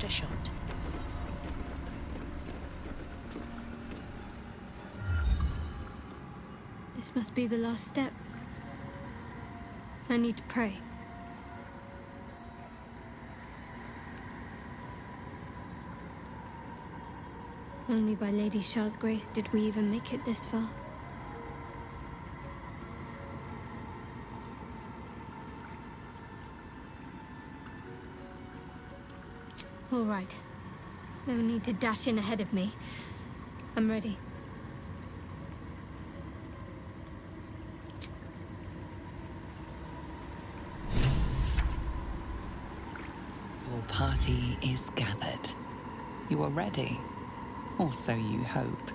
it a shot. This must be the last step. I need to pray. Only by Lady Shah's grace did we even make it this far. All right. No need to dash in ahead of me. I'm ready. Your party is gathered. You are ready, or so you hope.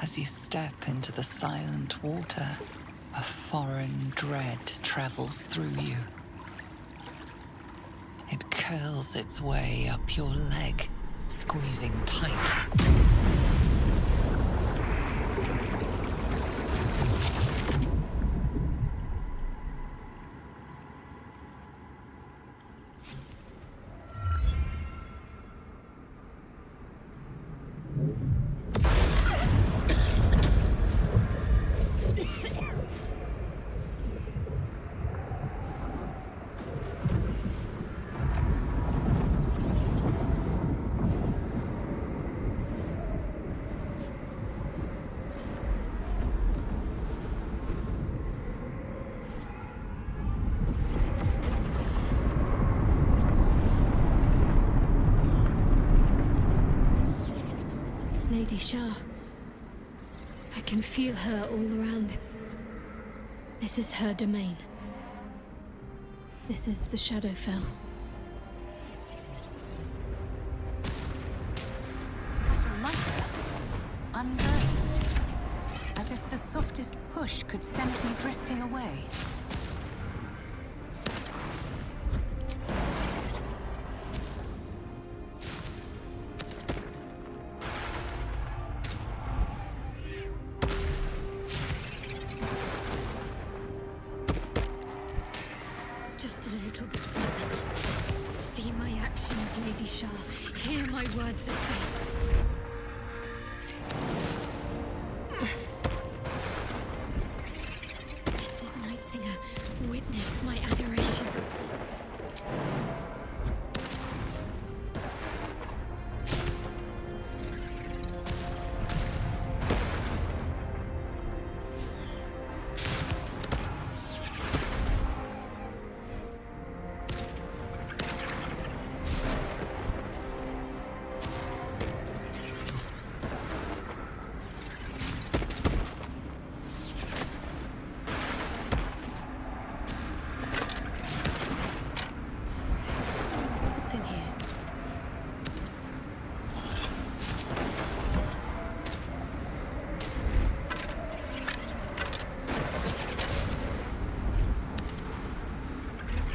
As you step into the silent water, a foreign dread travels through you. It curls its way up your leg, squeezing tight. Lady Shah. I can feel her all around. This is her domain. This is the Shadowfell. I feel lighter, unburdened, as if the softest push could send me drifting away. Just a little bit further. See my actions, Lady Shah. Hear my words of faith. Blessed Night Singer, witness my adoration. What's in here?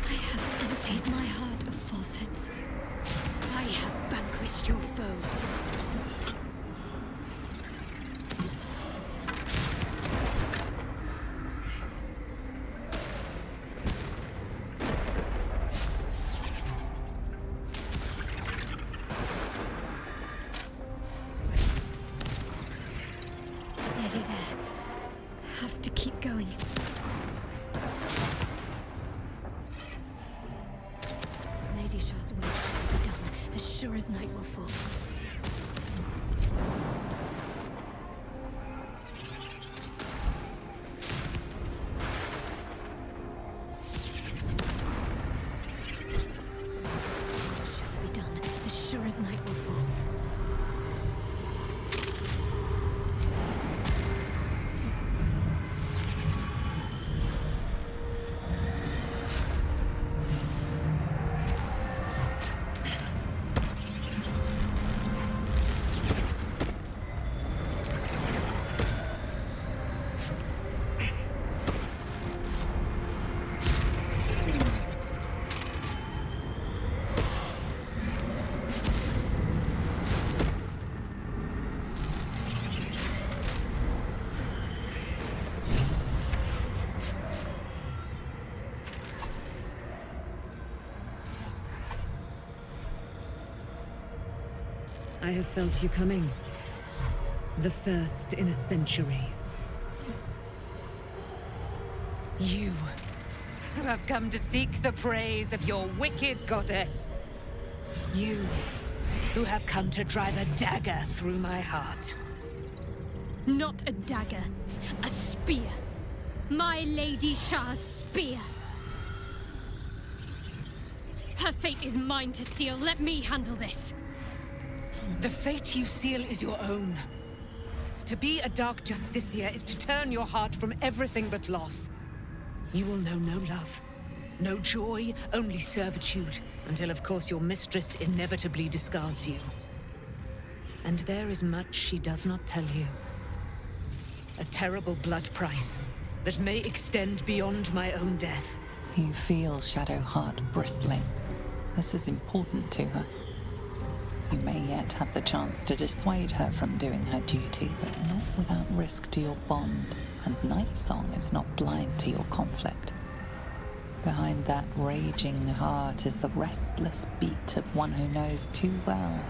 I have emptied my heart of falsehoods. I have vanquished your foes. Nearly there. Have to keep going. Lady Shah's will shall be done, as sure as night will fall. Shall be done, as sure as night will fall. I have felt you coming. The first in a century. You, who have come to seek the praise of your wicked goddess. You, who have come to drive a dagger through my heart. Not a dagger, a spear. My Lady Shah's spear. Her fate is mine to seal. Let me handle this. The fate you seal is your own. To be a Dark Justicia is to turn your heart from everything but loss. You will know no love, no joy, only servitude, until of course your mistress inevitably discards you. And there is much she does not tell you. A terrible blood price that may extend beyond my own death. You feel Shadowheart bristling. This is important to her. You may yet have the chance to dissuade her from doing her duty, but not without risk to your bond. And Nightsong is not blind to your conflict. Behind that raging heart is the restless beat of one who knows too well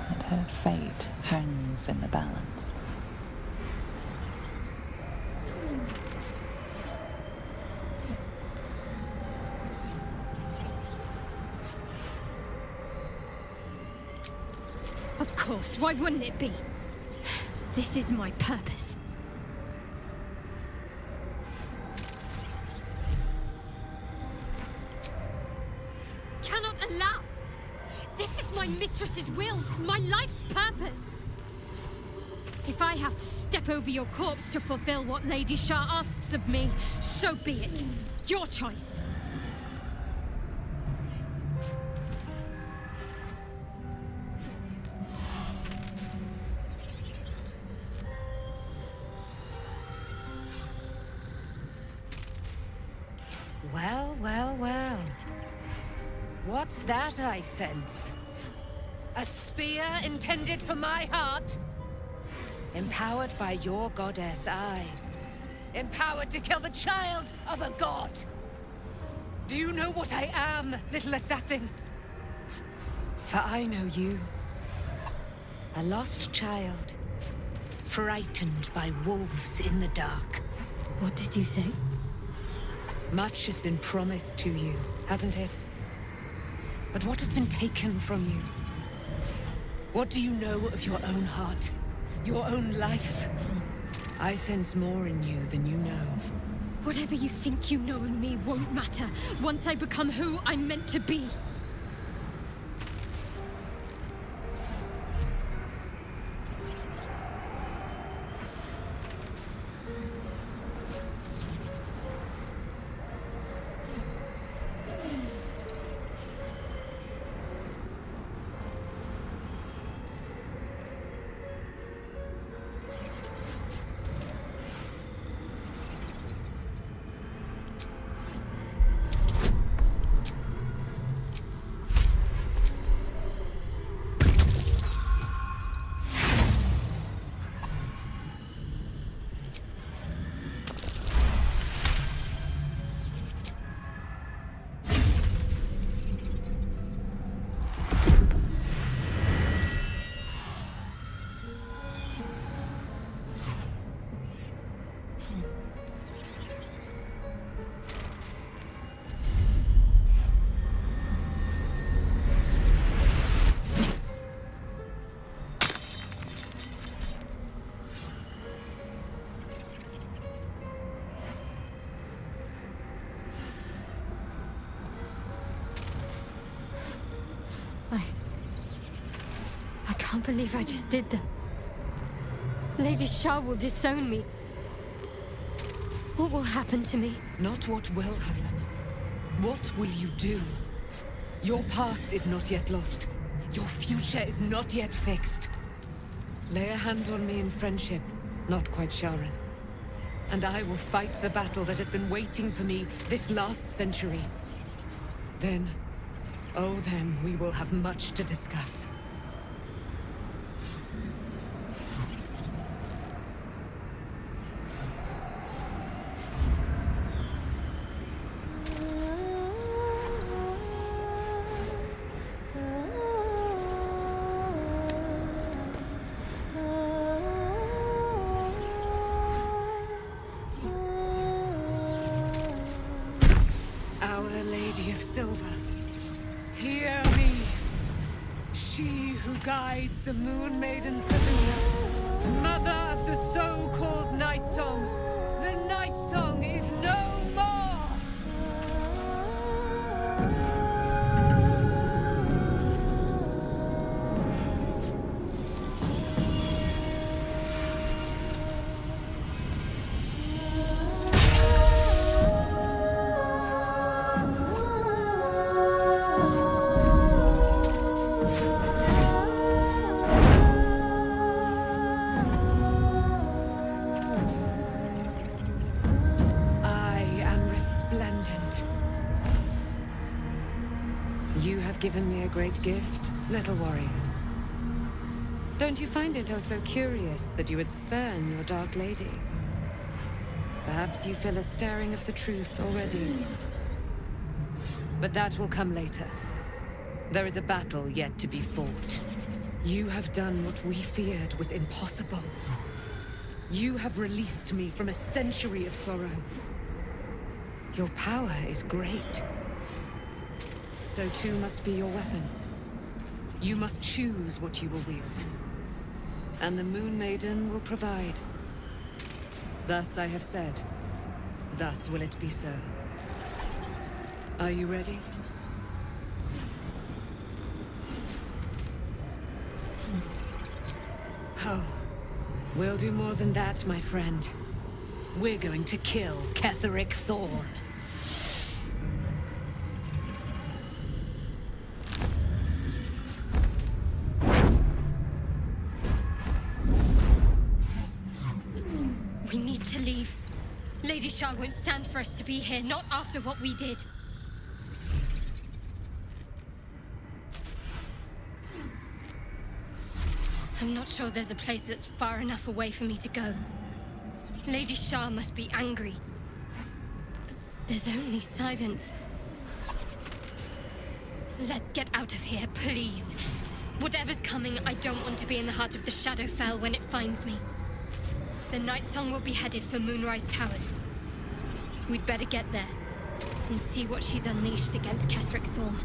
that her fate hangs in the balance. Of course, why wouldn't it be? This is my purpose. Cannot allow! This is my mistress's will, my life's purpose! If I have to step over your corpse to fulfill what Lady Shah asks of me, so be it. Your choice. Well, well, well. What's that I sense? A spear intended for my heart? Empowered by your goddess, I. Empowered to kill the child of a god. Do you know what I am, little assassin? For I know you. A lost child. Frightened by wolves in the dark. What did you say? Much has been promised to you, hasn't it? But what has been taken from you? What do you know of your own heart? Your own life? I sense more in you than you know. Whatever you think you know of me won't matter once I become who I'm meant to be. I can't believe I just did that. Lady Shah will disown me. What will happen to me? Not what will happen. What will you do? Your past is not yet lost. Your future is not yet fixed. Lay a hand on me in friendship, not quite Sharon. And I will fight the battle that has been waiting for me this last century. Then, oh then, we will have much to discuss. Lady of Silver, hear me. She who guides the Moon Maiden Seluna, mother of the so-called Night Song. The Night Song is no more! You have given me a great gift, little warrior. Don't you find it oh so curious that you would spurn your dark lady? Perhaps you feel a stirring of the truth already. But that will come later. There is a battle yet to be fought. You have done what we feared was impossible. You have released me from a century of sorrow. Your power is great. So too must be your weapon. You must choose what you will wield. And the Moon Maiden will provide. Thus I have said. Thus will it be so. Are you ready? Oh, we'll do more than that, my friend. We're going to kill Ketheric Thorn. We need to leave. Lady Shah won't stand for us to be here, not after what we did. I'm not sure there's a place that's far enough away for me to go. Lady Shah must be angry. But there's only silence. Let's get out of here, please. Whatever's coming, I don't want to be in the heart of the Shadowfell when it finds me. The Night Song will be headed for Moonrise Towers. We'd better get there and see what she's unleashed against Ketheric Thorn.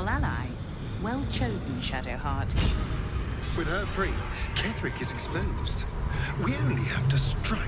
Ally. Well chosen, Shadowheart. With her free, Ketheric is exposed. We only have to strike.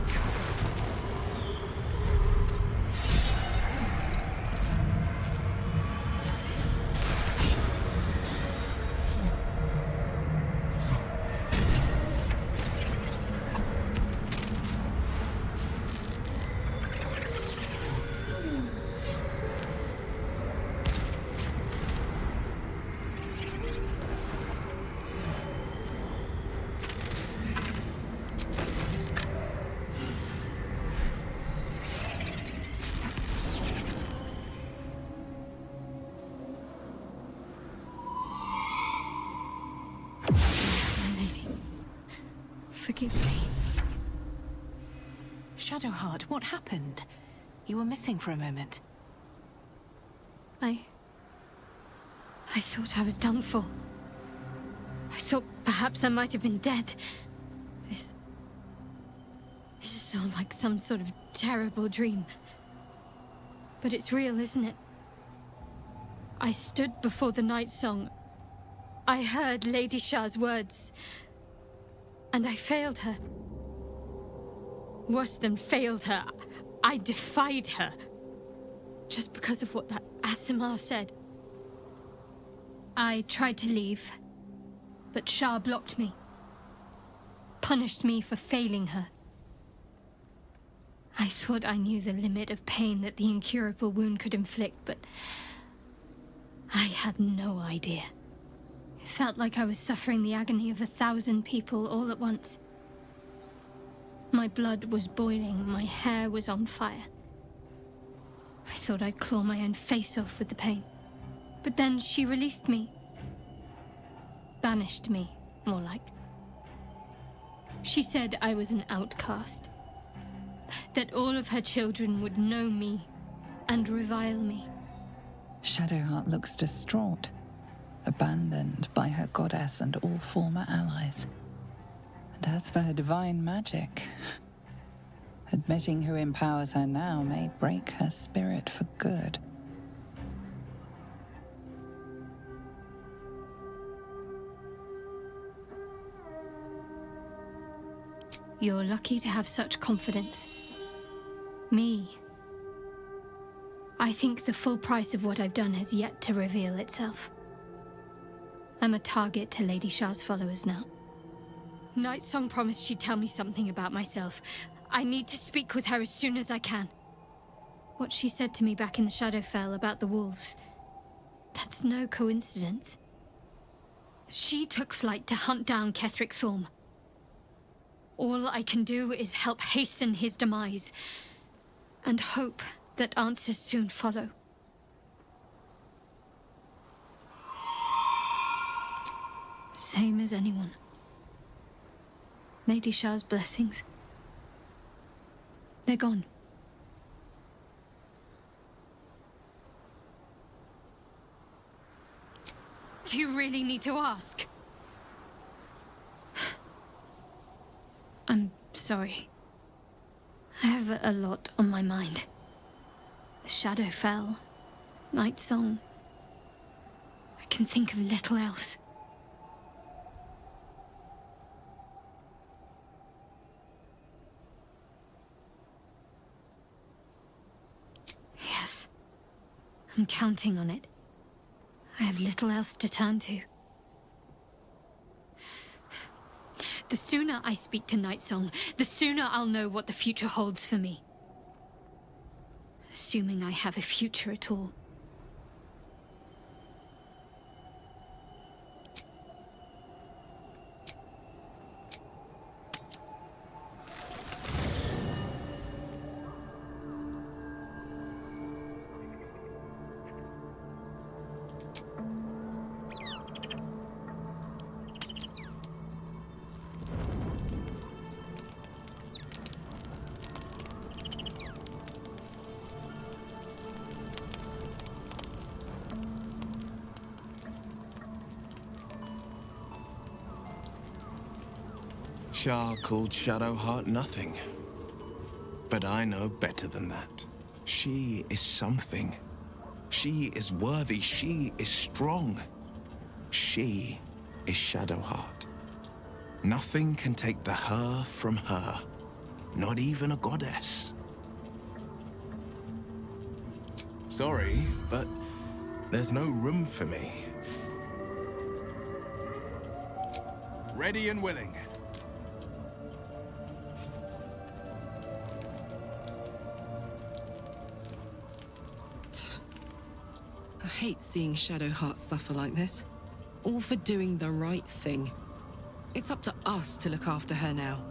Forgive me. Shadowheart, what happened? You were missing for a moment. I thought I was done for. I thought perhaps I might have been dead. This is all like some sort of terrible dream. But it's real, isn't it? I stood before the night song. I heard Lady Shah's words. And I failed her. Worse than failed her, I defied her. Just because of what that Asimar said. I tried to leave, but Shah blocked me. Punished me for failing her. I thought I knew the limit of pain that the incurable wound could inflict, but I had no idea. It felt like I was suffering the agony of 1,000 people all at once. My blood was boiling, my hair was on fire. I thought I'd claw my own face off with the pain. But then she released me. Banished me, more like. She said I was an outcast. That all of her children would know me and revile me. Shadowheart looks distraught, abandoned by her goddess and all former allies. And as for her divine magic, admitting who empowers her now may break her spirit for good. You're lucky to have such confidence. Me. I think the full price of what I've done has yet to reveal itself. I'm a target to Lady Shah's followers now. Nightsong promised she'd tell me something about myself. I need to speak with her as soon as I can. What she said to me back in the Shadowfell about the wolves, that's no coincidence. She took flight to hunt down Ketheric Thorm. All I can do is help hasten his demise, and hope that answers soon follow. Same as anyone. Lady Shah's blessings. They're gone. Do you really need to ask? I'm sorry. I have a lot on my mind. The Shadowfell, Nightsong. I can think of little else. Yes, I'm counting on it. I have little else to turn to. The sooner I speak to Nightsong, the sooner I'll know what the future holds for me. Assuming I have a future at all. Shah called Shadowheart nothing. But I know better than that. She is something. She is worthy. She is strong. She is Shadowheart. Nothing can take the her from her. Not even a goddess. Sorry, but there's no room for me. Ready and willing. I hate seeing Shadowheart suffer like this. All for doing the right thing. It's up to us to look after her now.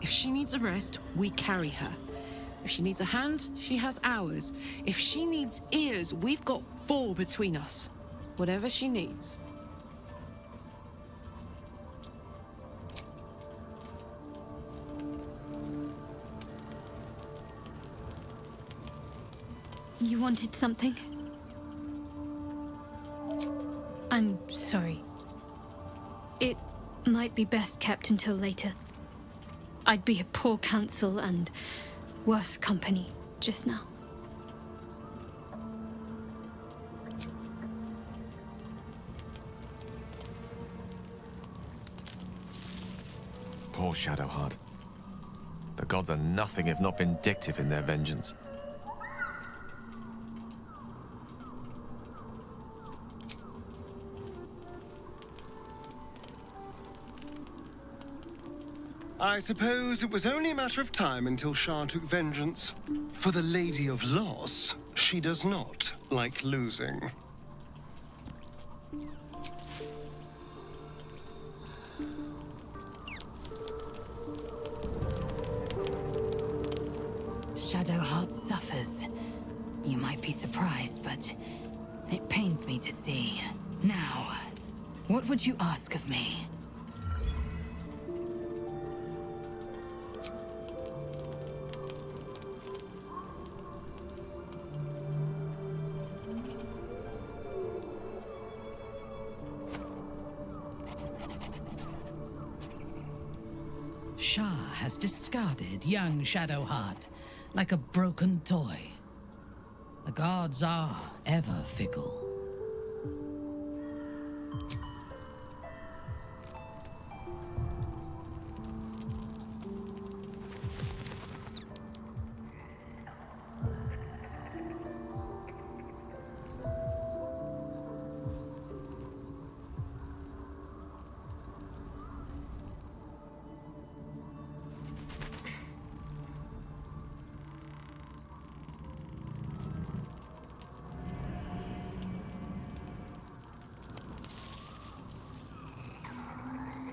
If she needs a rest, we carry her. If she needs a hand, she has ours. If she needs ears, we've got 4 between us. Whatever she needs. You wanted something? I'm sorry. It might be best kept until later. I'd be a poor counsel and worse company just now. Poor Shadowheart. The gods are nothing if not vindictive in their vengeance. I suppose it was only a matter of time until Shah took vengeance. For the Lady of Loss, she does not like losing. Shadowheart suffers. You might be surprised, but it pains me to see. Now, what would you ask of me? Shah has discarded young Shadowheart like a broken toy. The gods are ever fickle.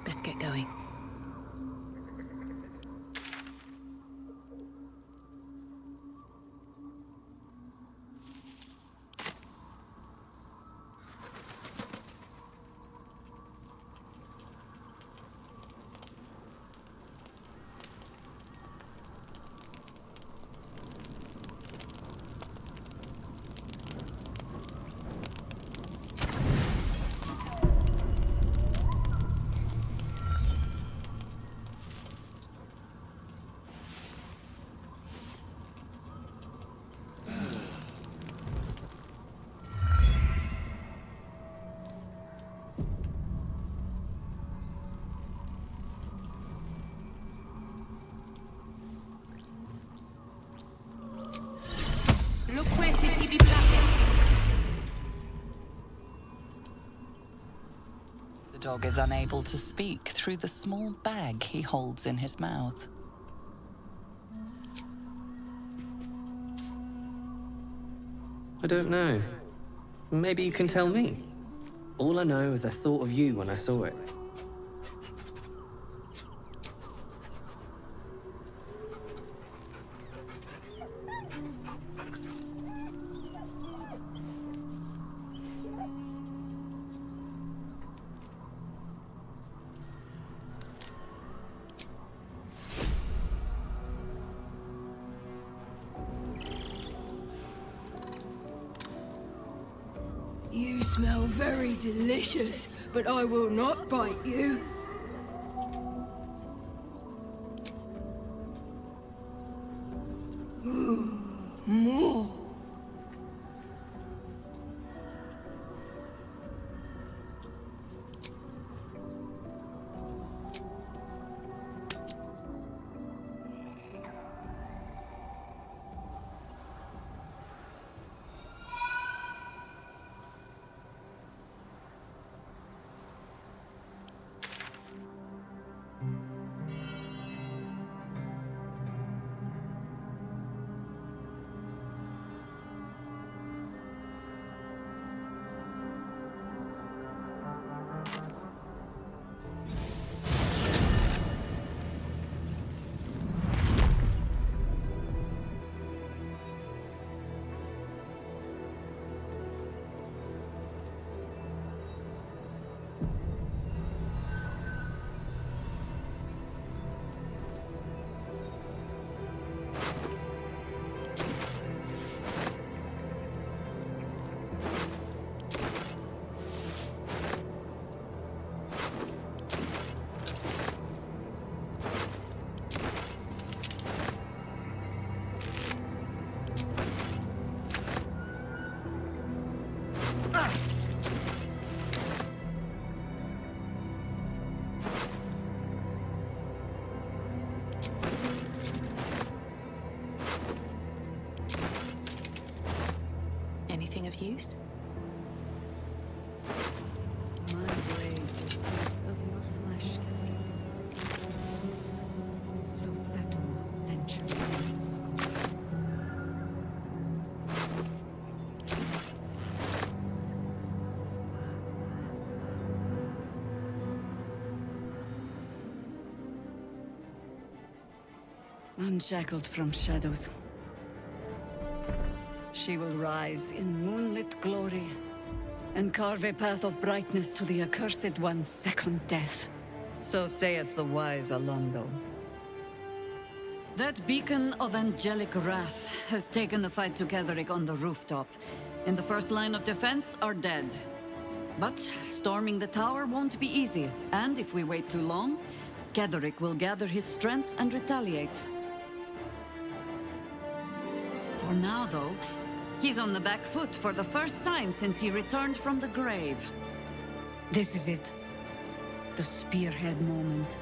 Best get going. The dog is unable to speak through the small bag he holds in his mouth. I don't know. Maybe you can tell me. All I know is I thought of you when I saw it. You smell very delicious, but I will not bite you. Ooh, more. with use. My blade will taste of your flesh, Catherine. So settle the century-old score. Unshackled from shadows, she will rise in moonlit glory and carve a path of brightness to the accursed one's second death. So saith the wise Alondo. That beacon of angelic wrath has taken the fight to Ketheric on the rooftop, and the first line of defense are dead. But storming the tower won't be easy, and if we wait too long, Ketheric will gather his strength and retaliate. For now, though, he's on the back foot for the first time since he returned from the grave. This is it. The spearhead moment.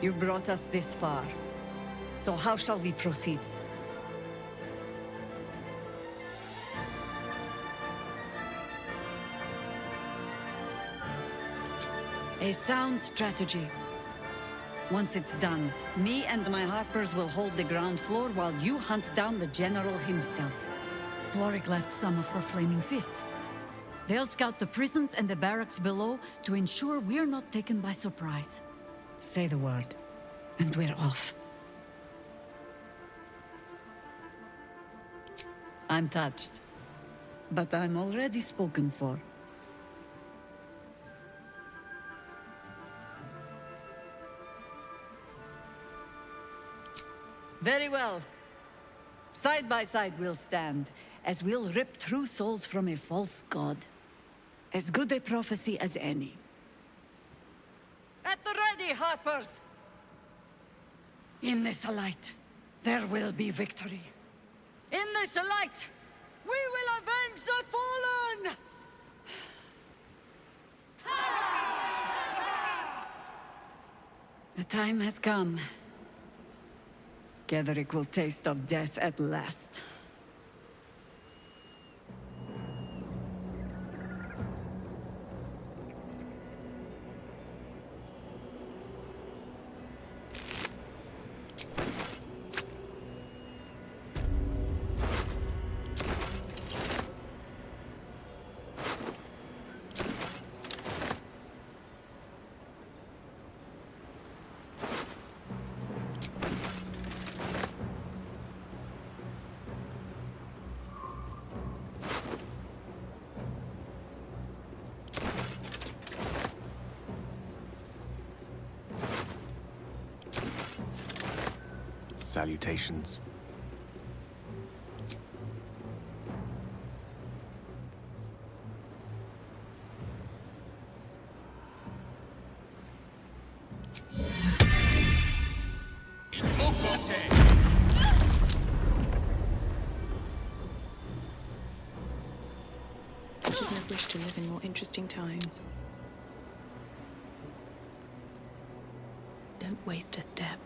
You brought us this far. So how shall we proceed? A sound strategy. Once it's done, me and my harpers will hold the ground floor while you hunt down the general himself. Floric left some of her flaming fist. They'll scout the prisons and the barracks below to ensure we're not taken by surprise. Say the word, and we're off. I'm touched, but I'm already spoken for. Very well. Side by side we'll stand, as we'll rip true souls from a false god. As good a prophecy as any. At the ready, harpers! In this light, there will be victory. In this light, we will avenge the fallen! The time has come. Ketheric will taste of death at last. Salutations. I couldn't have wished to live in more interesting times. Don't waste a step.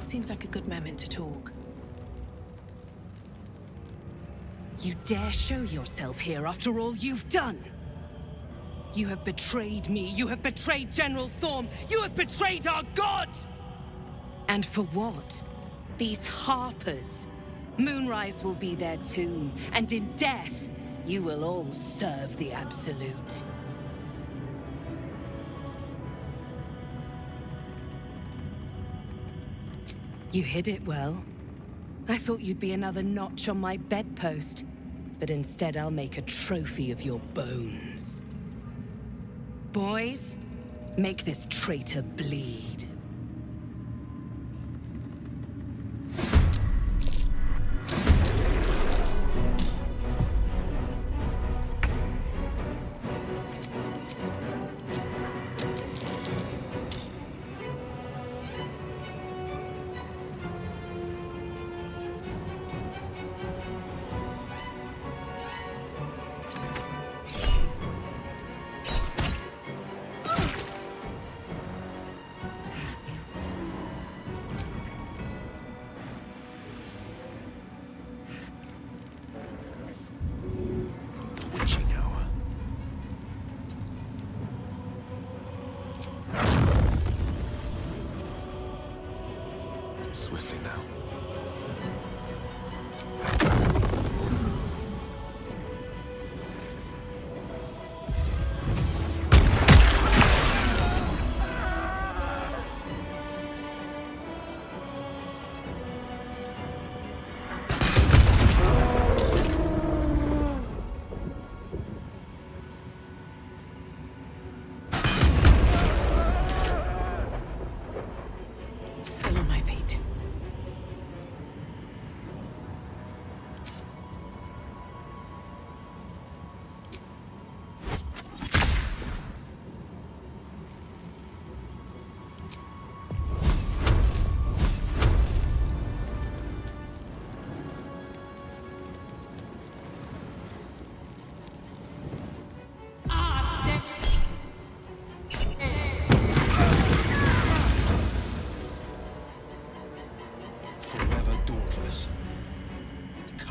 Seems like a good moment to talk. You dare show yourself here after all you've done? You have betrayed me. You have betrayed General Thorm. You have betrayed our god! And for what? These harpers. Moonrise will be their tomb, and in death, you will all serve the Absolute. You hid it well. I thought you'd be another notch on my bedpost, but instead I'll make a trophy of your bones. Boys, make this traitor bleed.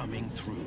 coming through.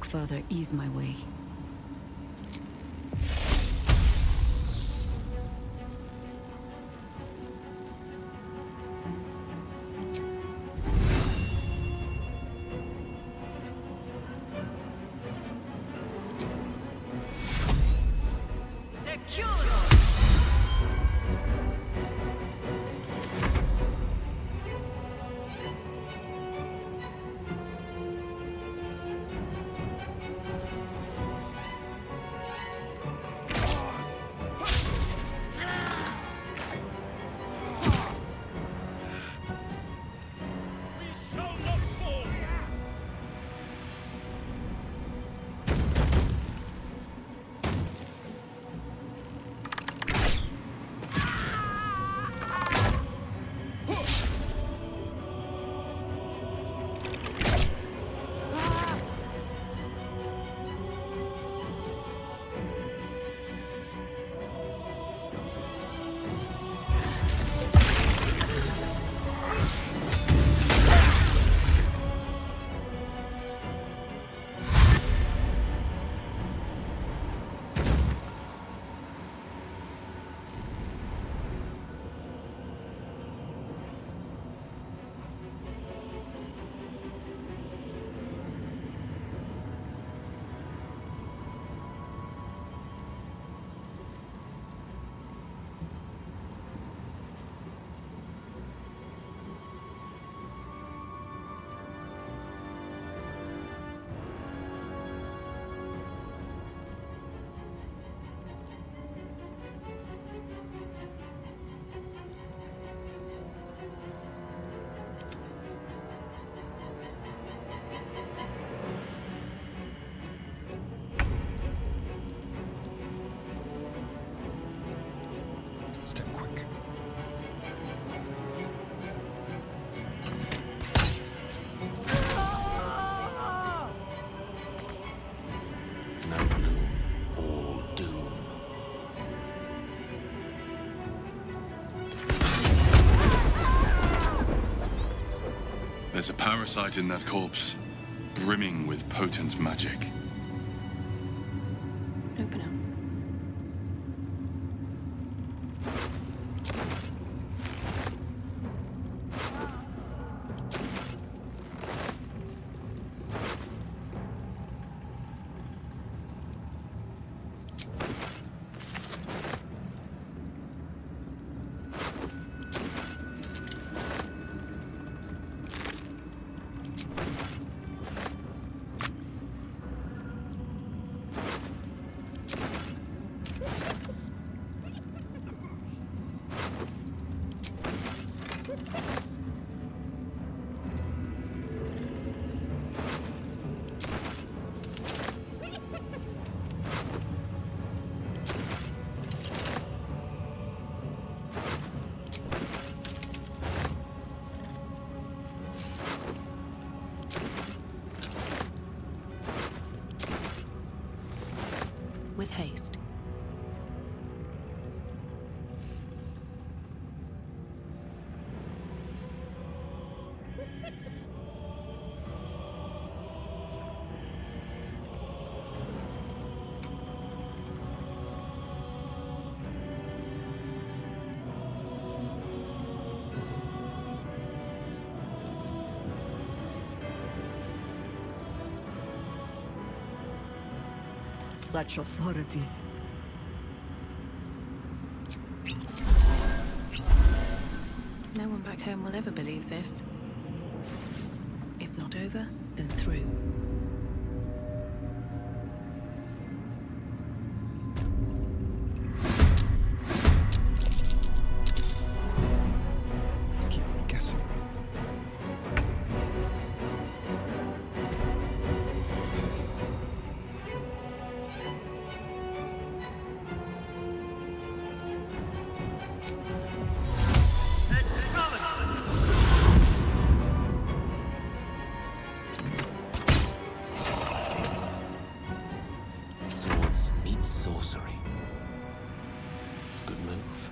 Father, ease my way. Step quick. No gloom, all doom. There's a parasite in that corpse, brimming with potent magic. Open up. With haste. Such authority. No one back home will ever believe this. If not over, then through. Keep them guessing. Swords meet sorcery. Good move.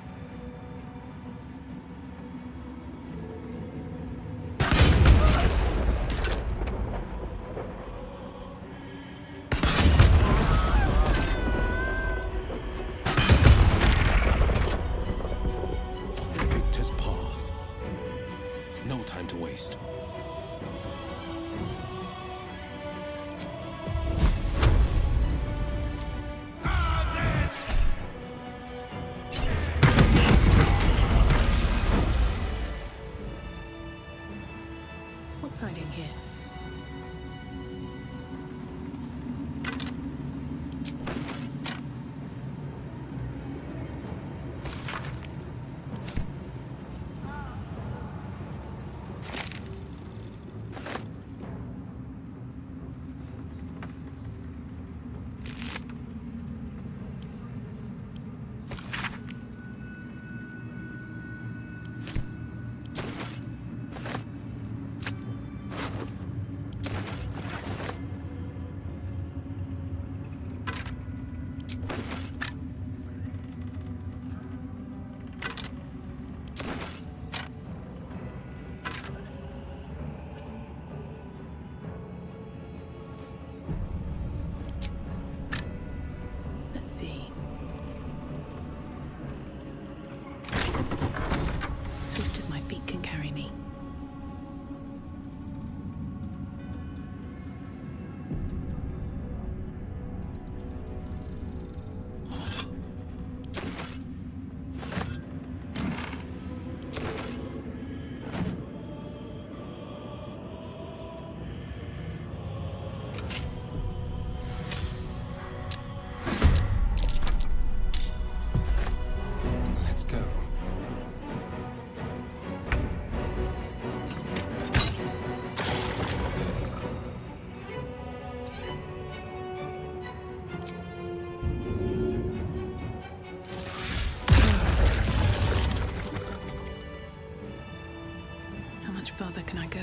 The victor's path. No time to waste. What's hiding here? Let's see. Swift as my feet can carry me. Let's go. How much further can I go?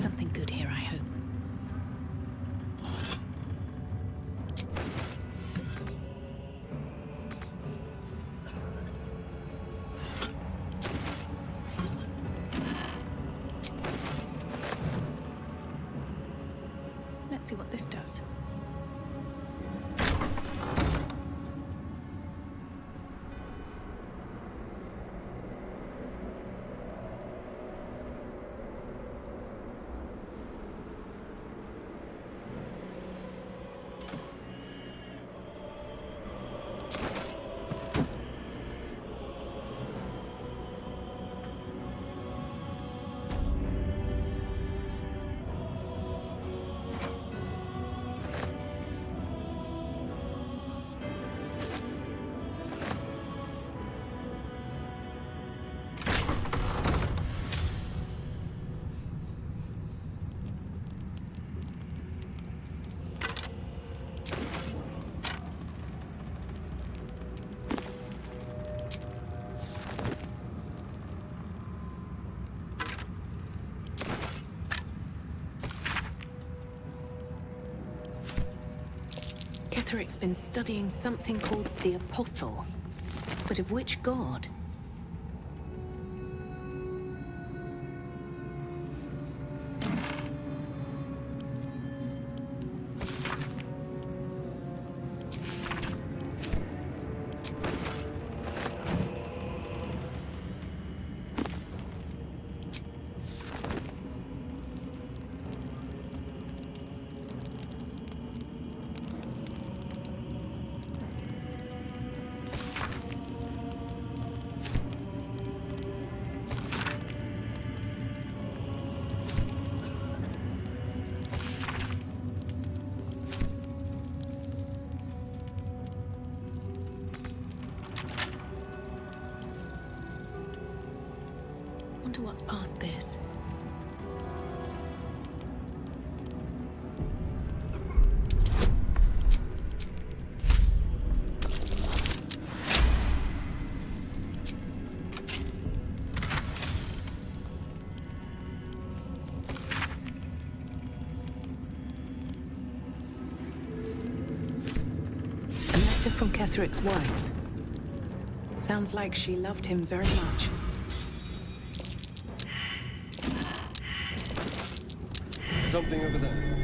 Something good here, I hope. Let's see what this does. Ketheric's been studying something called the Apostle. But of which god? Wonder what's past this. A letter from Ketheric's wife. Sounds like she loved him very much. Something over there.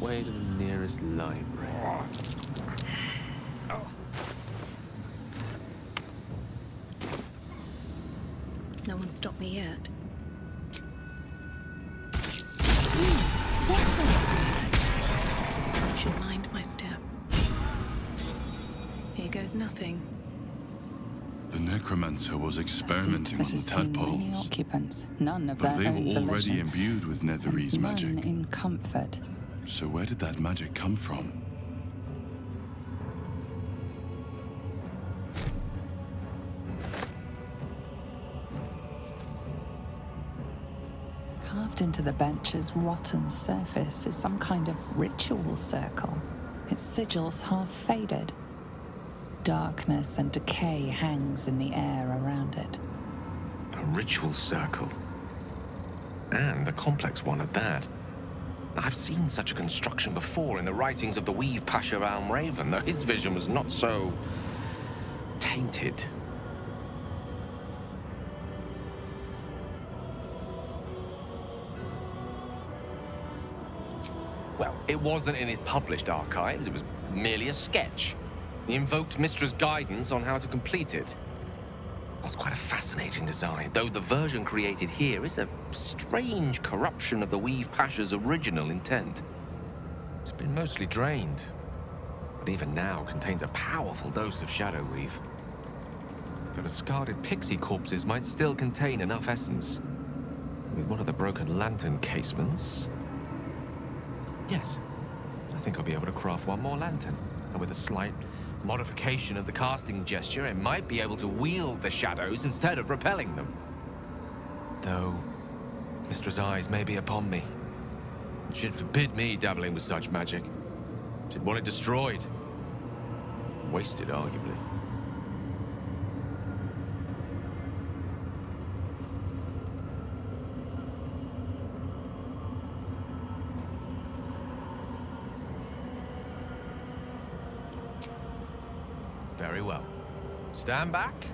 way to the nearest library. No one stopped me yet. Should mind my step. Here goes nothing. The necromancer was experimenting on That has seen many tadpoles, occupants, none of but their they own were already volition, imbued with Netherese and none magic. in comfort. So where did that magic come from? Carved into the bench's rotten surface is some kind of ritual circle, its sigils half faded. Darkness and decay hangs in the air around it. A ritual circle. And a complex one at that. I've seen such a construction before in the writings of the Weave Pasha Raven, though his vision was not so tainted. Well, it wasn't in his published archives, it was merely a sketch. He invoked Mistra's guidance on how to complete it. It's quite a fascinating design, though the version created here is a strange corruption of the Weave Pasha's original intent. It's been mostly drained, but even now contains a powerful dose of Shadow Weave. The discarded pixie corpses might still contain enough essence. With one of the broken lantern casements... Yes, I think I'll be able to craft one more lantern, and with a slight modification of the casting gesture, it might be able to wield the shadows instead of repelling them. Though, Mistra's eyes may be upon me. She'd forbid me dabbling with such magic. She'd want it destroyed. Wasted, arguably. Very well. Stand back,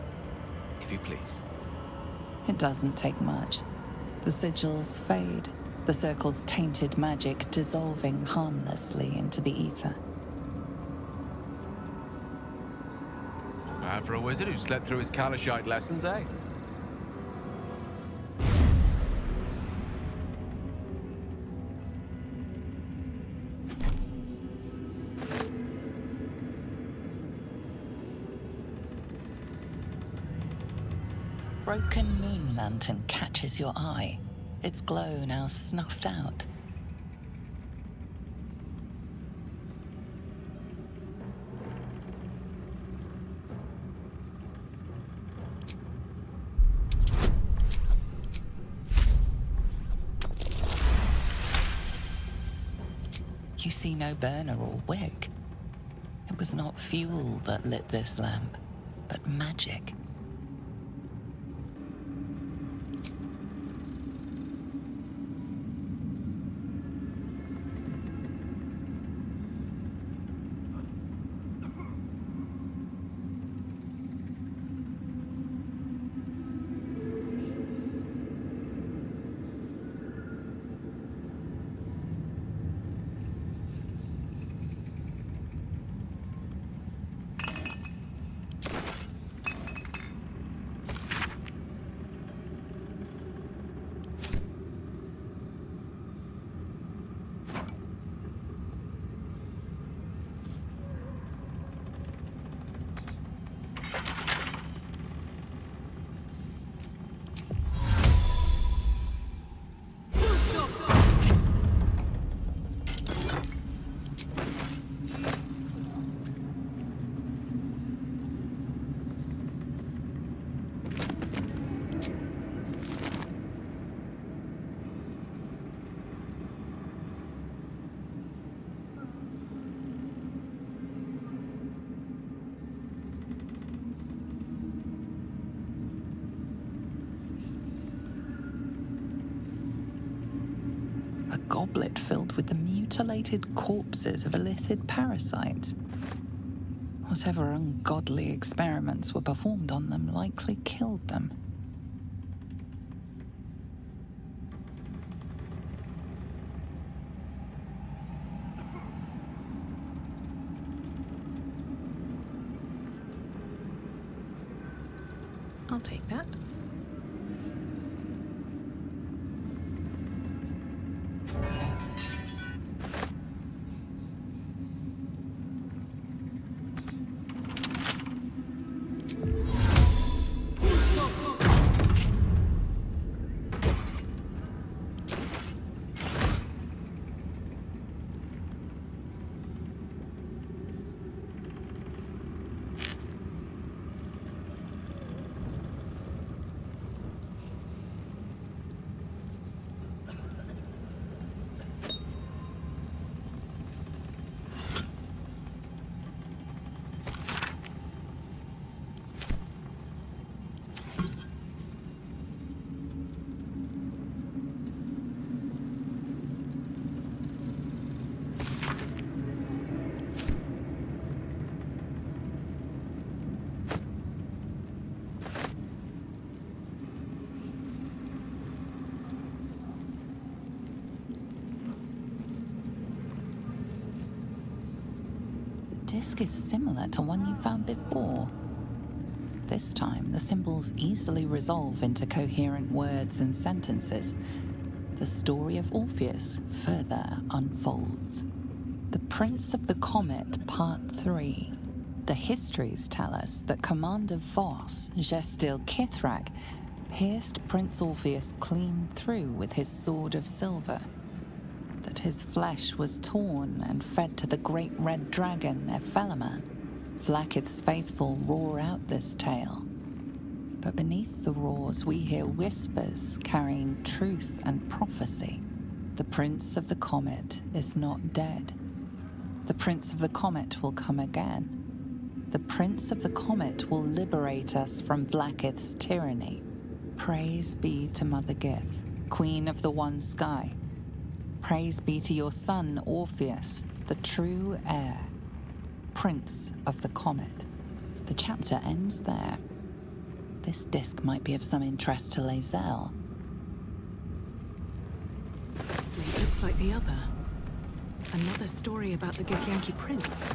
if you please. It doesn't take much. The sigils fade, the circle's tainted magic dissolving harmlessly into the ether. Not bad for a wizard who slept through his Kalashite lessons, eh? Broken moon lantern catches your eye, its glow now snuffed out. You see no burner or wick. It was not fuel that lit this lamp, but magic. A goblet filled with the mutilated corpses of illithid parasites. Whatever ungodly experiments were performed on them likely killed them. take that. The disc is similar to one you found before. This time, the symbols easily resolve into coherent words and sentences. The story of Orpheus further unfolds. The Prince of the Comet, Part 3. The histories tell us that Commander Voss, Gestil Kithrak, pierced Prince Orpheus clean through with his sword of silver, that his flesh was torn and fed to the great red dragon, Ephelaman. Vlaakith's faithful roar out this tale. But beneath the roars we hear whispers carrying truth and prophecy. The Prince of the Comet is not dead. The Prince of the Comet will come again. The Prince of the Comet will liberate us from Vlaakith's tyranny. Praise be to Mother Gith, Queen of the One Sky. Praise be to your son, Orpheus, the true heir, Prince of the Comet. The chapter ends there. This disc might be of some interest to Lae'zel. It looks like the other. Another story about the Githyanki prince.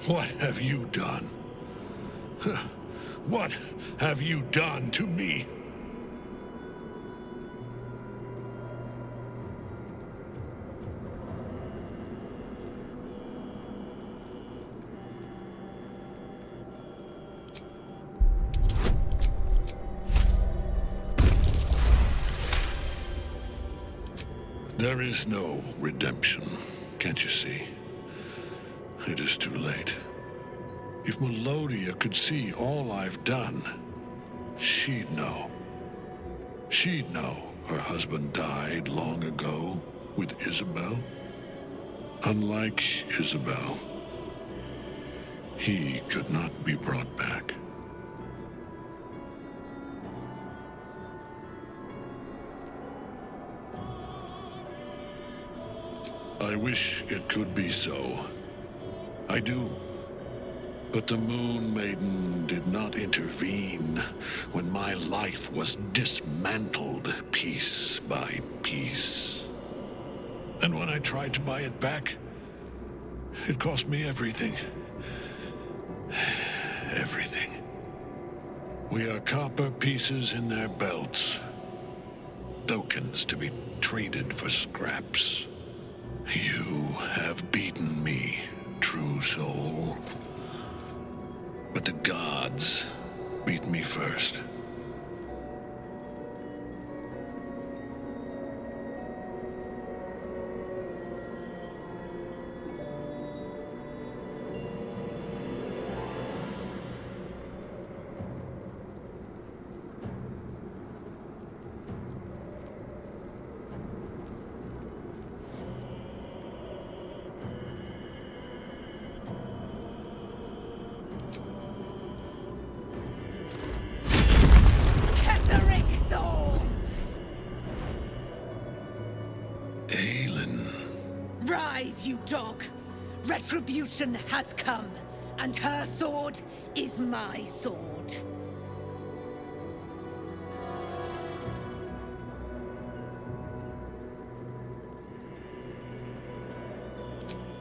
What have you done? What have you done to me? There is no redemption, can't you see? It is too late. If Melodia could see all I've done, she'd know. She'd know her husband died long ago with Isabel. Unlike Isabel, he could not be brought back. I wish it could be so. I do. But the Moon Maiden did not intervene when my life was dismantled piece by piece. And when I tried to buy it back, it cost me everything. Everything. We are copper pieces in their belts. Tokens to be traded for scraps. You have beaten me, true soul. But the gods beat me first. Rise, you dog! Retribution has come, and her sword is my sword.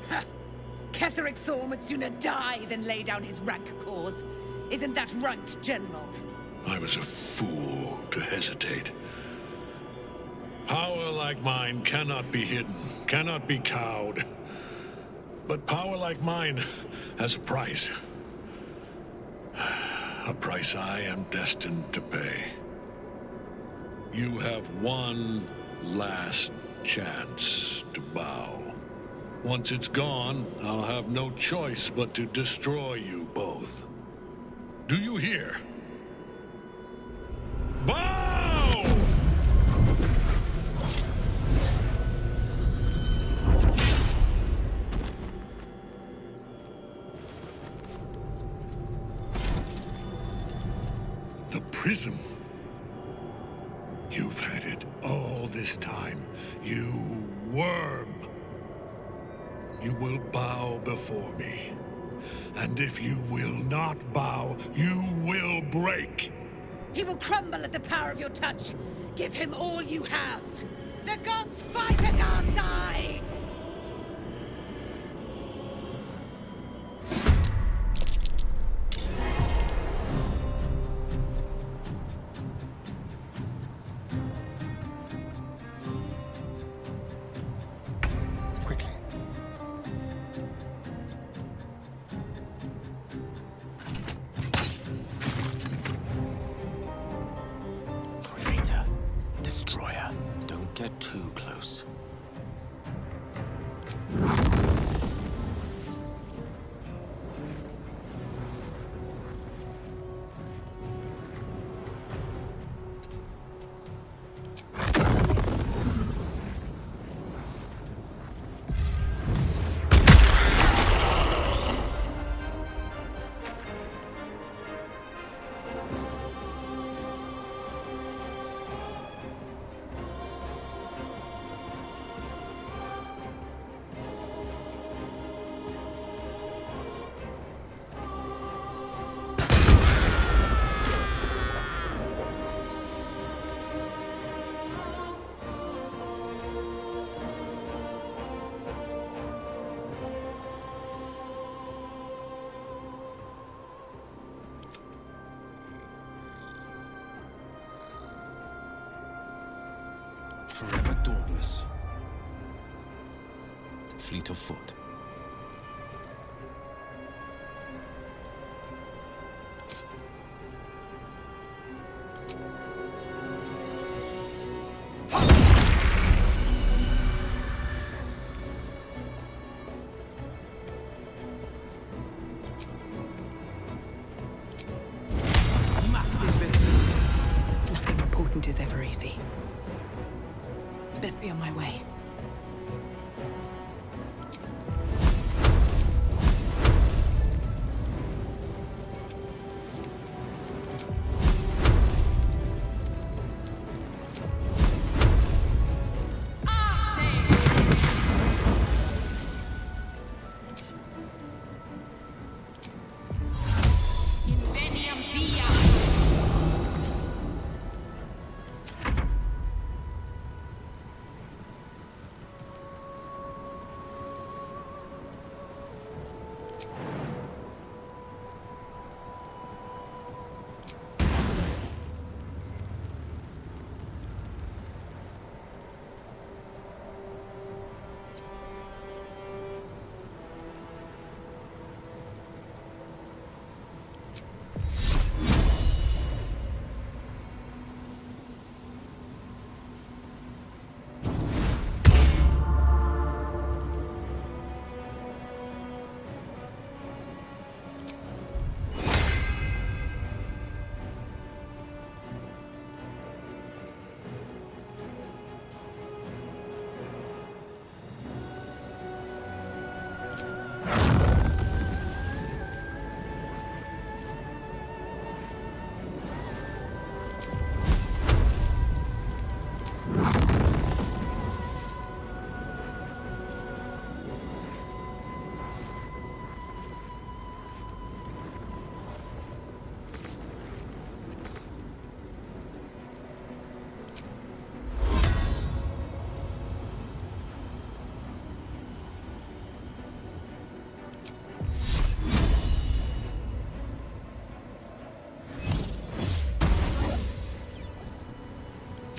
Ha! Ketheric Thorm would sooner die than lay down his rank cause. Isn't that right, General? I was a fool to hesitate. Power like mine cannot be hidden, cannot be cowed. But power like mine has a price. A price I am destined to pay. You have one last chance to bow. Once it's gone, I'll have no choice but to destroy you both. Do you hear? Bow! The prism. You've had it all this time, you worm. You will bow before me. And if you will not bow, you will break. He will crumble at the power of your touch. Give him all you have. The gods fight at our side! Get too close. Forever dauntless. Fleet of foot. Nothing important is ever easy. Best be on my way.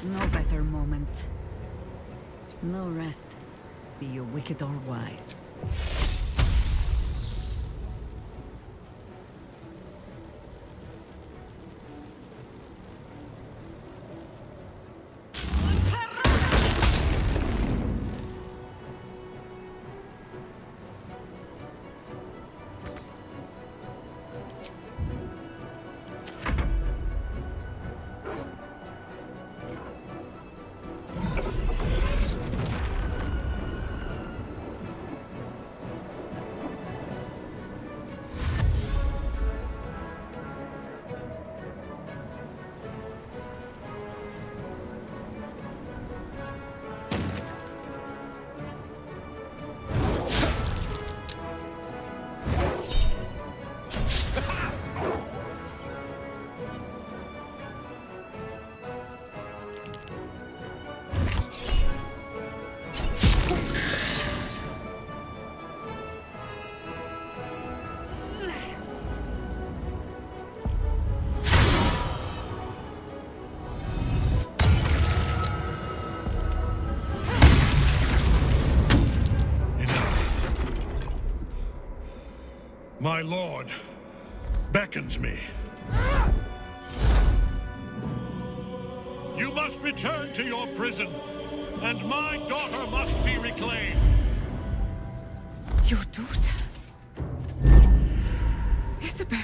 No better moment. No rest, be you wicked or wise. My lord beckons me. You must return to your prison, and my daughter must be reclaimed. Your daughter? Isabel.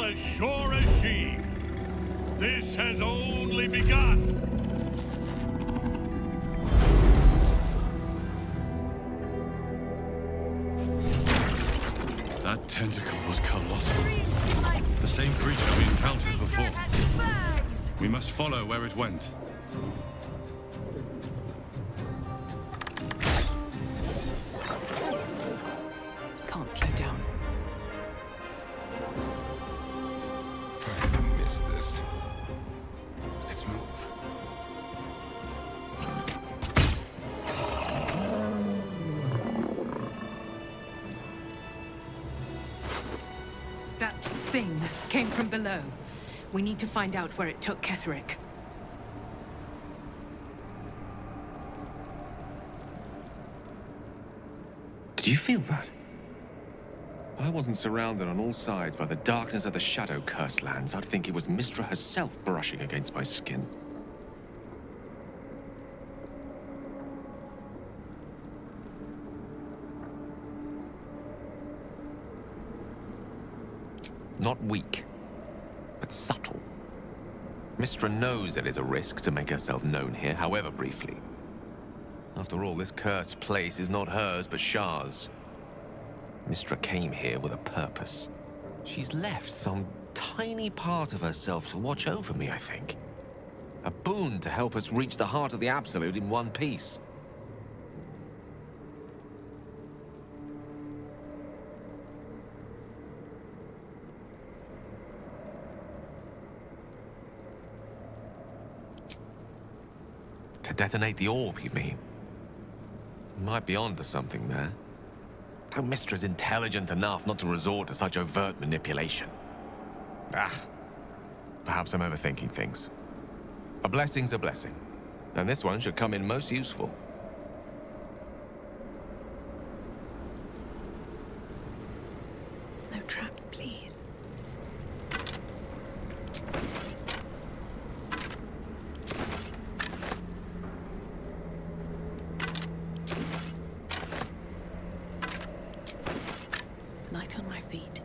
As sure as she. This has only begun. That tentacle was colossal. The same creature we encountered before. We must follow where it went. Can't slow down. This. Let's move. That thing came from below. We need to find out where it took Ketherick. Did you feel that? If I wasn't surrounded on all sides by the darkness of the Shadow Cursed lands, I'd think it was Mystra herself brushing against my skin. Not weak, but subtle. Mystra knows it is a risk to make herself known here, however briefly. After all, this cursed place is not hers, but Shah's. Mystra came here with a purpose. She's left some tiny part of herself to watch over me, I think. A boon to help us reach the heart of the Absolute in one piece. To detonate the orb, you mean? Might be onto something there. Though Mystra's intelligent enough not to resort to such overt manipulation. Perhaps I'm overthinking things. A blessing's a blessing, and this one should come in most useful. No traps, please. Light on my feet.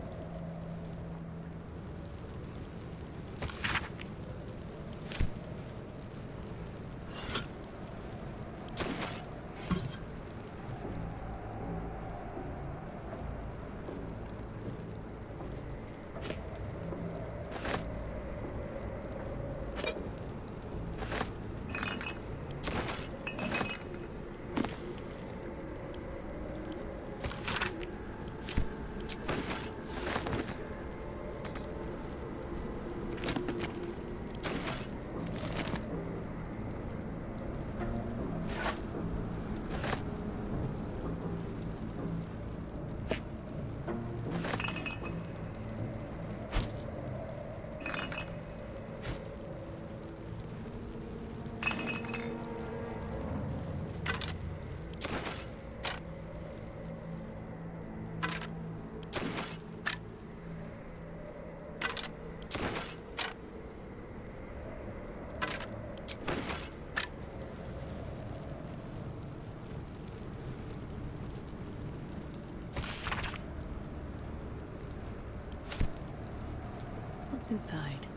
What's inside?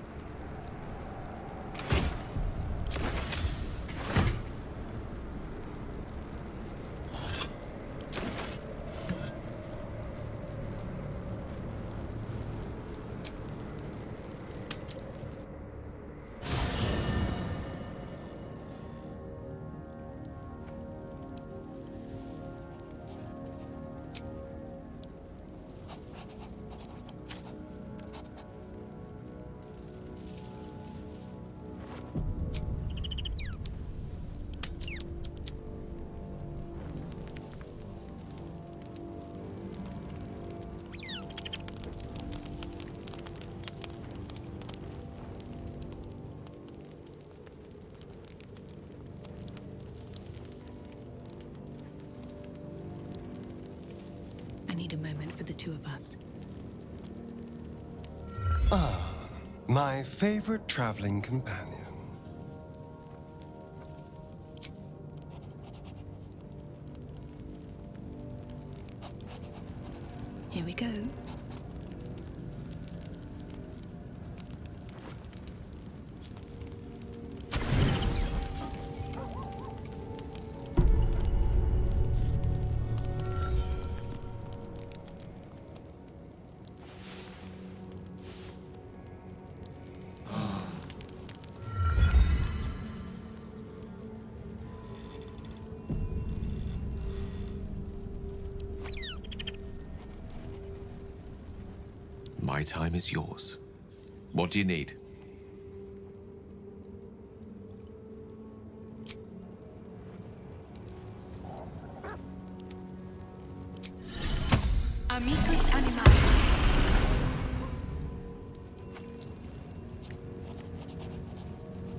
I need a moment for the two of us. Ah, my favorite traveling companion. Here we go. My time is yours. What do you need? Amicus animalis.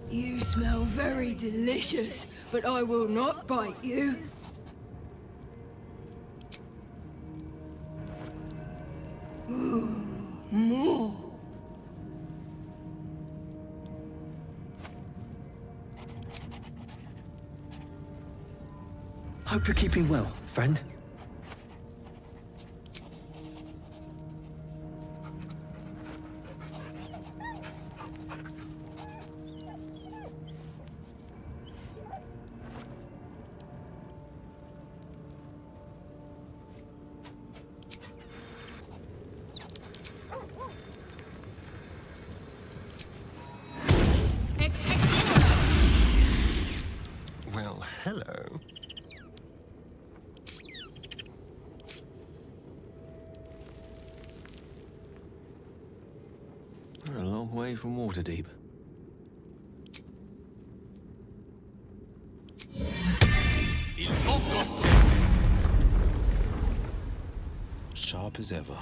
You smell very delicious, but I will not bite you. Ooh, more. Hope you're keeping well, friend. Well, hello. We're a long way from Waterdeep. Sharp as ever.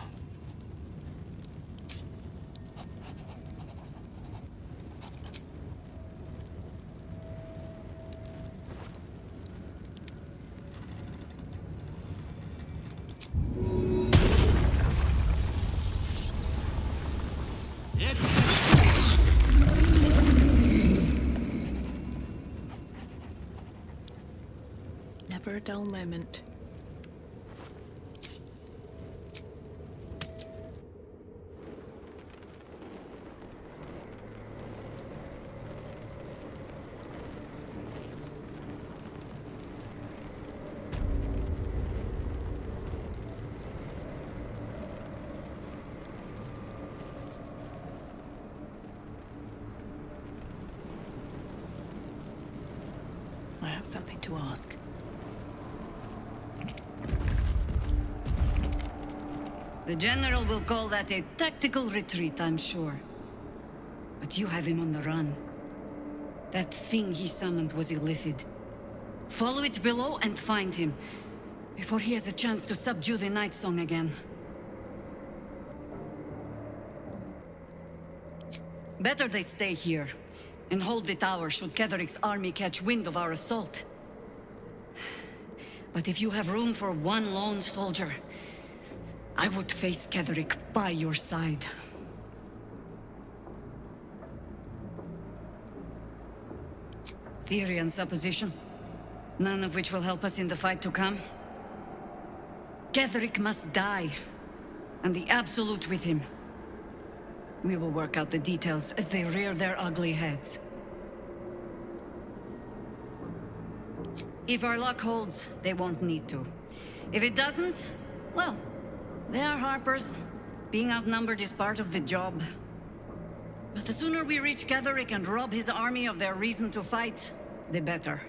Never a dull moment. I have something to ask. The General will call that a tactical retreat, I'm sure. But you have him on the run. That thing he summoned was illithid. Follow it below and find him, before he has a chance to subdue the Night Song again. Better they stay here, and hold the tower should Ketheric's army catch wind of our assault. But if you have room for one lone soldier, I would face Ketheric by your side. Theory and supposition, none of which will help us in the fight to come. Ketheric must die, and the Absolute with him. We will work out the details as they rear their ugly heads. If our luck holds, they won't need to. If it doesn't, well, they are Harpers. Being outnumbered is part of the job. But the sooner we reach Ketherick and rob his army of their reason to fight, the better.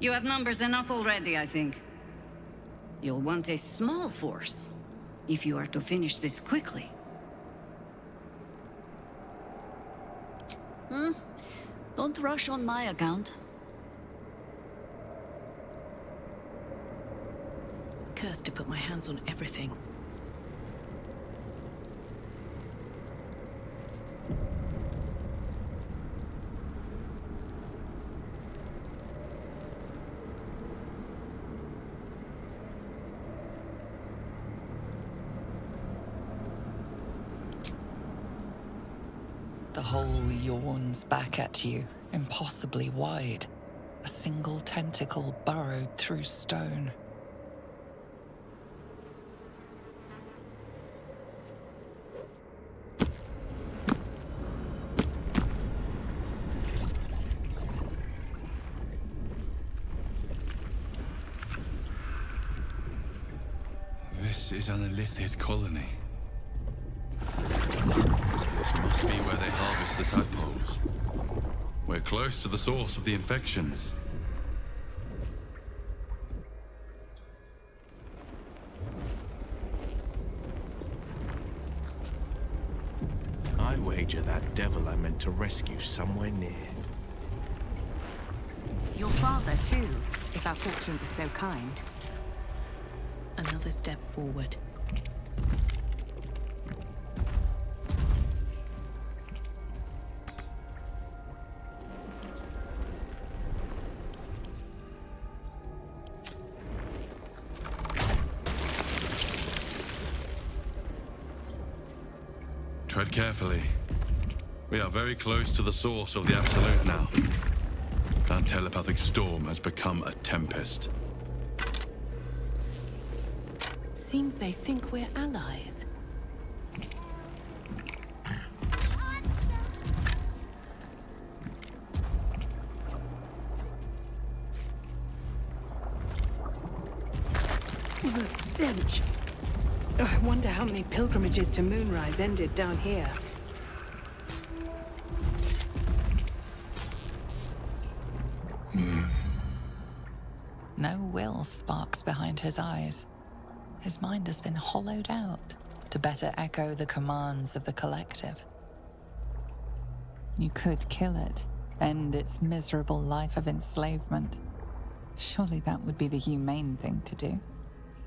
You have numbers enough already, I think. You'll want a small force, if you are to finish this quickly. Don't rush on my account. Cursed to put my hands on everything. The hole yawns back at you, impossibly wide. A single tentacle burrowed through stone. This is an Illithid colony. This must be where they harvest the tadpoles. We're close to the source of the infections. I wager that devil I meant to rescue somewhere near. Your father, too, if our fortunes are so kind. Another step forward. Tread carefully. We are very close to the source of the Absolute now. That telepathic storm has become a tempest. Seems they think we're allies. The stench. I wonder how many pilgrimages to Moonrise ended down here. No will sparks behind his eyes. His mind has been hollowed out to better echo the commands of the collective. You could kill it, end its miserable life of enslavement. Surely that would be the humane thing to do.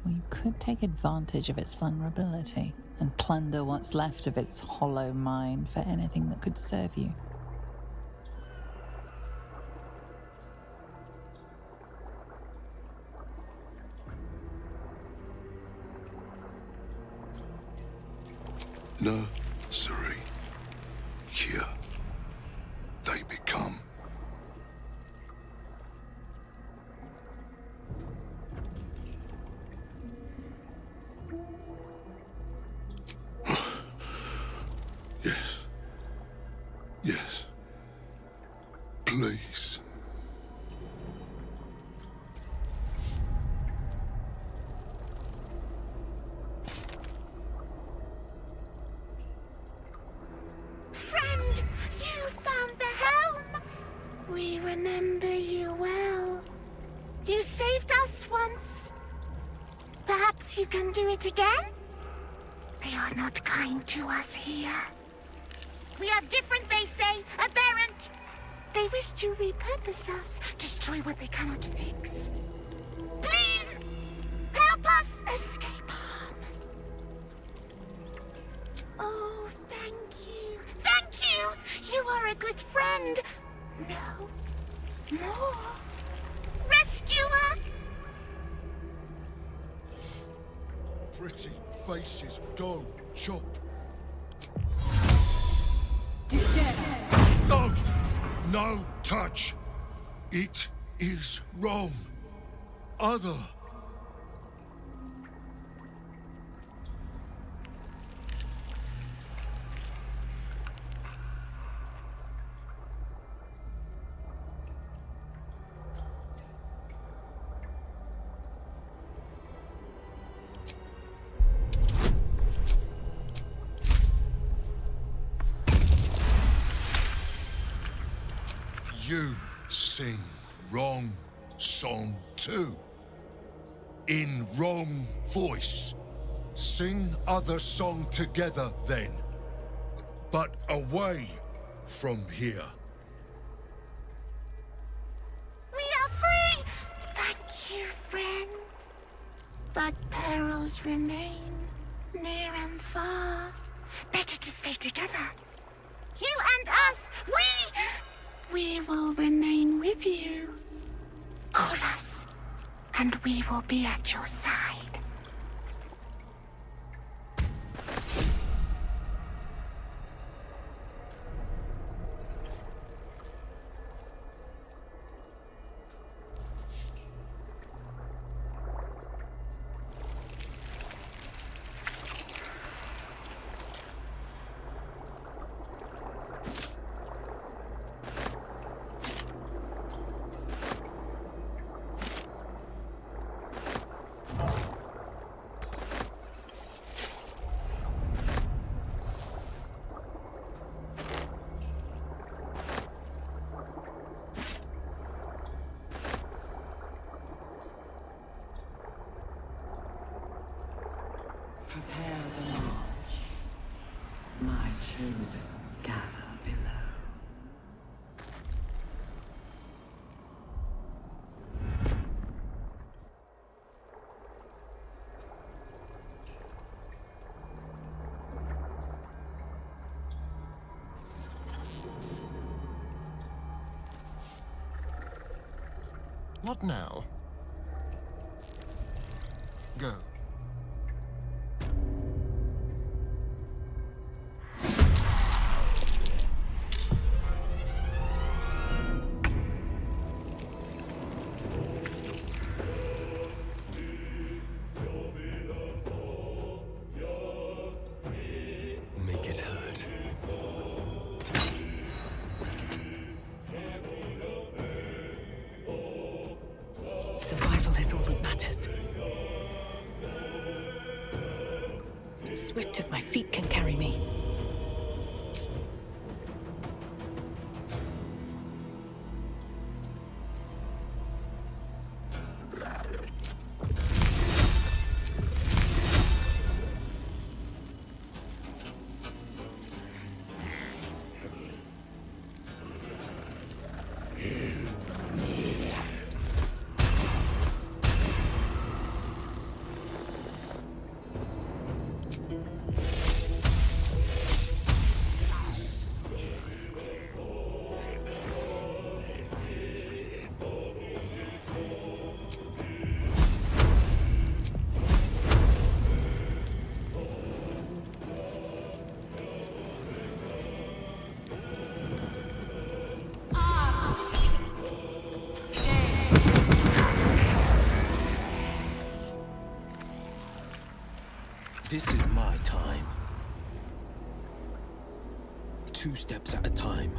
Or you could take advantage of its vulnerability and plunder what's left of its hollow mind for anything that could serve you. Nursery. Here they become. Yes. Yes. Please. Friend, you found the helm. We remember you well. You saved us once. Perhaps you can do it again? They are not kind to us here. We are different, they say, aberrant. They wish to repurpose us, destroy what they cannot fix. Please, help us escape harm. Oh, thank you. Thank you! You are a good friend. No. More. Rescuer! Pretty faces go chop. No! No touch! It is wrong. sing wrong song too. In wrong voice. Sing other song together then. But away from here. We are free! Thank you, friend. But perils remain, near and far. Better to stay together. You and us, we will remain with you. Call us, and we will be at your side. Prepare the march. My chosen gather below. What now? Go. Make it hurt. Survival is all that matters. Swift as my feet can carry me. This is my time. 2 steps at a time.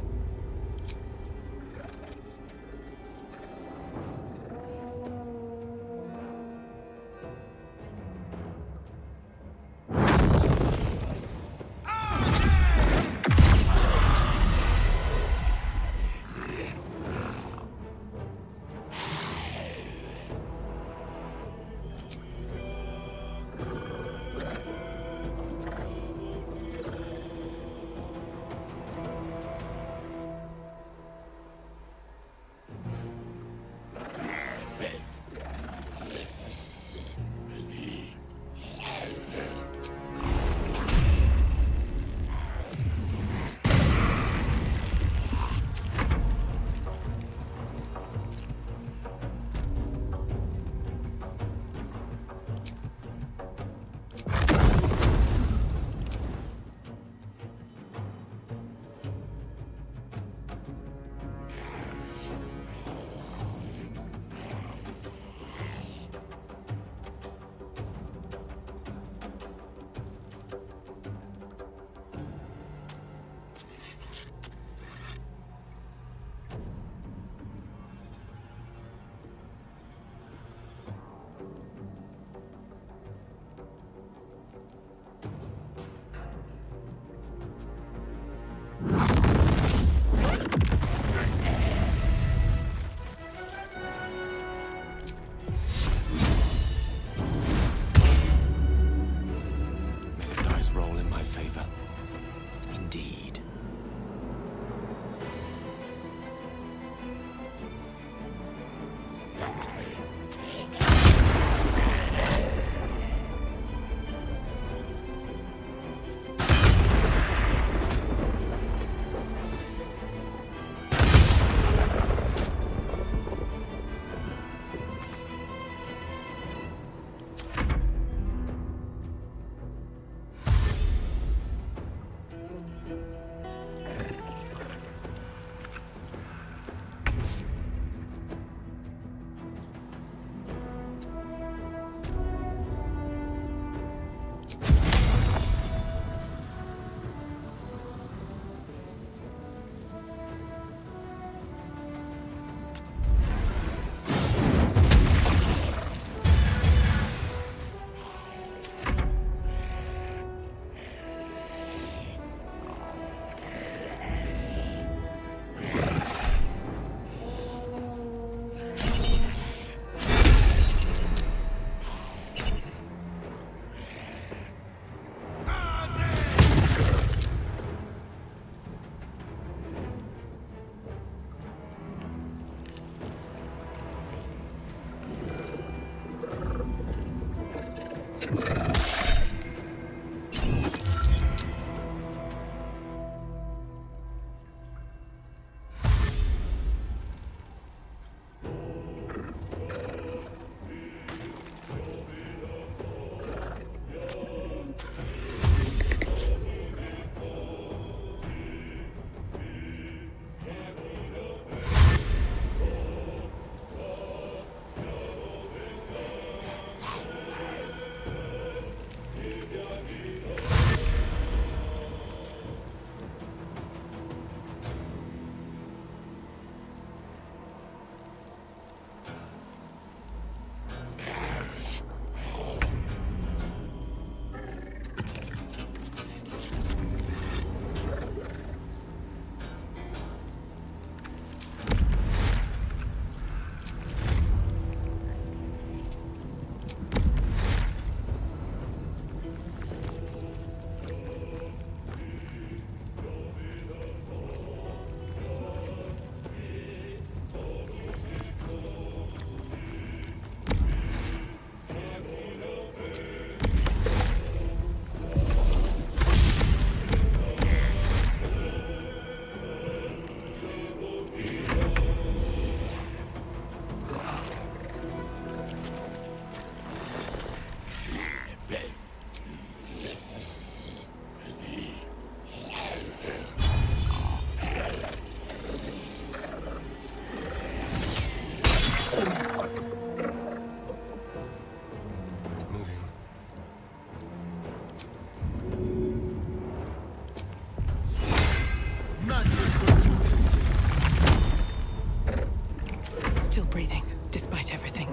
breathing, despite everything.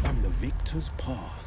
On the victor's path.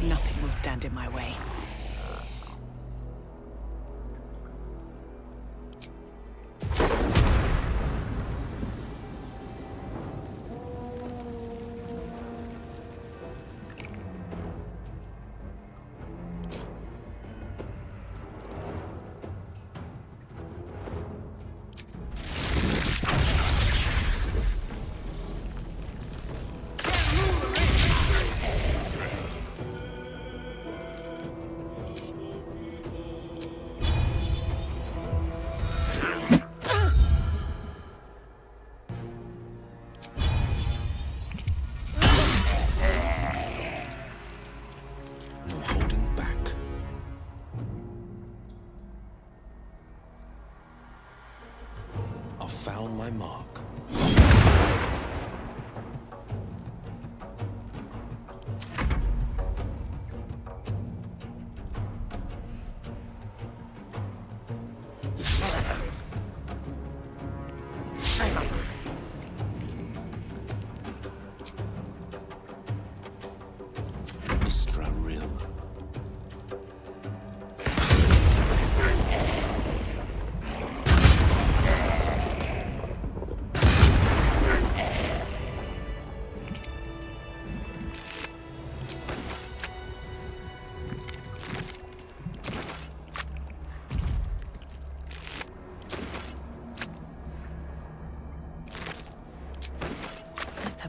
Nothing will stand in my way.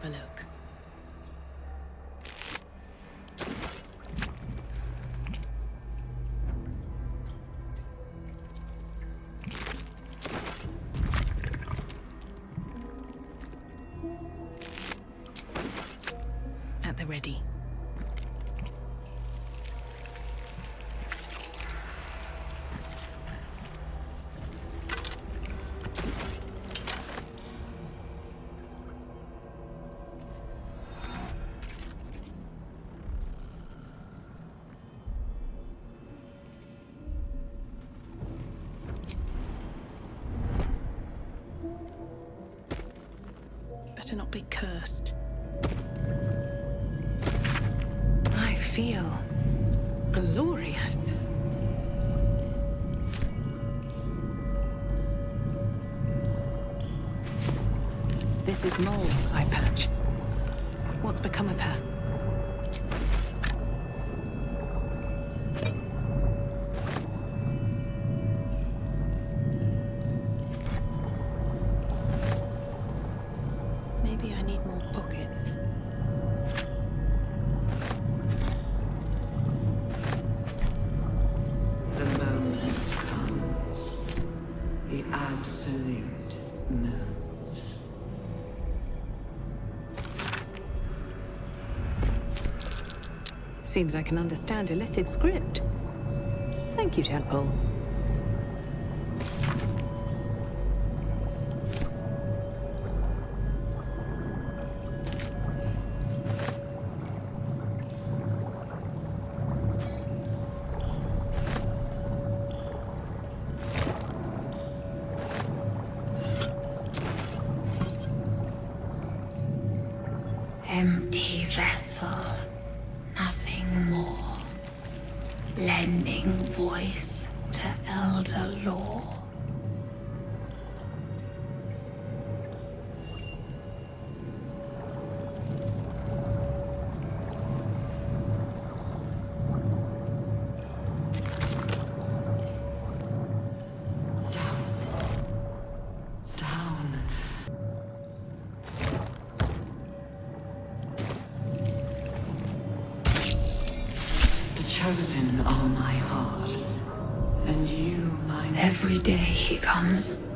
have a look. At the ready. Better not be cursed. I feel glorious. This is Mole's eye patch. What's become of her? Maybe I need more pockets. The moment comes. The absolute moves. Seems I can understand Illithid script. Thank you, Tadpole. Empty vessel, nothing more. Lending voice to elder law. Down. The chosen are my heart, and you mine. Every day he comes.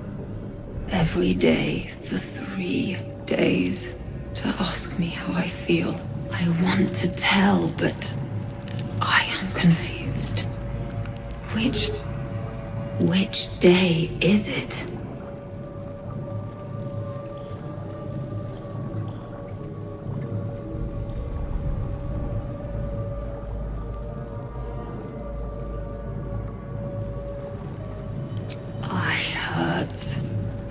Every day for 3 days to ask me how I feel. I want to tell, but I am confused. Which day is it?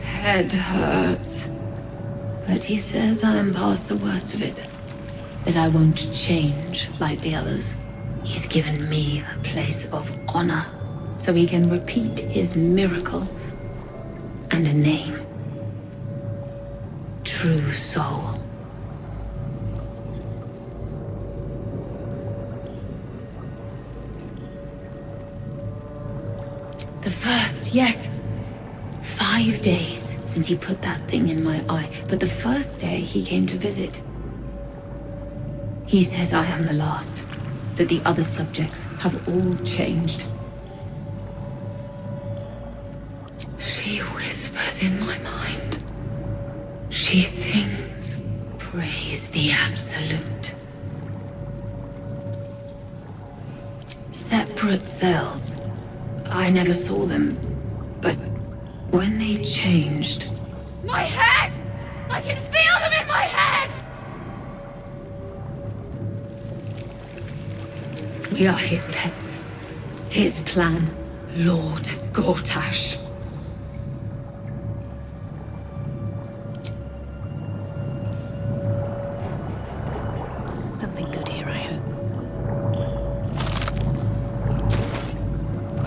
Head hurts. But he says I'm past the worst of it. That I won't change like the others. He's given me a place of honor, so he can repeat his miracle. And a name. True Soul. The first, yes. 5 days since he put that thing in my eye, but the first day he came to visit. He says I am the last, that the other subjects have all changed. She whispers in my mind. She sings, praise the Absolute. Separate cells. I never saw them, but when they changed... My head! I can feel them in my head! We are his pets. His plan. Lord Gortash. Something good here, I hope.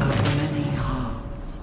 Of many hearts.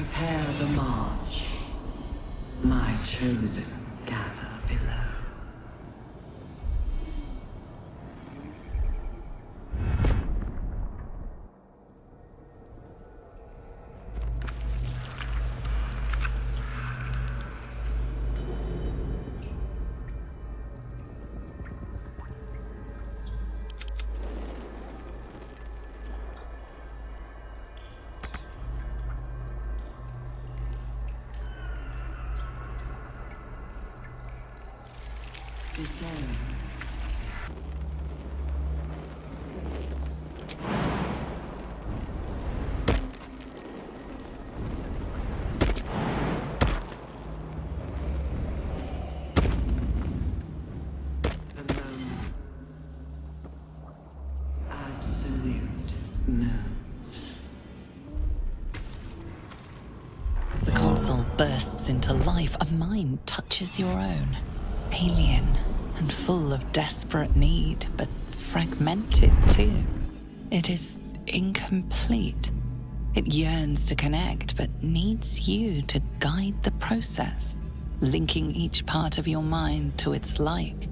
Prepare the march. My chosen gather below. Descend. Absolute moves. As the console bursts into life, a mind touches your own. Alien and full of desperate need, but fragmented too. It is incomplete. It yearns to connect, but needs you to guide the process, linking each part of your mind to its like.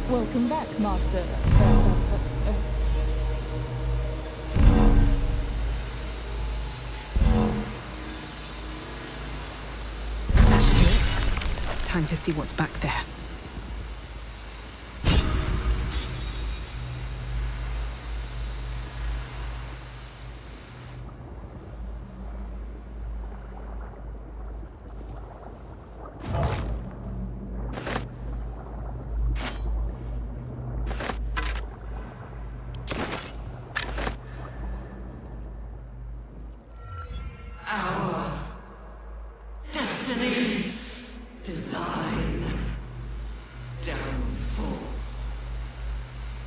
Welcome back, Master. That should do it. Time to see what's back there.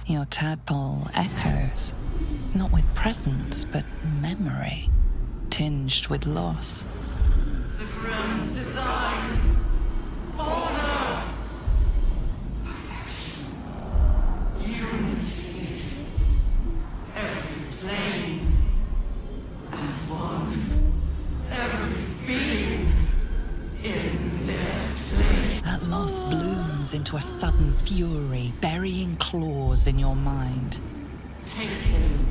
Your tadpole echoes, not with presence, but memory, tinged with loss. The grand design. Order. Perfection. Unity. Every plane as one. Every being in their place. That loss blooms into a sudden fury, burying claws in your mind. Taken.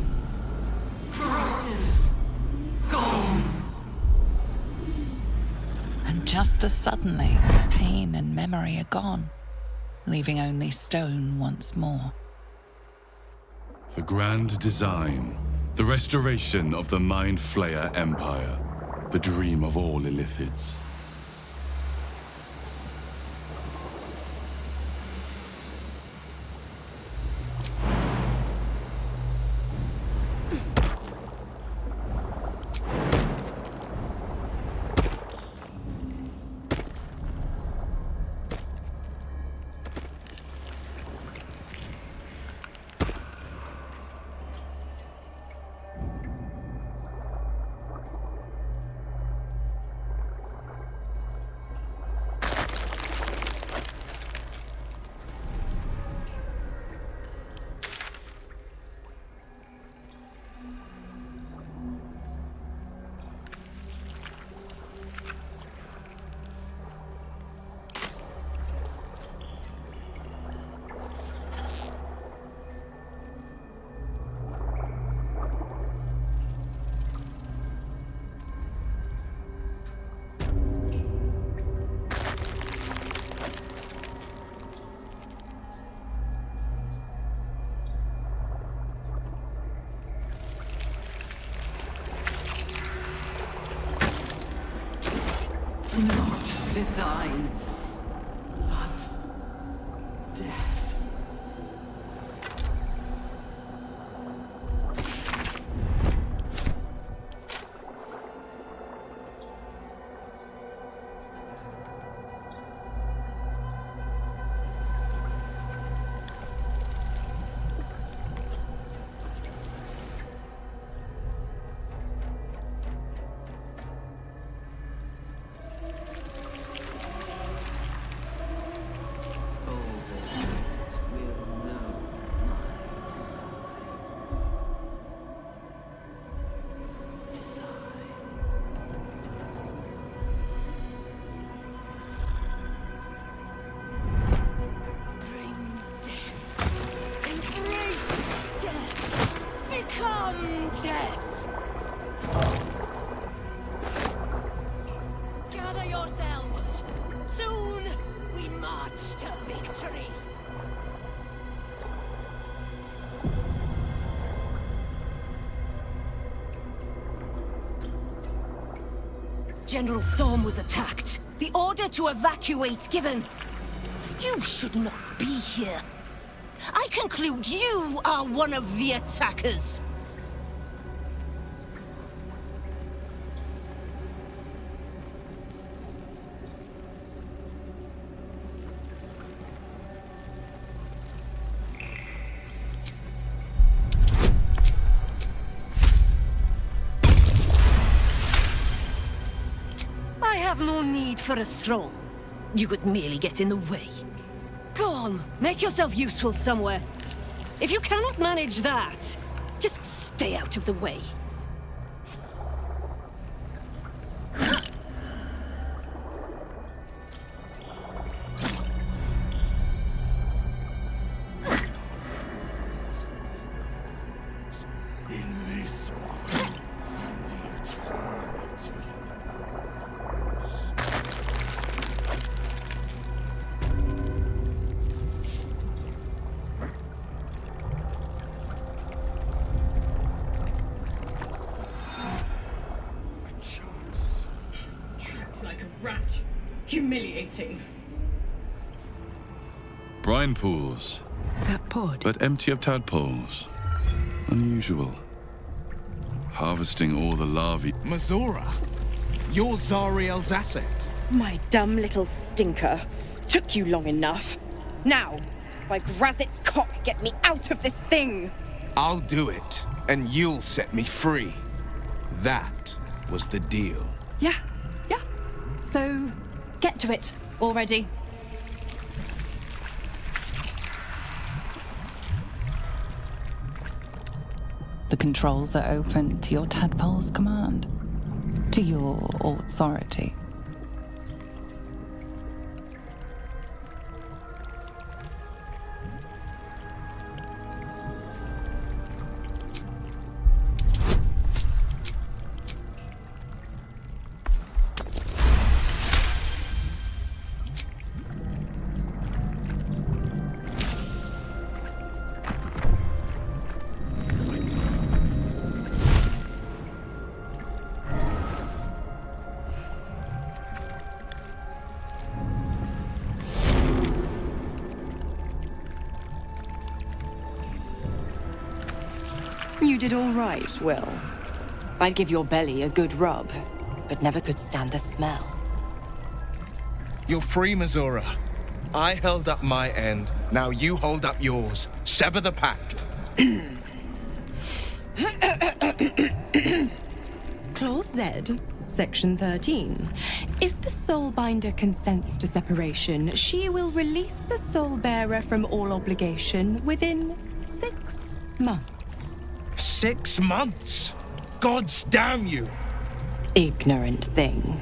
Corrupted. Gone. And just as suddenly, pain and memory are gone. leaving only stone once more. The grand design, the restoration of the Mind Flayer Empire, the dream of all Illithids. Not design, but death. Become death! Gather yourselves! Soon we march to victory! General Thorm was attacked. The order to evacuate given. You should not be here. I conclude you are one of the attackers. I have no need for a throne. You could merely get in the way. Go on, make yourself useful somewhere. If you cannot manage that, just stay out of the way. Rat. Humiliating. Brine pools. That pod. But empty of tadpoles. Unusual. Harvesting all the larvae. Mazora, you're Zariel's asset. My dumb little stinker. Took you long enough. Now, by Grazit's cock, get me out of this thing! I'll do it, and you'll set me free. That was the deal. Yeah. So, get to it already. The controls are open to your tadpole's command, to your authority. You did all right, Will. I'd give your belly a good rub, but never could stand the smell. You're free, Missoura. I held up my end. Now you hold up yours. Sever the pact. Clause Z, Section 13. If the Soulbinder consents to separation, she will release the Soulbearer from all obligation within 6 months. 6 months? Gods damn you! Ignorant thing.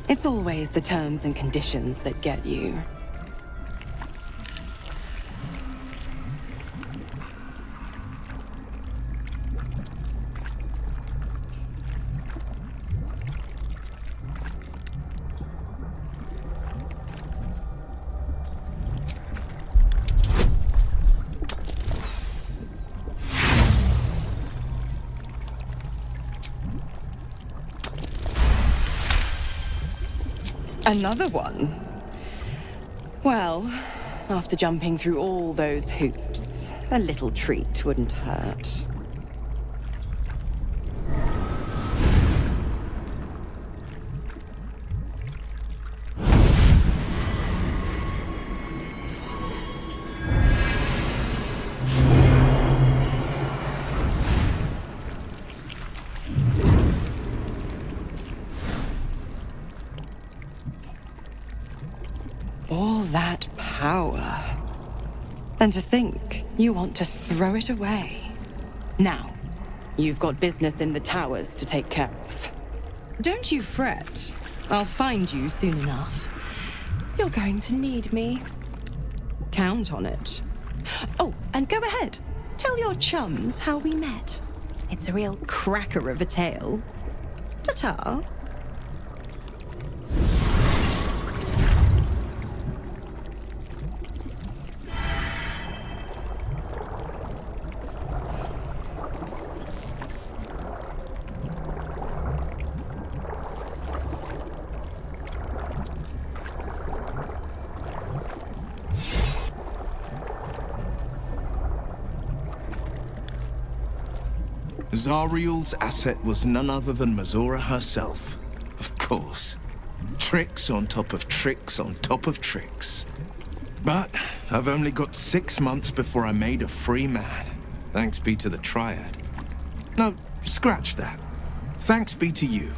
It's always the terms and conditions that get you. Another one? Well, after jumping through all those hoops, a little treat wouldn't hurt. All that power. And to think you want to throw it away. Now, you've got business in the towers to take care of. Don't you fret. I'll find you soon enough. You're going to need me. Count on it. Oh, and go ahead. Tell your chums how we met. It's a real cracker of a tale. Ta-ta. Zariel's asset was none other than Missoura herself. Of course. Tricks on top of tricks on top of tricks. But I've only got 6 months before I'm made a free man. Thanks be to the Triad. No, scratch that. Thanks be to you.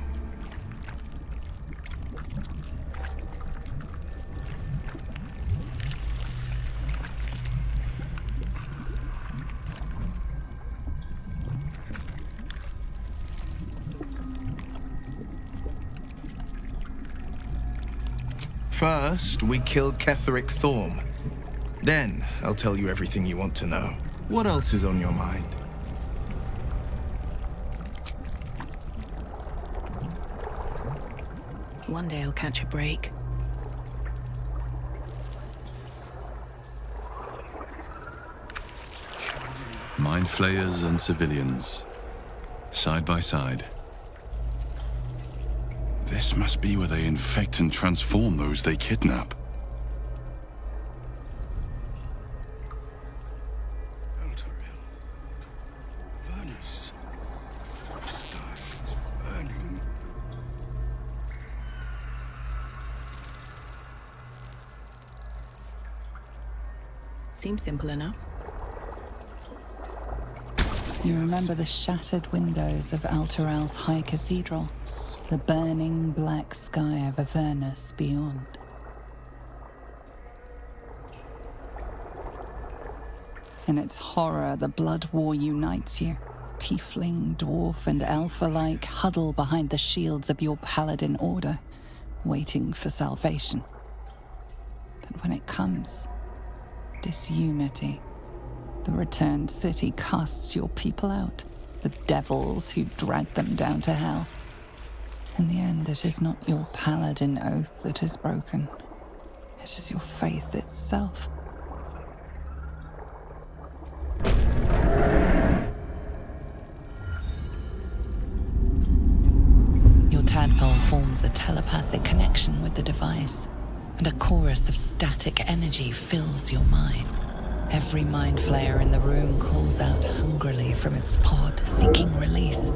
First, we kill Ketheric Thorm. Then, I'll tell you everything you want to know. What else is on your mind? One day I'll catch a break. Mind flayers and civilians, side by side. This must be where they infect and transform those they kidnap. Seems simple enough. You remember the shattered windows of Alteral's High Cathedral? The burning black sky of Avernus beyond. In its horror, the blood war unites you. Tiefling, dwarf, and elf alike huddle behind the shields of your paladin order, waiting for salvation. But when it comes, disunity. The returned city casts your people out, the devils who dragged them down to hell. In the end, it is not your paladin oath that is broken. It is your faith itself. Your tadpole forms a telepathic connection with the device, and a chorus of static energy fills your mind. Every mind flayer in the room calls out hungrily from its pod, seeking release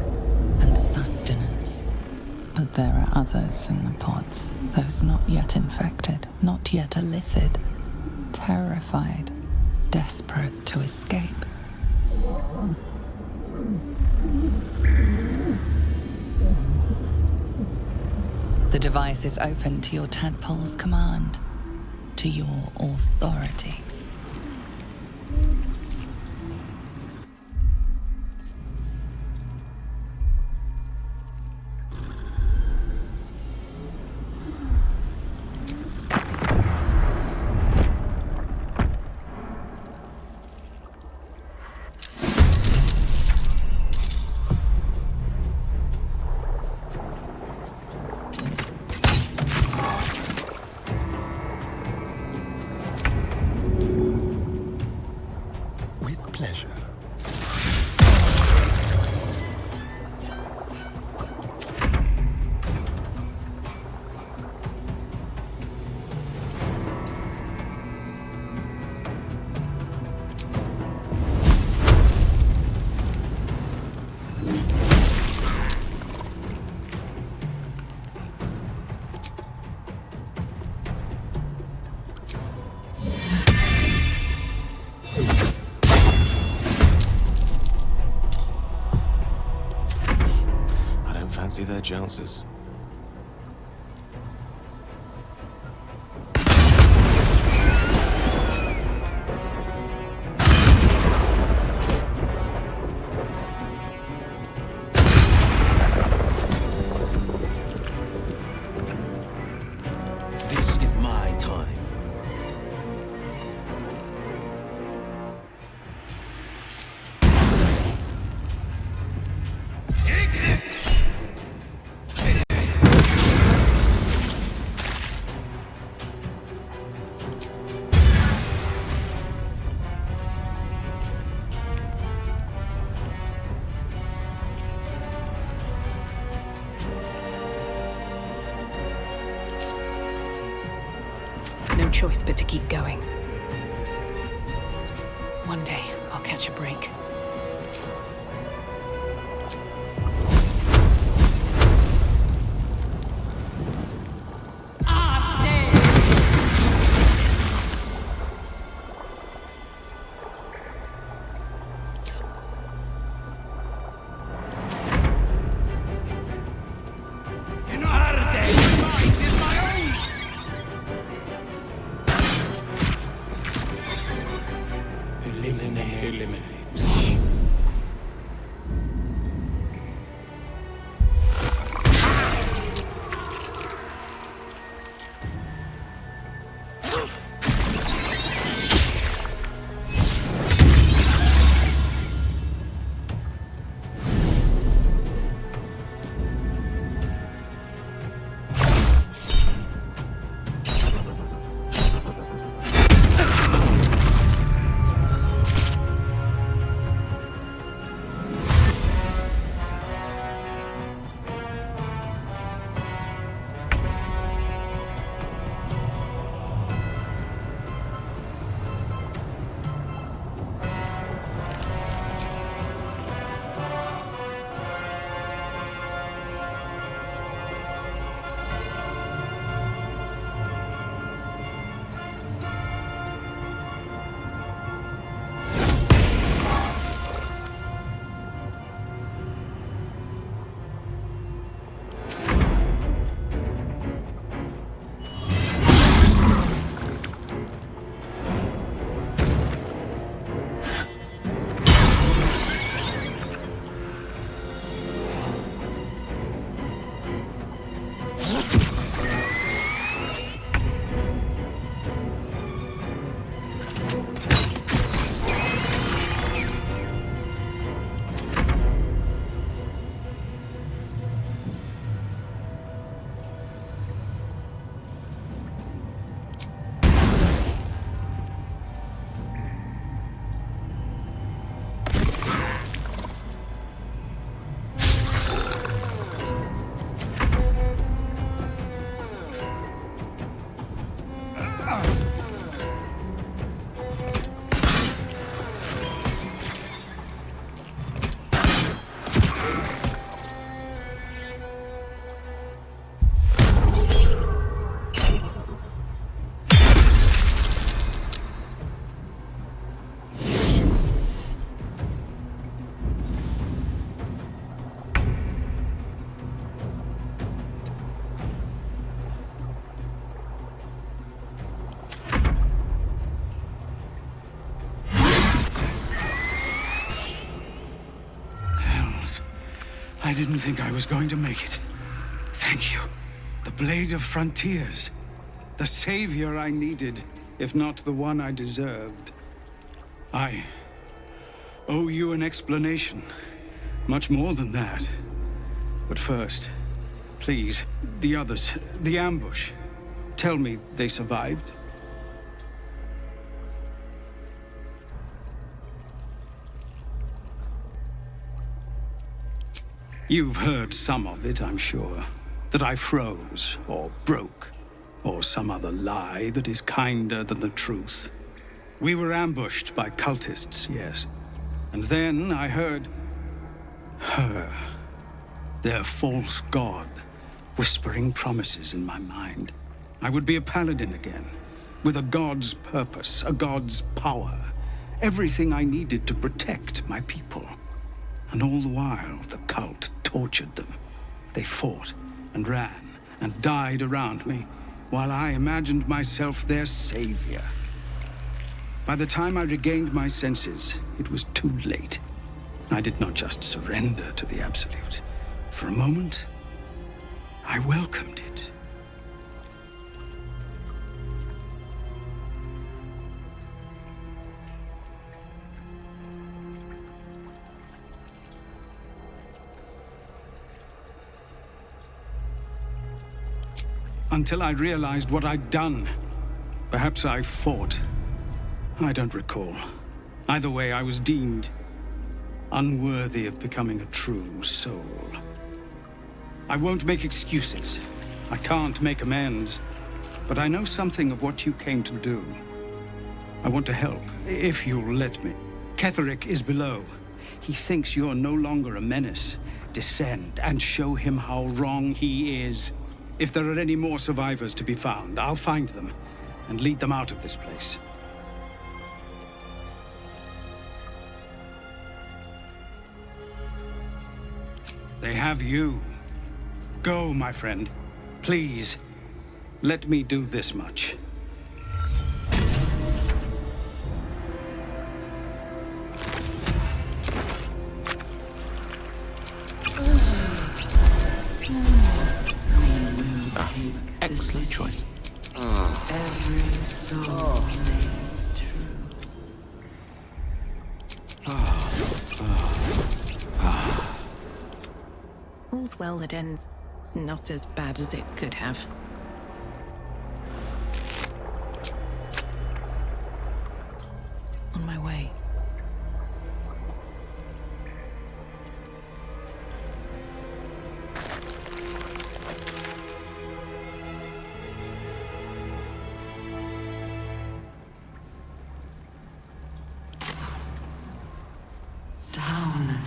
and sustenance. But there are others in the pods, those not yet infected, not yet elithid, terrified, desperate to escape. The device is open to your tadpole's command, to your authority. Fancy their chances. This is my time. No choice but to keep going. One day, I'll catch a break. Eliminate. I didn't think I was going to make it. Thank you. The Blade of Frontiers. The savior I needed, if not the one I deserved. I owe you an explanation. Much more than that. But first, please, the others, the ambush. Tell me they survived. You've heard some of it, I'm sure. That I froze, or broke, or some other lie that is kinder than the truth. We were ambushed by cultists, yes. And then I heard her, their false god, whispering promises in my mind. I would be a paladin again, with a god's purpose, a god's power. Everything I needed to protect my people. And all the while, the cult tortured them. They fought and ran and died around me, while I imagined myself their savior. By the time I regained my senses, it was too late. I did not just surrender to the Absolute. For a moment, I welcomed it. Until I realized what I'd done. Perhaps I fought. I don't recall. Either way, I was deemed unworthy of becoming a true soul. I won't make excuses. I can't make amends. But I know something of what you came to do. I want to help, if you'll let me. Ketherick is below. He thinks you're no longer a menace. Descend and show him how wrong he is. If there are any more survivors to be found, I'll find them and lead them out of this place. They have you. Go, my friend. Please, let me do this much. Excellent choice. Every soul made true. All's well that ends not as bad as it could have. On my way. Down.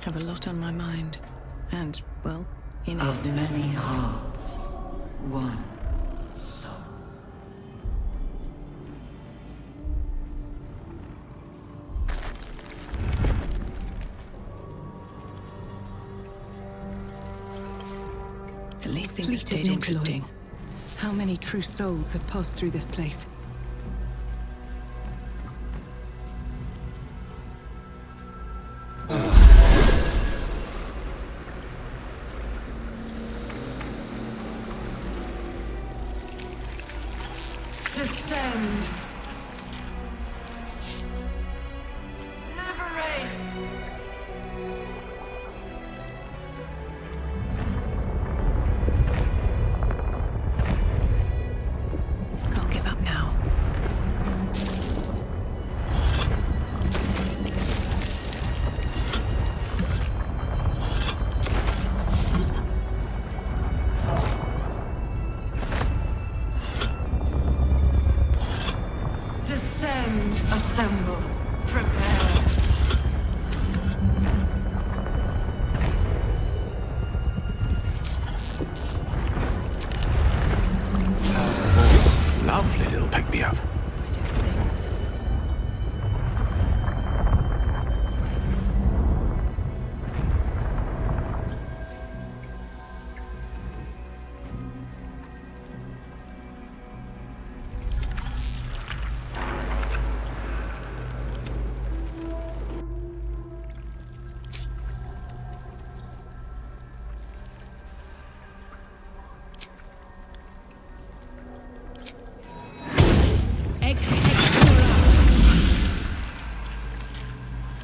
Have a lot on my mind. And, well, in Of it. many hearts, one soul. At least things Fleet have of stayed interesting. Nautiloids. How many true souls have passed through this place? Descend. Liberate. Descend, assemble, prepare. Lovely little pick-me-up.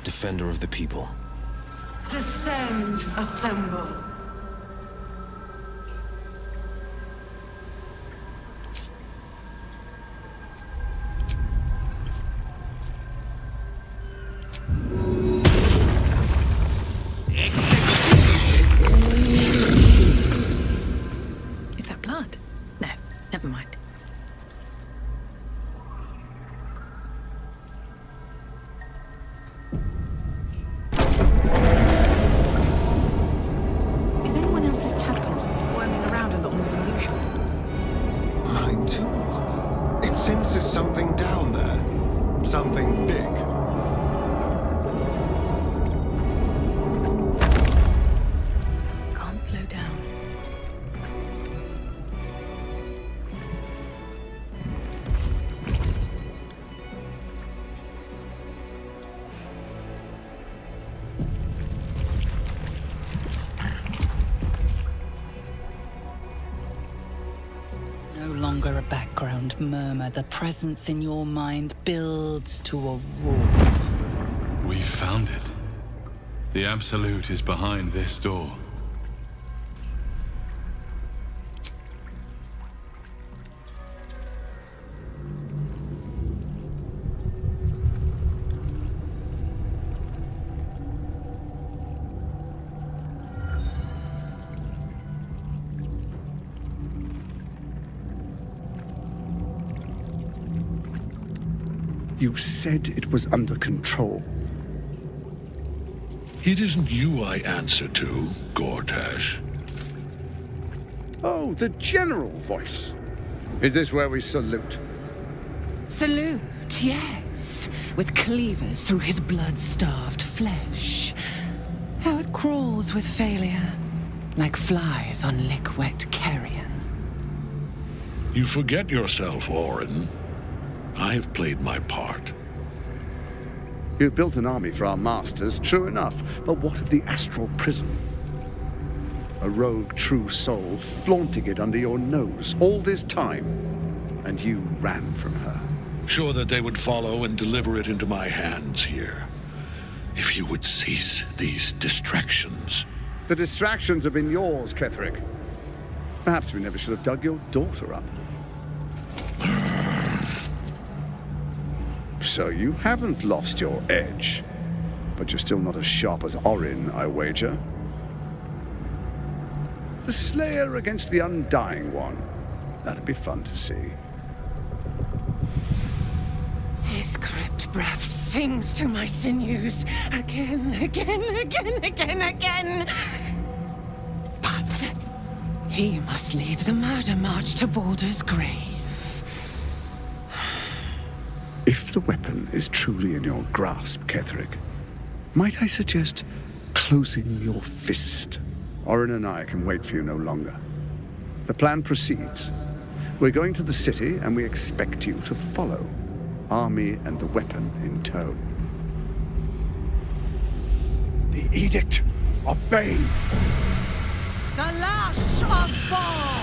Defender of the people. Descend, assemble. Is that blood? No, never mind. Is anyone else's tadpoles squirming around a lot more than usual? Mine too. It senses something down there. Something big. Can't slow down. No longer a background murmur. The presence in your mind builds to a roar. We found it. The Absolute is behind this door. You said it was under control. It isn't you I answer to, Gortash. Oh, the general voice. Is this where we salute? Salute, yes, with cleavers through his blood-starved flesh. How it crawls with failure, like flies on lick-wet carrion. You forget yourself, Orin. I have played my part. You built an army for our masters, true enough, but what of the astral prison? A rogue true soul flaunting it under your nose all this time, and you ran from her. Sure that they would follow and deliver it into my hands here. If you would cease these distractions. The distractions have been yours, Ketherick. Perhaps we never should have dug your daughter up. So you haven't lost your edge, but you're still not as sharp as Orin, I wager. The Slayer against the Undying One. That'd be fun to see. His crypt breath sings to my sinews again, again. But he must lead the murder march to Baldur's grave. If the weapon is truly in your grasp, Ketherick, might I suggest closing your fist? Orin and I can wait for you no longer. The plan proceeds. We're going to the city, and we expect you to follow. Army and the weapon in tow. The Edict of Bane. The lash of Baal!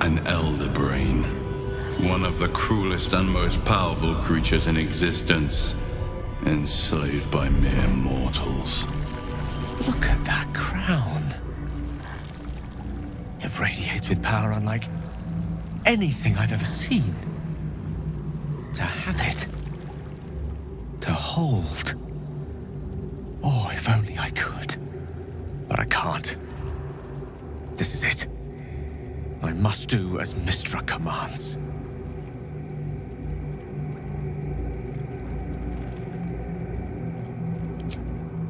An elder brain. One of the cruelest and most powerful creatures in existence. Enslaved by mere mortals. Look at that crown. It radiates with power unlike anything I've ever seen. To have it. To hold. Oh, if only I could. But I can't. This is it. I must do as Mystra commands.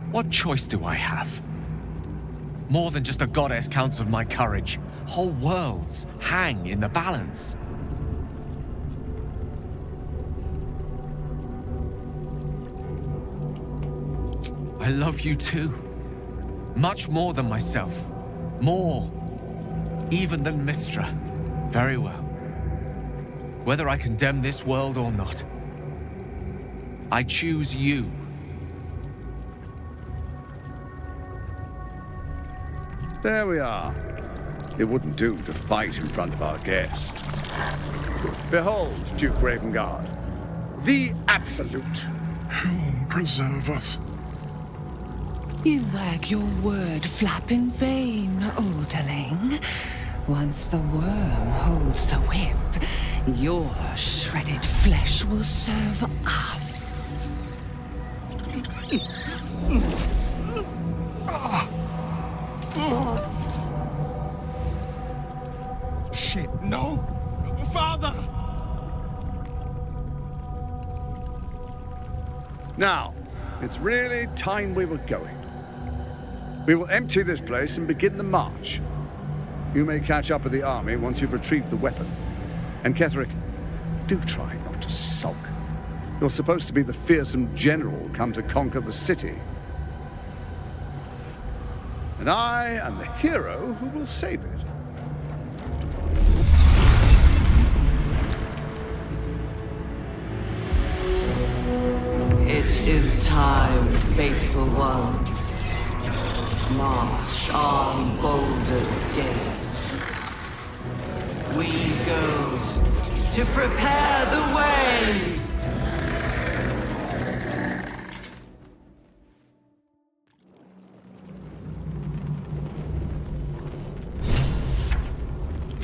What choice do I have? More than just a goddess counts on my courage. Whole worlds hang in the balance. I love you too. Much more than myself. More. Even than Mystra. Very well. Whether I condemn this world or not, I choose you. There we are. It wouldn't do to fight in front of our guest. Behold, Duke Ravengard, the Absolute. He'll preserve us. You wag your word flap in vain, Orderling. Once the worm holds the whip, your shredded flesh will serve us. Shit, no! Father! Now, it's really time we were going. We will empty this place and begin the march. You may catch up with the army once you've retrieved the weapon. And Ketheric, do try not to sulk. You're supposed to be the fearsome general come to conquer the city. And I am the hero who will save it. It is time, faithful ones. March on Baldur's Gate. We go to prepare the way.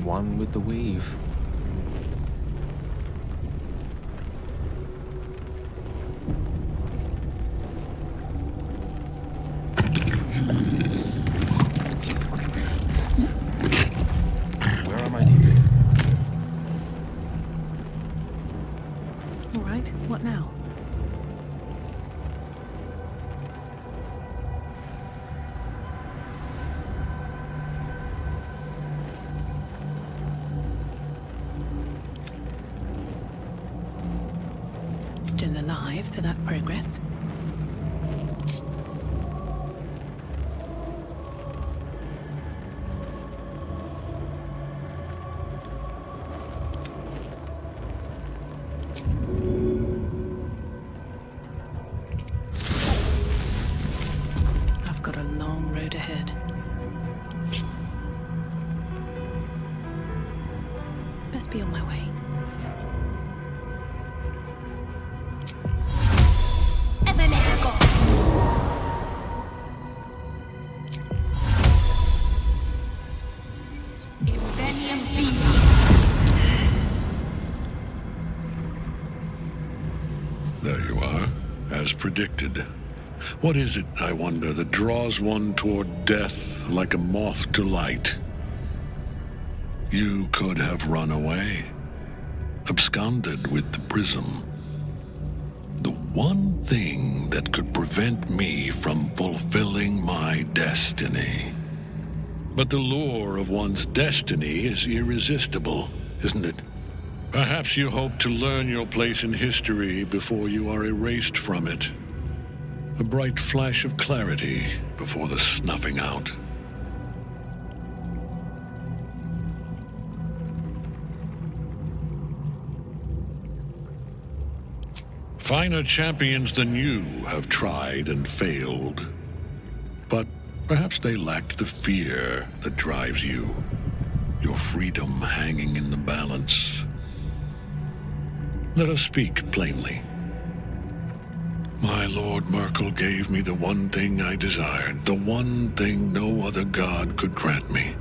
One with the weave. Where am I needed? All right, what now? Still alive, so that's progress. I've got a long road ahead. Best be on my way. There you are, as predicted. What is it, I wonder, that draws one toward death like a moth to light? You could have run away, absconded with the prism. The one thing that could prevent me from fulfilling my destiny. But the lure of one's destiny is irresistible, isn't it? Perhaps you hope to learn your place in history before you are erased from it. A bright flash of clarity before the snuffing out. Finer champions than you have tried and failed. But perhaps they lacked the fear that drives you. your freedom hanging in the balance. Let us speak plainly. My Lord Merkel gave me the one thing I desired, the one thing no other god could grant me.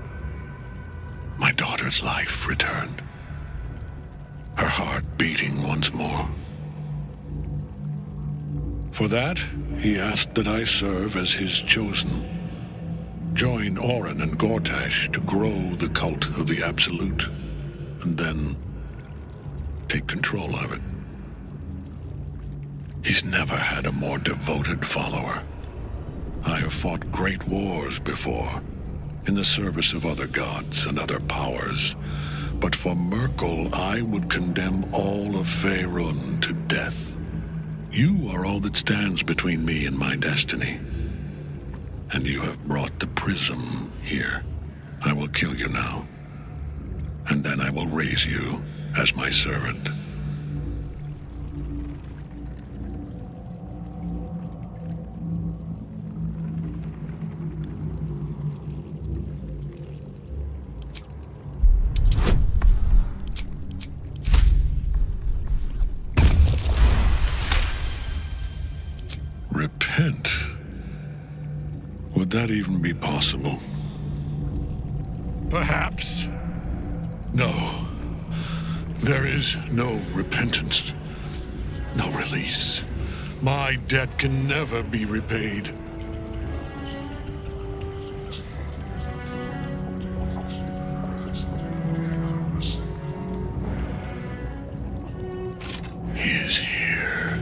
My daughter's life returned. Her heart beating once more. For that, he asked that I serve as his chosen. Join Orin and Gortash to grow the cult of the Absolute, and then take control of it. He's never had a more devoted follower. I have fought great wars before, in the service of other gods and other powers, but for Merkel, I would condemn all of Faerun to death. You are all that stands between me and my destiny. And you have brought the prism here. I will kill you now. And then I will raise you as my servant. Repent? Would that even be possible? Perhaps. No. There is no repentance. No release. My debt can never be repaid. He is here.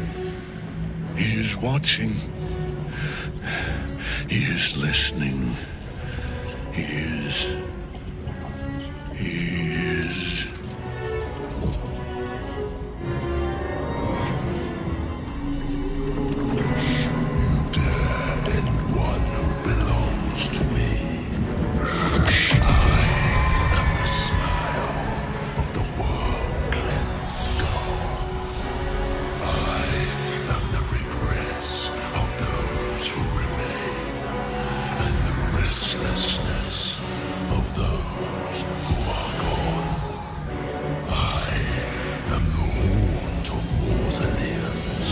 He is watching. He is listening. He is... You dared end one who belongs to me. I am the smile of the world-cleansed skull. I am the regrets of those who remain, and the restlessness of those who are gone. I am the haunt of mausoleums,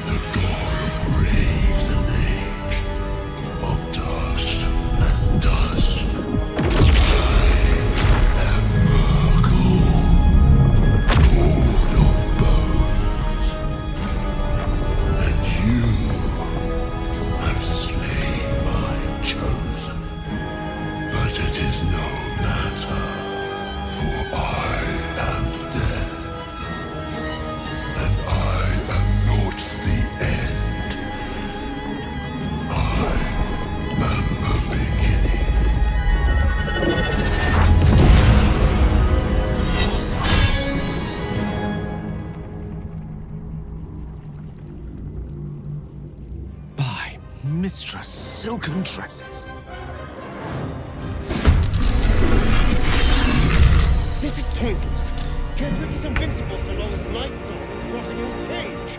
the god of graves and age, of dust and dust. I am Merkel, lord of bones, and you have slain my chosen. But it is no matter, for I am death, and I am not the end. I am the beginning. By Mistress Silken Tresses. This is pointless. Ketherick is invincible so long as Lightsong is rotting in his cage.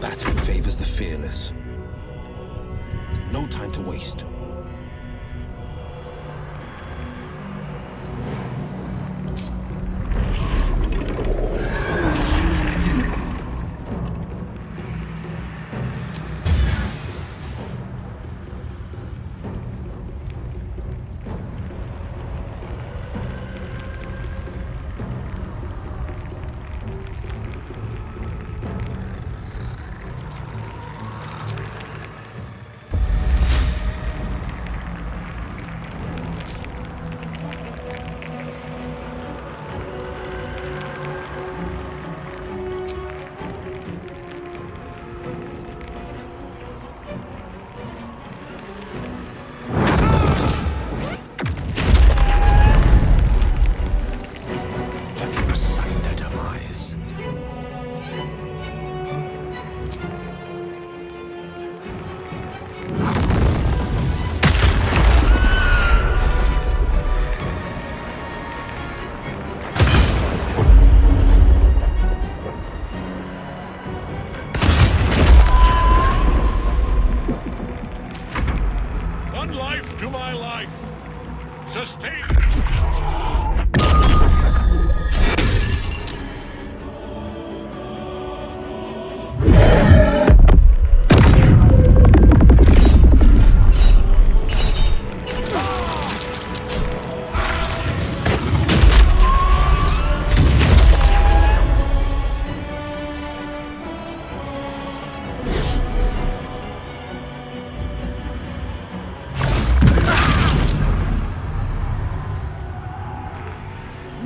Battle favors the fearless. No time to waste.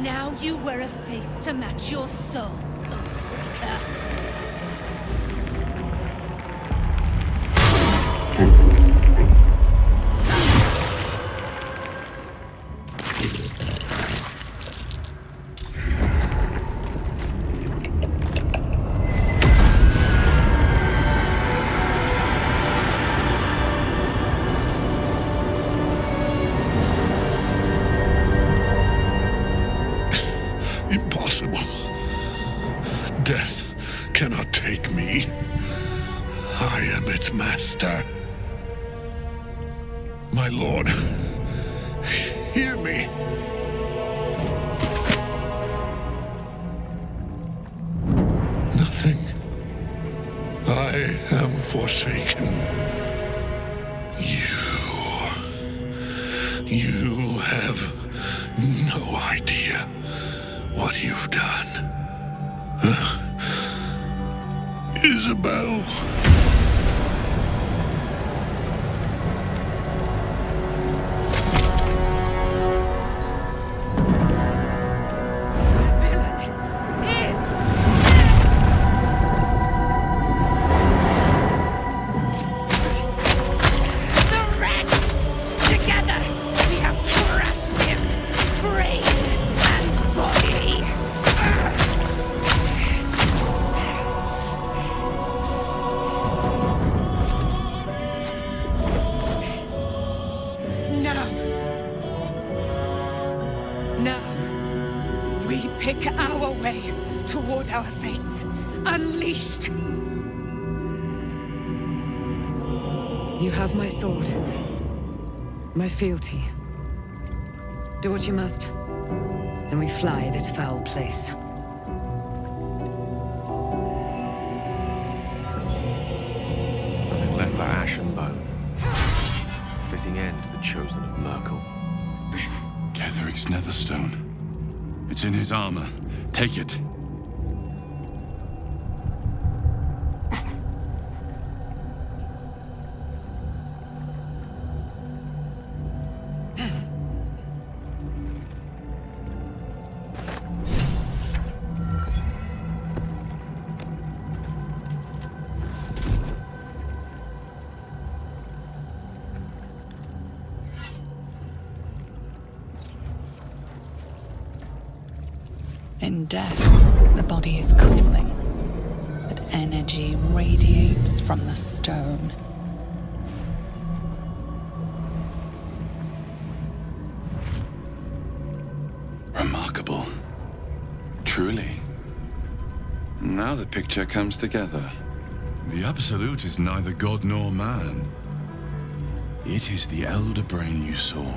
Now you wear a face to match your soul, Oathbreaker. Impossible. Death cannot take me. I am its master. My lord, hear me. Nothing. I am forsaken. You have no idea what you've done. Isabel. Now, we pick our way toward our fates, unleashed. You have my sword. My fealty. Do what you must. Then we fly this foul place. Nothing left but ash and bone. Fitting end to the chosen of Merkel. Ketheric's netherstone. It's in his armor. Take it. In death, the body is cooling, but energy radiates from the stone. Remarkable. Truly. Now the picture comes together. The Absolute is neither god nor man. It is the Elder Brain you saw,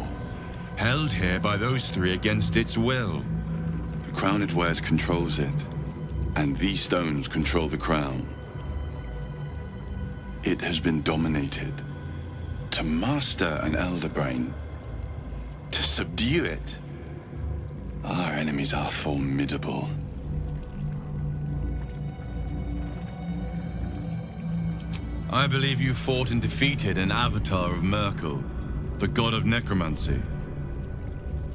held here by those three against its will. The crown it wears controls it, and these stones control the crown. It has been dominated. To master an Elder Brain, to subdue it, our enemies are formidable. I believe you fought and defeated an avatar of Merkel, the god of necromancy.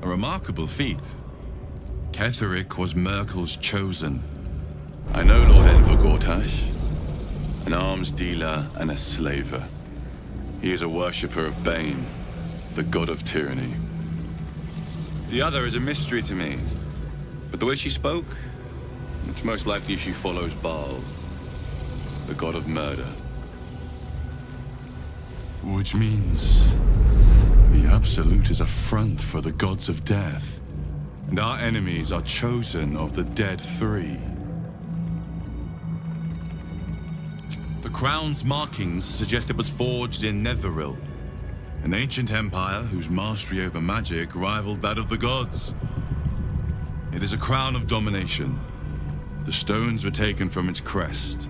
A remarkable feat. Ketheric was Merkel's chosen. I know Lord Enver Gortash, an arms dealer and a slaver. He is a worshipper of Bane, the god of tyranny. The other is a mystery to me, but the way she spoke, it's most likely she follows Baal, the god of murder. Which means the Absolute is a front for the gods of death, and our enemies are chosen of the dead three. The crown's markings suggest it was forged in Netheril, an ancient empire whose mastery over magic rivaled that of the gods. It is a crown of domination. The stones were taken from its crest.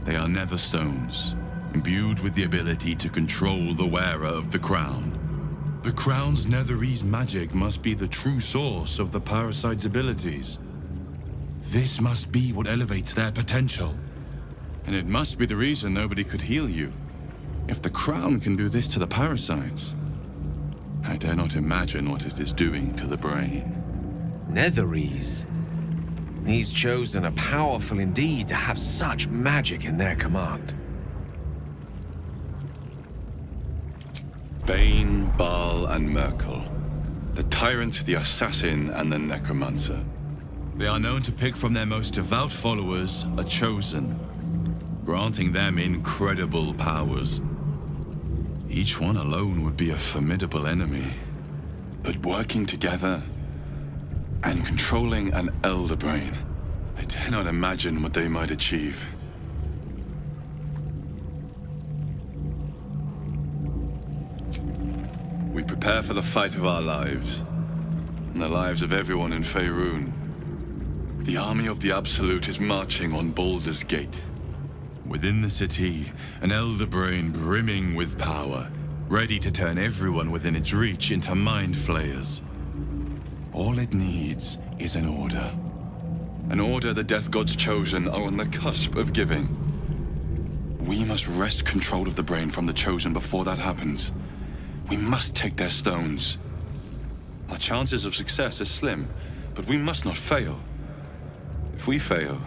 They are nether stones, imbued with the ability to control the wearer of the crown. The crown's Netherese magic must be the true source of the parasite's abilities. This must be what elevates their potential. And it must be the reason nobody could heal you. If the crown can do this to the parasites, I dare not imagine what it is doing to the brain. Netherese. These chosen are powerful indeed to have such magic in their command. Bane, Baal, and Merkel. The tyrant, the assassin, and the necromancer. They are known to pick from their most devout followers a chosen, granting them incredible powers. Each one alone would be a formidable enemy. But working together and controlling an Elder Brain, I dare not imagine what they might achieve. We prepare for the fight of our lives, and the lives of everyone in Faerun. The army of the Absolute is marching on Baldur's Gate. Within the city, an Elder Brain brimming with power, ready to turn everyone within its reach into mind flayers. All it needs is an order. An order the Death God's chosen are on the cusp of giving. We must wrest control of the brain from the chosen before that happens. We must take their stones. Our chances of success are slim, but we must not fail. If we fail,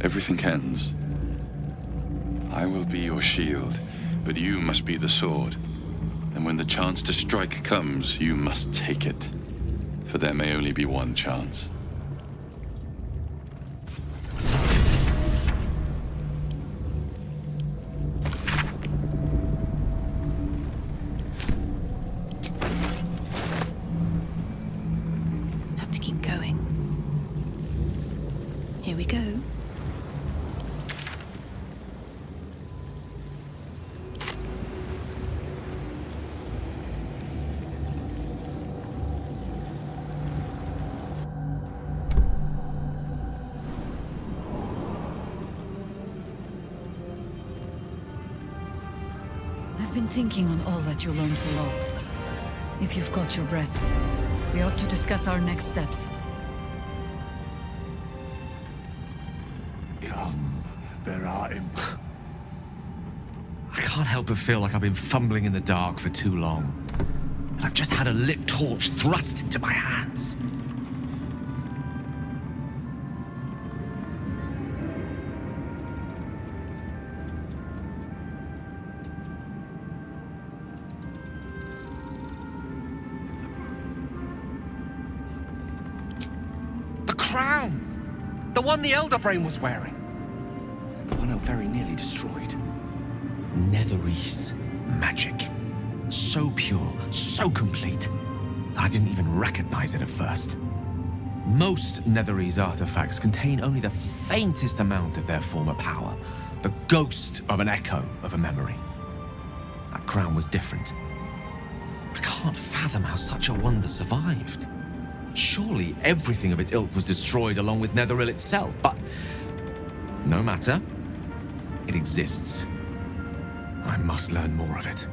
everything ends. I will be your shield, but you must be the sword. And when the chance to strike comes, you must take it. For there may only be one chance. Have to keep going. Here we go. I've been thinking on all that you learned below. If you've got your breath, we ought to discuss our next steps. There are I can't help but feel like I've been fumbling in the dark for too long. And I've just had a lit torch thrust into my hands. The crown! The one the Elder Brain was wearing. The one I very nearly destroyed. Netherese magic. So pure, so complete, that I didn't even recognize it at first. Most Netherese artifacts contain only the faintest amount of their former power, the ghost of an echo of a memory. That crown was different. I can't fathom how such a wonder survived. Surely everything of its ilk was destroyed along with Netheril itself, but no matter. It exists. I must learn more of it.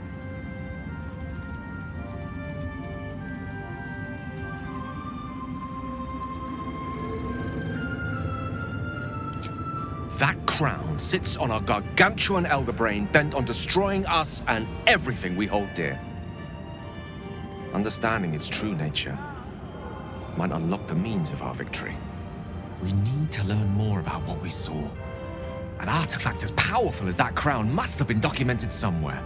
That crown sits on a gargantuan elder brain bent on destroying us and everything we hold dear. Understanding its true nature might unlock the means of our victory. We need to learn more about what we saw. An artifact as powerful as that crown must have been documented somewhere.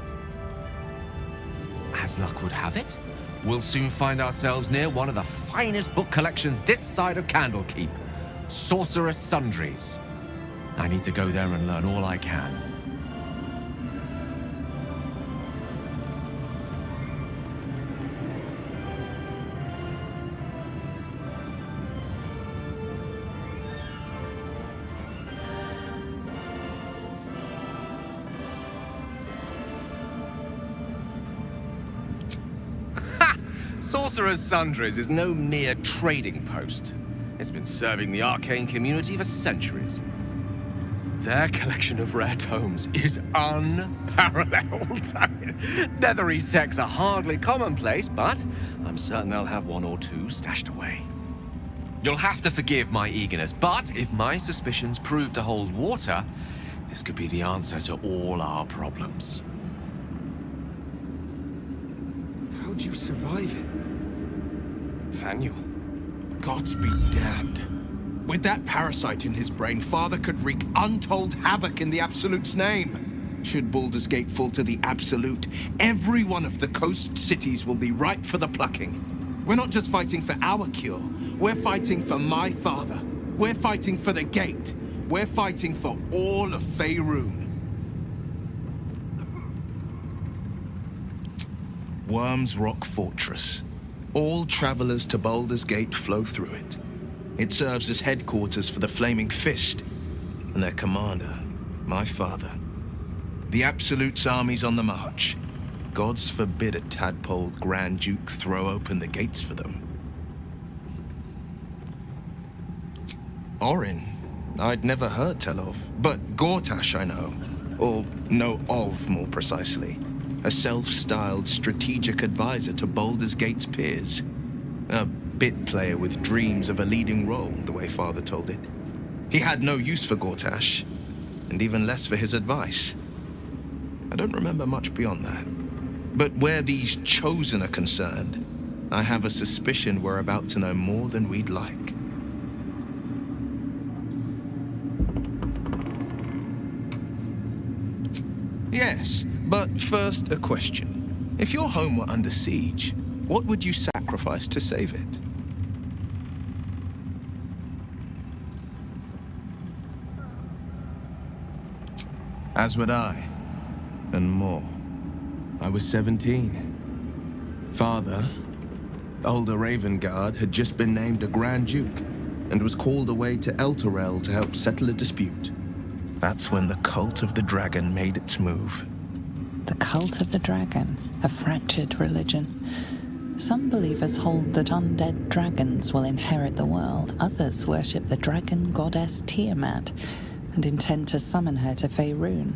As luck would have it, we'll soon find ourselves near one of the finest book collections this side of Candlekeep, Sorcerer's Sundries. I need to go there and learn all I can. Sorcerer's Sundries is no mere trading post. It's been serving the arcane community for centuries. Their collection of rare tomes is unparalleled. I mean, Netherese texts are hardly commonplace, but I'm certain they'll have one or two stashed away. You'll have to forgive my eagerness, but if my suspicions prove to hold water, this could be the answer to all our problems. How'd you survive it? Thaniel. Gods be damned. With that parasite in his brain, Father could wreak untold havoc in the Absolute's name. Should Baldur's Gate fall to the Absolute, every one of the coast cities will be ripe for the plucking. We're not just fighting for our cure, we're fighting for my father. We're fighting for the Gate. We're fighting for all of Faerun. Worm's Rock Fortress. All travelers to Baldur's Gate flow through it. It serves as headquarters for the Flaming Fist, and their commander, my father. The Absolute's army's on the march. Gods forbid a tadpoled Grand Duke throw open the gates for them. Orin, I'd never heard tell of, but Gortash I know, or know of more precisely. A self-styled strategic advisor to Baldur's Gate's peers. A bit player with dreams of a leading role, the way Father told it. He had no use for Gortash, and even less for his advice. I don't remember much beyond that. But where these Chosen are concerned, I have a suspicion we're about to know more than we'd like. Yes, but first a question. If your home were under siege, what would you sacrifice to save it? As would I, and more. I was 17. Father, older Ravengard, had just been named a Grand Duke and was called away to Elturel to help settle a dispute. That's when the Cult of the Dragon made its move. The Cult of the Dragon, a fractured religion. Some believers hold that undead dragons will inherit the world. Others worship the dragon goddess Tiamat and intend to summon her to Faerun.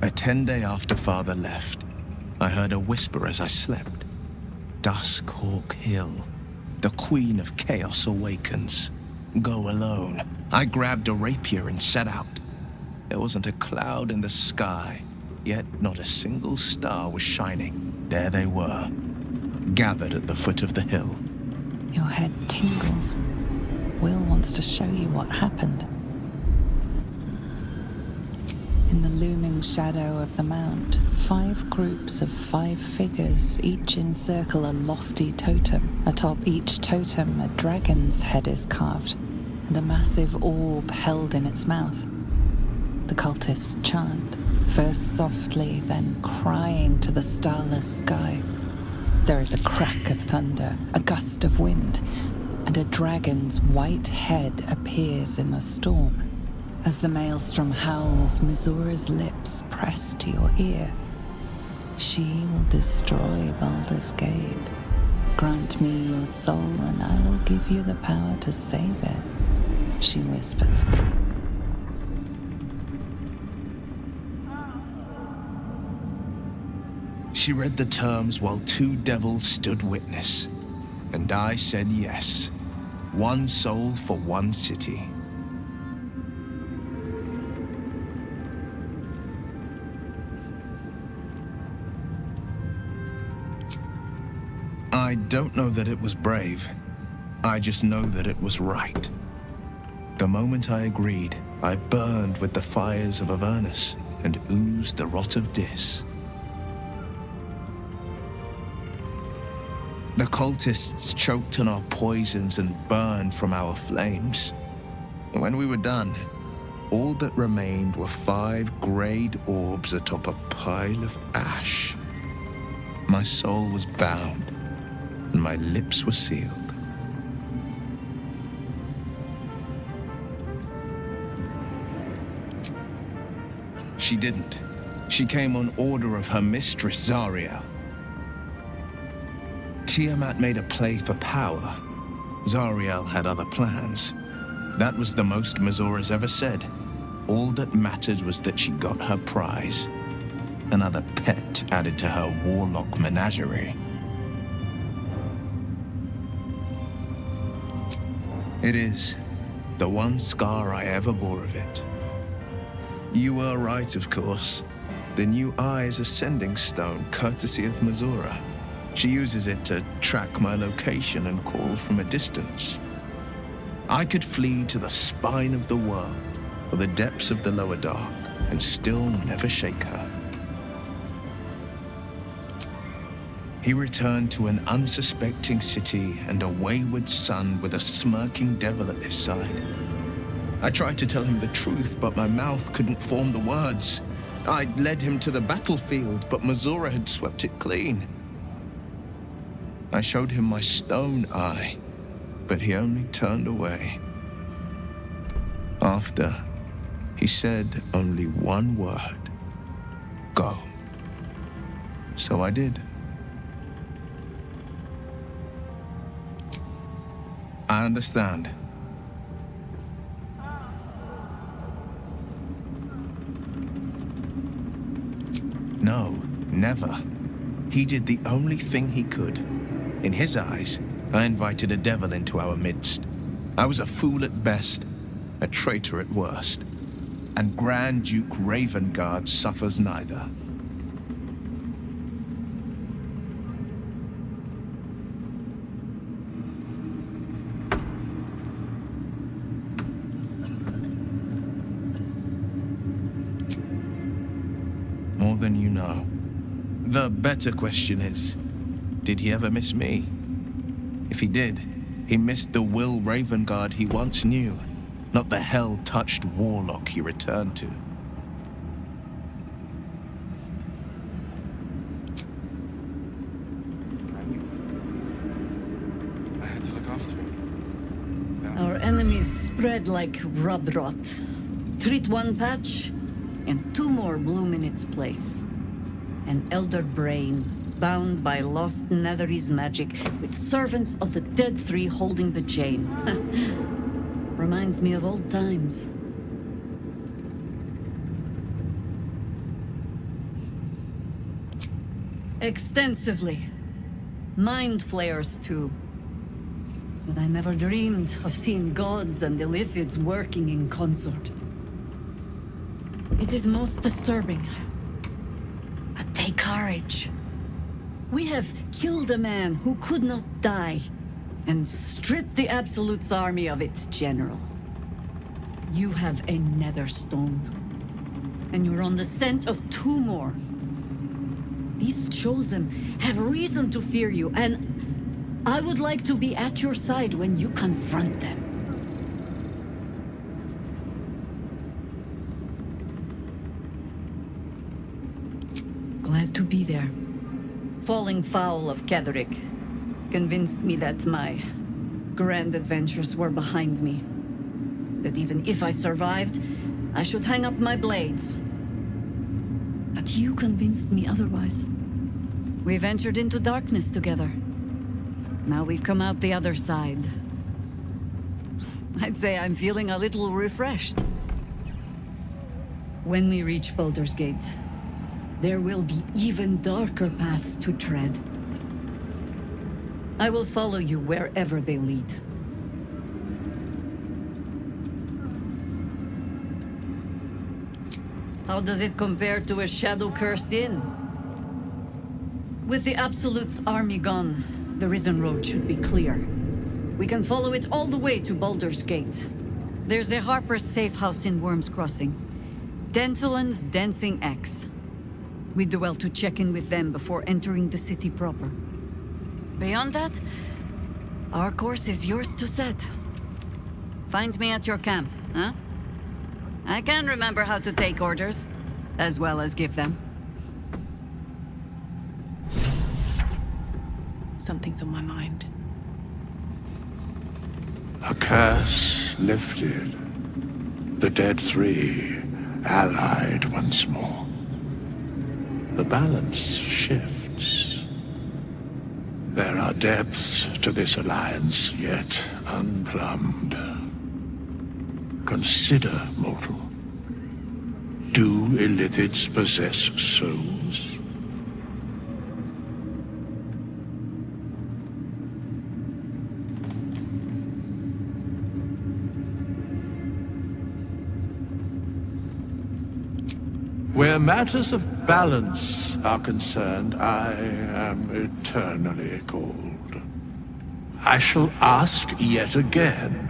A 10-day after Father left, I heard a whisper as I slept. Duskhawk Hill. The Queen of Chaos awakens. Go alone. I grabbed a rapier and set out. There wasn't a cloud in the sky, yet not a single star was shining. There they were, gathered at the foot of the hill. Your head tingles. Will wants to show you what happened. In the looming shadow of the mount, 5 groups of 5 figures each encircle a lofty totem. Atop each totem, a dragon's head is carved, and a massive orb held in its mouth. The cultists chant, first softly, then crying to the starless sky. There is a crack of thunder, a gust of wind, and a dragon's white head appears in the storm. As the maelstrom howls, Missoura's lips press to your ear. She will destroy Baldur's Gate. Grant me your soul, and I will give you the power to save it, she whispers. She read the terms while two devils stood witness, and I said yes. One soul for one city. I don't know that it was brave. I just know that it was right. The moment I agreed, I burned with the fires of Avernus and oozed the rot of Dis. The cultists choked on our poisons and burned from our flames. When we were done, all that remained were 5 grayed orbs atop a pile of ash. My soul was bound, and my lips were sealed. She didn't. She came on order of her mistress, Zariel. Tiamat made a play for power. Zariel had other plans. That was the most Missoura's ever said. All that mattered was that she got her prize. Another pet added to her warlock menagerie. It is the one scar I ever bore of it. You were right, of course. The new eye is a sending stone, courtesy of Missoura. She uses it to track my location and call from a distance. I could flee to the spine of the world, or the depths of the lower dark, and still never shake her. He returned to an unsuspecting city and a wayward son with a smirking devil at his side. I tried to tell him the truth, but my mouth couldn't form the words. I'd led him to the battlefield, but Missoura had swept it clean. I showed him my stone eye, but he only turned away. After, he said only one word: go. So I did. I understand. No, never. He did the only thing he could. In his eyes, I invited a devil into our midst. I was a fool at best, a traitor at worst. And Grand Duke Ravengard suffers neither. More than you know. The better question is, did he ever miss me? If he did, he missed the Will Ravengard he once knew, not the hell-touched warlock he returned to. I had to look after him. Our enemies spread like rub rot. Treat one patch, and 2 more bloom in its place. An elder brain, bound by lost Netherese magic, with servants of the dead 3 holding the chain. Reminds me of old times. Extensively. Mind flayers, too. But I never dreamed of seeing gods and Illithids working in consort. It is most disturbing. But take courage. We have killed a man who could not die, and stripped the Absolute's army of its general. You have a nether stone, and you're on the scent of 2 more. These chosen have reason to fear you, and I would like to be at your side when you confront them. to be there. Falling foul of Ketheric convinced me that my grand adventures were behind me. That even if I survived, I should hang up my blades. But you convinced me otherwise. We ventured into darkness together. Now we've come out the other side. I'd say I'm feeling a little refreshed. When we reach Baldur's Gate, there will be even darker paths to tread. I will follow you wherever they lead. How does it compare to a shadow-cursed inn? With the Absolute's army gone, the Risen Road should be clear. We can follow it all the way to Baldur's Gate. There's a Harper's safe house in Worm's Crossing. Denthelin's Dancing Axe. We do well to check in with them before entering the city proper. Beyond that, our course is yours to set. Find me at your camp, huh? I can remember how to take orders, as well as give them. Something's on my mind. A curse lifted. The dead three allied once more. The balance shifts. There are depths to this alliance yet unplumbed. Consider, mortal. Do illithids possess souls? Where matters of balance are concerned, I am eternally cold. I shall ask yet again.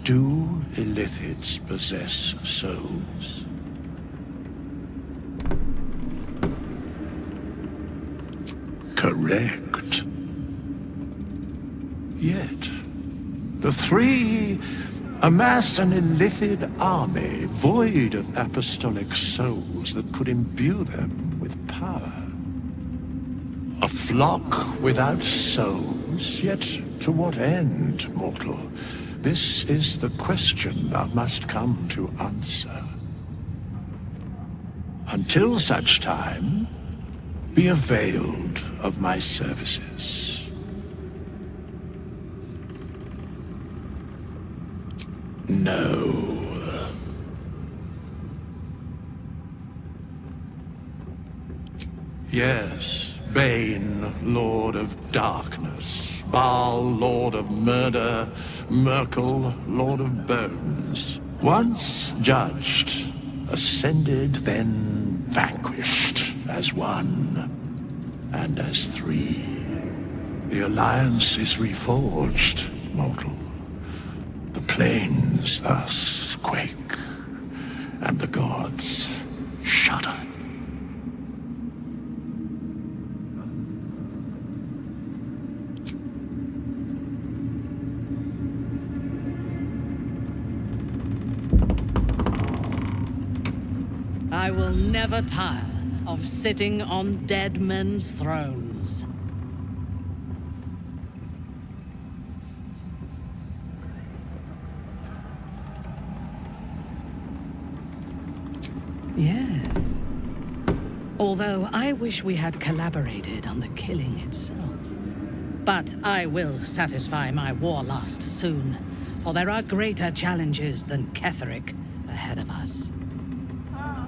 Do illithids possess souls? Correct. Yet, the three amass an illithid army void of apostolic souls that could imbue them with power. A flock without souls, yet to what end, mortal? This is the question thou must come to answer. Until such time, be availed of my services. No. Yes, Bane, Lord of Darkness. Baal, Lord of Murder. Merkel, Lord of Bones. Once judged, ascended, then vanquished as one and as three. The alliance is reforged, mortal. The plains thus quake, and the gods shudder. I will never tire of sitting on dead men's thrones. Yes. Although I wish we had collaborated on the killing itself. But I will satisfy my warlust soon, for there are greater challenges than Ketheric ahead of us.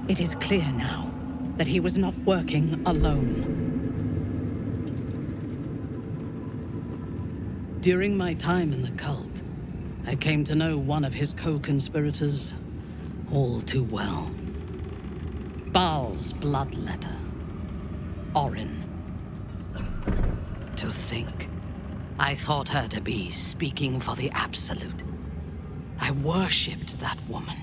It is clear now that he was not working alone. During my time in the cult, I came to know one of his co-conspirators all too well. Baal's bloodletter, Orin. To think, I thought her to be speaking for the Absolute. I worshipped that woman.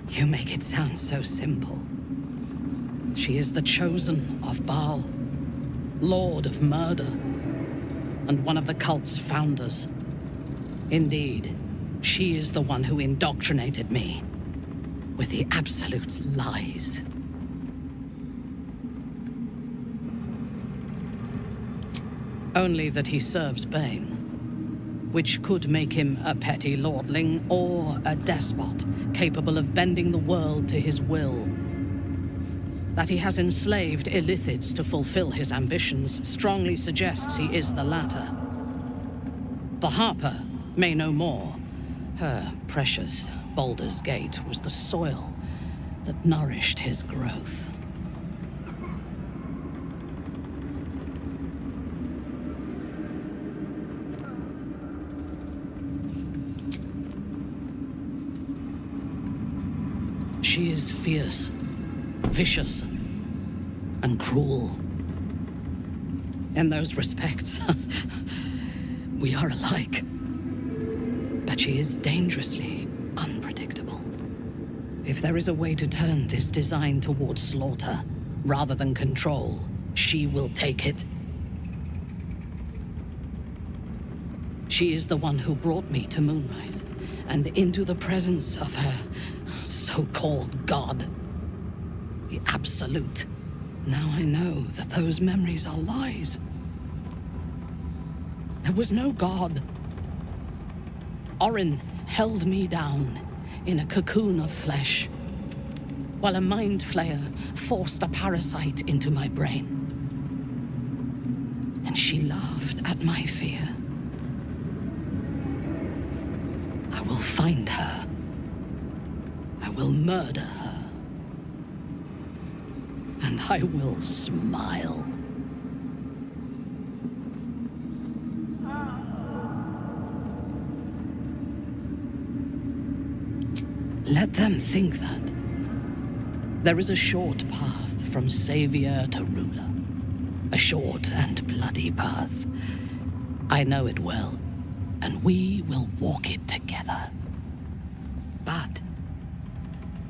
You make it sound so simple. She is the chosen of Baal, Lord of Murder, and one of the cult's founders. Indeed, She is the one who indoctrinated me with the Absolute's lies. Only that he serves Bane, which could make him a petty lordling or a despot capable of bending the world to his will. That he has enslaved Illithids to fulfill his ambitions strongly suggests he is the latter. The Harper may know more. Her precious Baldur's Gate was the soil that nourished his growth. She is fierce, vicious, and cruel. In those respects, we are alike. But she is dangerously unpredictable. If there is a way to turn this design towards slaughter, rather than control, she will take it. She is the one who brought me to Moonrise, and into the presence of her so-called god. The Absolute. Now I know that those memories are lies. There was no god. Orin held me down in a cocoon of flesh, while a mind flayer forced a parasite into my brain. And she laughed at my fear. I will find her. I will murder her. And I will smile. Let them think that. There is a short path from savior to ruler. A short and bloody path. I know it well, and we will walk it together. But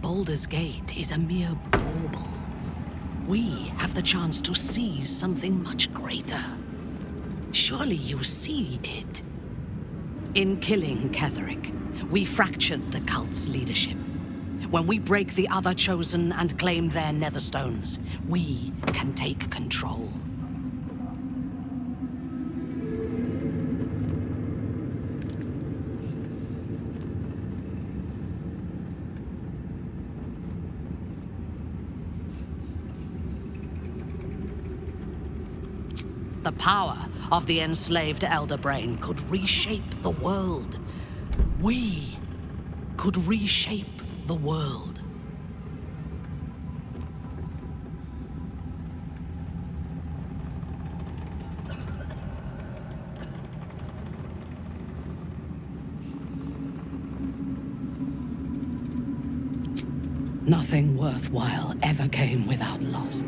Baldur's Gate is a mere bauble. We have the chance to seize something much greater. Surely you see it. In killing Ketheric, we fractured the cult's leadership. When we break the other chosen and claim their netherstones, we can take control. The power of the enslaved Elder Brain could reshape the world. We could reshape the world. Nothing worthwhile ever came without loss.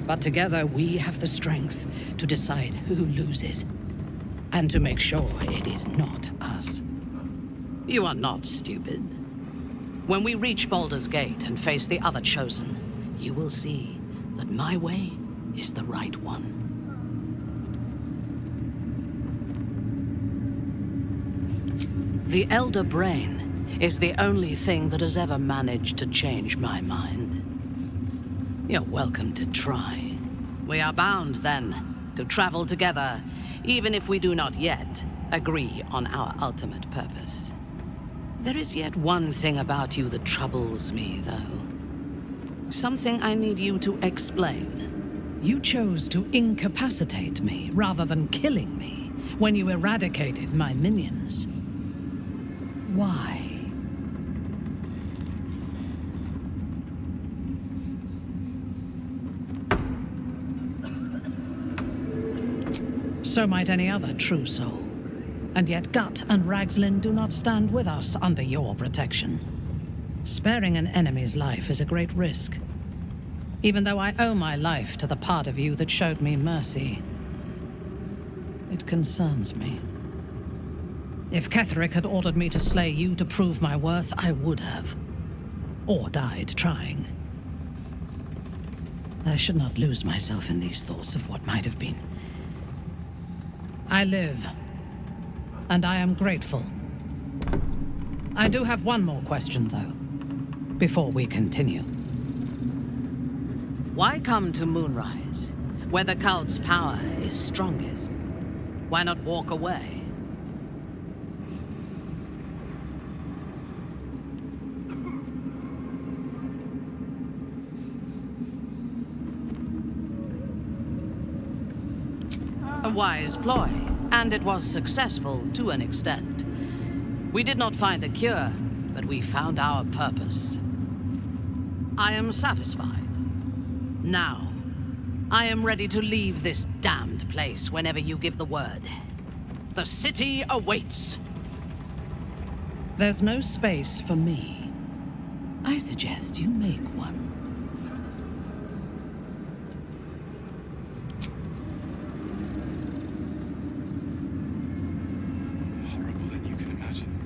But together we have the strength to decide who loses, and to make sure it is not us. You are not stupid. When we reach Baldur's Gate and face the other chosen, you will see that my way is the right one. The Elder Brain is the only thing that has ever managed to change my mind. You're welcome to try. We are bound, then, to travel together, even if we do not yet agree on our ultimate purpose. There is yet one thing about you that troubles me, though. Something I need you to explain. You chose to incapacitate me rather than killing me when you eradicated my minions. Why? So might any other true soul. And yet Gut and Ragslin do not stand with us under your protection. Sparing an enemy's life is a great risk. Even though I owe my life to the part of you that showed me mercy, it concerns me. If Ketheric had ordered me to slay you to prove my worth, I would have. Or died trying. I should not lose myself in these thoughts of what might have been. I live, and I am grateful I do have one more question, though, before we continue. Why come to Moonrise, where the cult's power is strongest? Why not walk away? A wise ploy, and it was successful to an extent. We did not find a cure, but we found our purpose. I am satisfied. Now, I am ready to leave this damned place whenever you give the word. The city awaits. There's no space for me. I suggest you make one. Horrible than you can imagine.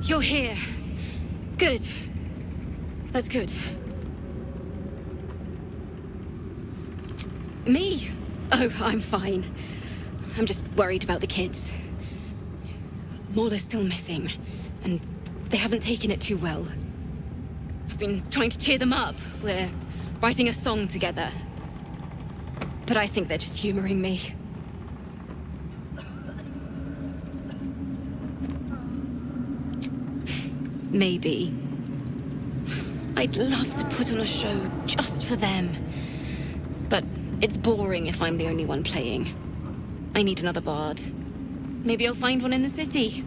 You're here. Good. That's good. Me? Oh, I'm fine. I'm just worried about the kids. Maul is still missing, and they haven't taken it too well. I've been trying to cheer them up. We're writing a song together. But I think they're just humoring me. Maybe. I'd love to put on a show just for them. But it's boring if I'm the only one playing. I need another bard. Maybe I'll find one in the city.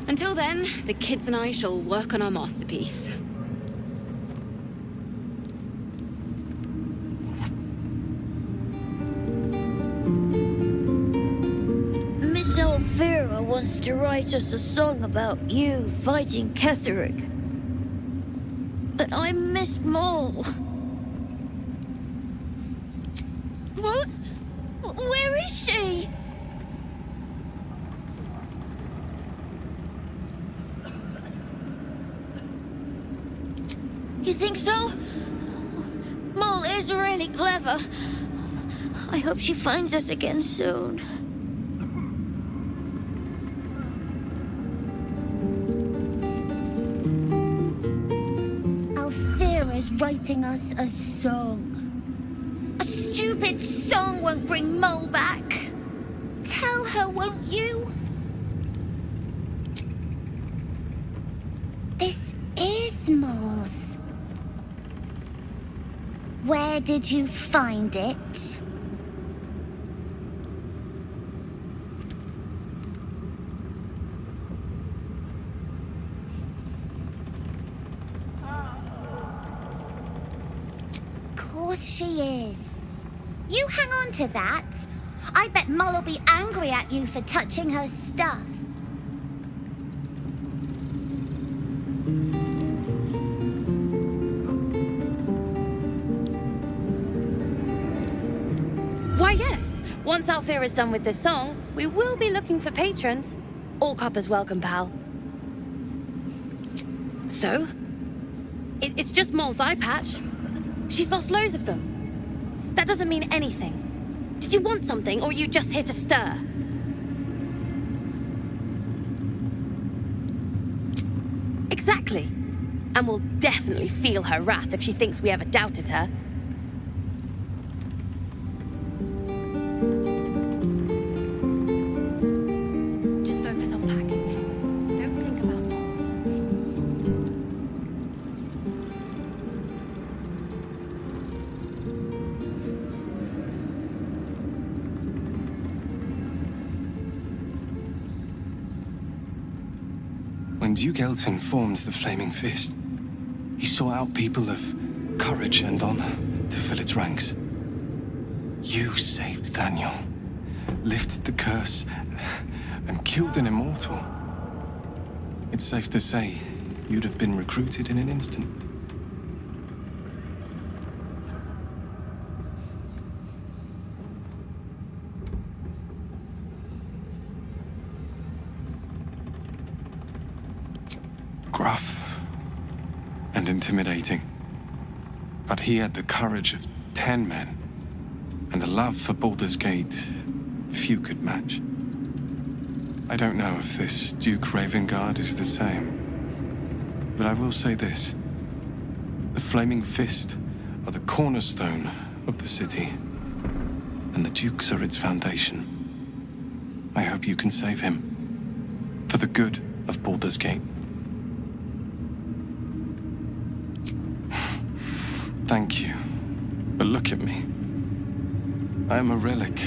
Until then, the kids and I shall work on our masterpiece. Miss Elvira wants to write us a song about you fighting Ketheric. But I miss Maul. What? Where is she? You think so? Maul is really clever. I hope she finds us again soon. Althera's writing us a song. A stupid song won't bring Maul back. Tell her, won't you? This is Maul's. Where did you find it? Of course she is. You hang on to that. I bet Maul will be angry at you for touching her stuff. Why, yes. Once Althera's done with this song, we will be looking for patrons. All coppers welcome, pal. So? It's just Maul's eye patch. She's lost loads of them. That doesn't mean anything. Did you want something, or are you just here to stir? Exactly. And we'll definitely feel her wrath if she thinks we ever doubted her. Just focus on packing. Don't think about more. When Duke Elton formed the Flaming Fist, he sought out people of courage and honor to fill its ranks. You saved Daniel, lifted the curse, and killed an immortal. It's safe to say you'd have been recruited in an instant. Gruff, intimidating. But he had the courage of 10 men, and the love for Baldur's Gate few could match. I don't know if this Duke Ravengard is the same, but I will say this. The Flaming Fist are the cornerstone of the city, and the Dukes are its foundation. I hope you can save him, for the good of Baldur's Gate. Thank you, but look at me. I am a relic,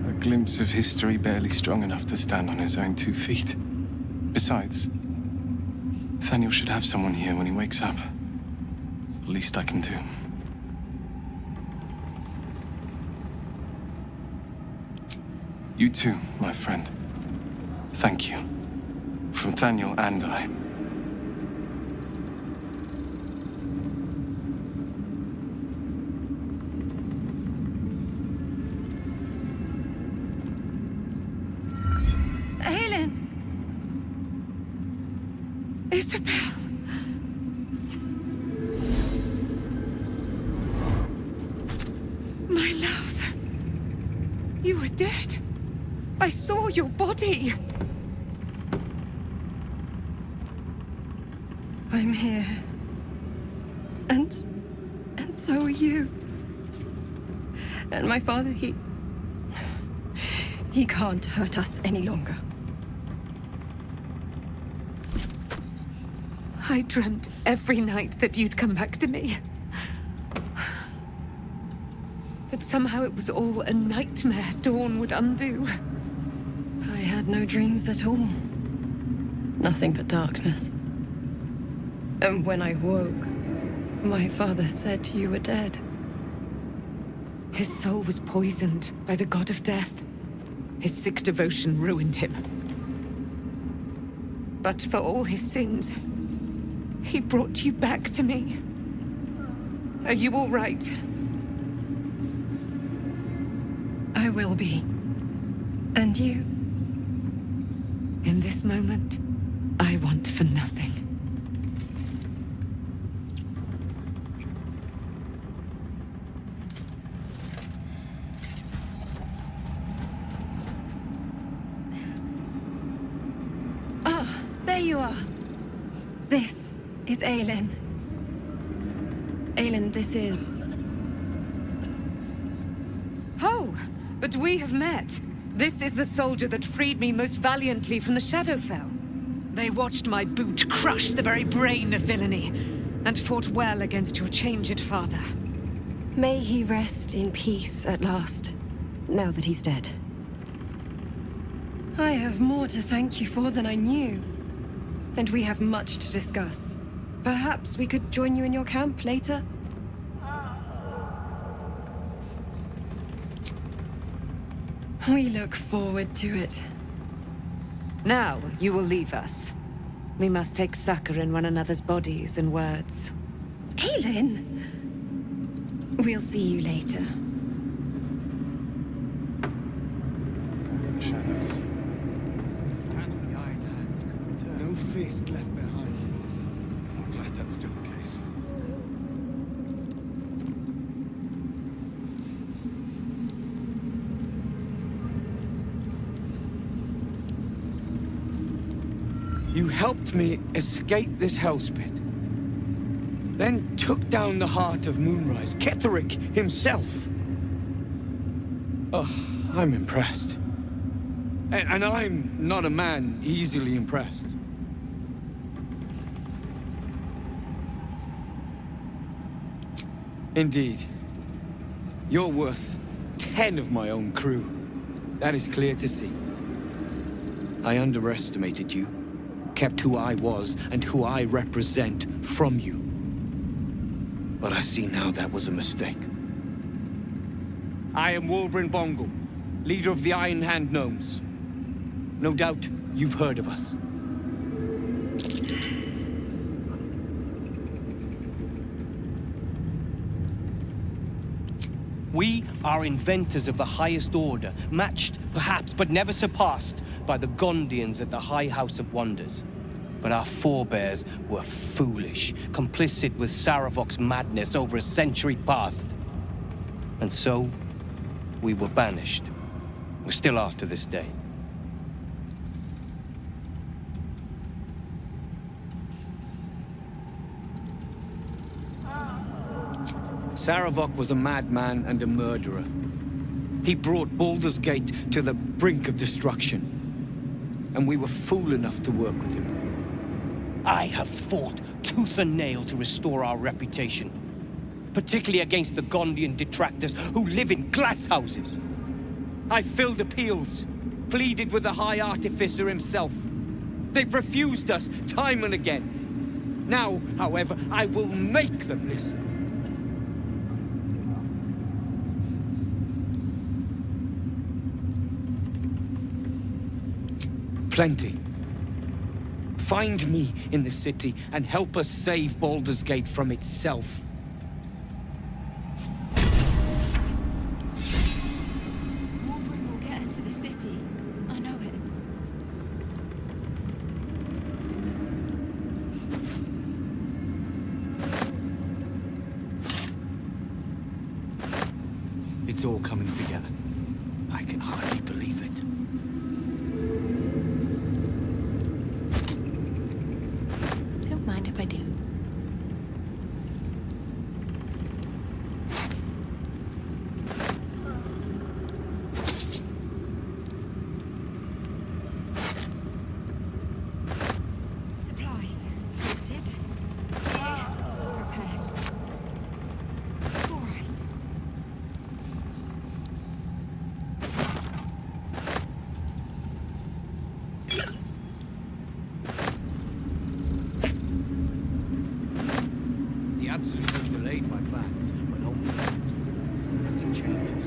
a glimpse of history barely strong enough to stand on his own 2 feet. Besides, Nathaniel should have someone here when he wakes up. It's the least I can do. You too, my friend. Thank you. From Nathaniel and I. Aelin! Isabel! My love. You were dead. I saw your body. I'm here. And so are you. And my father, he can't hurt us any longer. I dreamt every night that you'd come back to me. That somehow it was all a nightmare Dawn would undo. I had no dreams at all. Nothing but darkness. And when I woke, my father said you were dead. His soul was poisoned by the god of death. His sick devotion ruined him. But for all his sins, he brought you back to me. Are you all right? I will be. And you? In this moment, I want for nothing. Ah, there you are. This is Aelin. Aelin, this is... Oh, but we have met. This is the soldier that freed me most valiantly from the Shadowfell. They watched my boot crush the very brain of villainy, and fought well against your changed father. May he rest in peace at last, now that he's dead. I have more to thank you for than I knew. And we have much to discuss. Perhaps we could join you in your camp later? We look forward to it. Now, you will leave us. We must take succor in one another's bodies and words. Aelin! We'll see you later. Shadows. Perhaps the Iron Hands could return. No fist left behind. I'm glad that's still the case. You helped me escape this hellspit. Then took down the heart of Moonrise, Ketheric himself. Oh, I'm impressed. And I'm not a man easily impressed. Indeed. You're worth 10 of my own crew. That is clear to see. I underestimated you. Kept who I was and who I represent from you. But I see now that was a mistake. I am Wolbrin Bongal, leader of the Iron Hand Gnomes. No doubt you've heard of us. We are inventors of the highest order, matched, perhaps, but never surpassed by the Gondians at the High House of Wonders. But our forebears were foolish, complicit with Saravok's madness over a century past. And so, we were banished. We still are to this day. Saravok was a madman and a murderer. He brought Baldur's Gate to the brink of destruction. And we were fool enough to work with him. I have fought tooth and nail to restore our reputation, particularly against the Gondian detractors who live in glass houses. I filled appeals, pleaded with the High Artificer himself. They've refused us time and again. Now, however, I will make them listen. Plenty. Find me in the city and help us save Baldur's Gate from itself. Warbring will get us to the city. I know it. It's all coming together. I can hardly believe it. Don't mind if I do. Supplies sorted. Gear repaired. All right. The Absolute has delayed my plans, but only that. Nothing changes.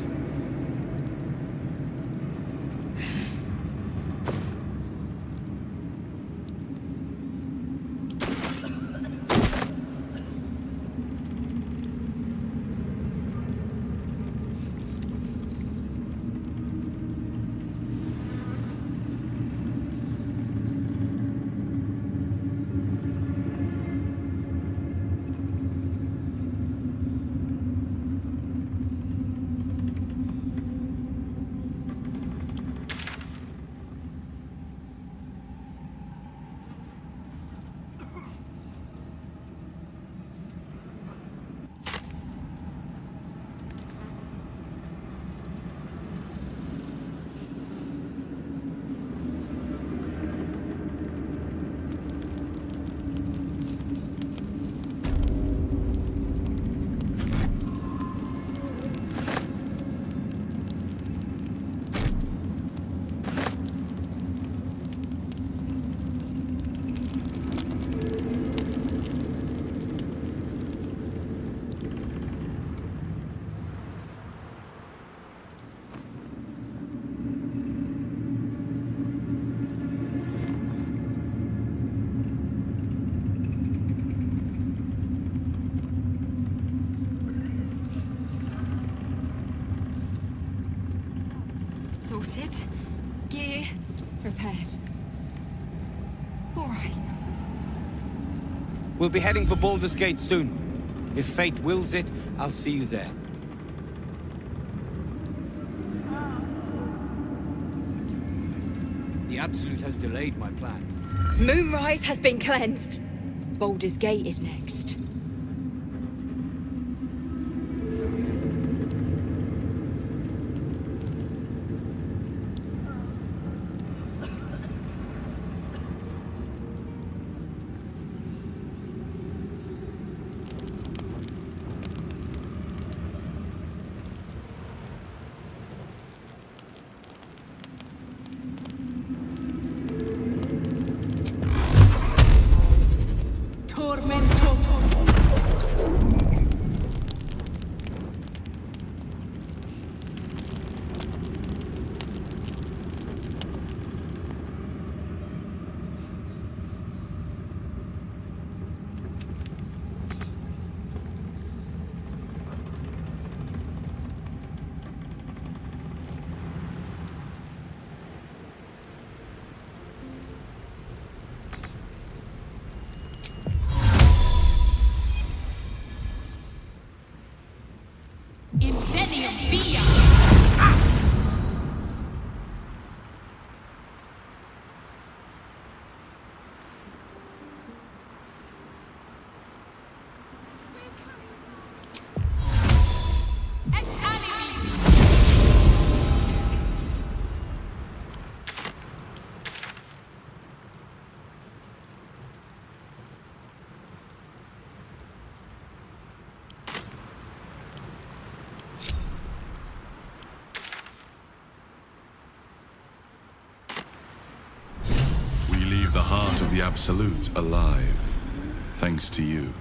Sorted. Gear repaired. All right. We'll be heading for Baldur's Gate soon. If fate wills it, I'll see you there. The Absolute has delayed my plans. Moonrise has been cleansed. Baldur's Gate is next. Tormento. The heart of the Absolute alive, thanks to you.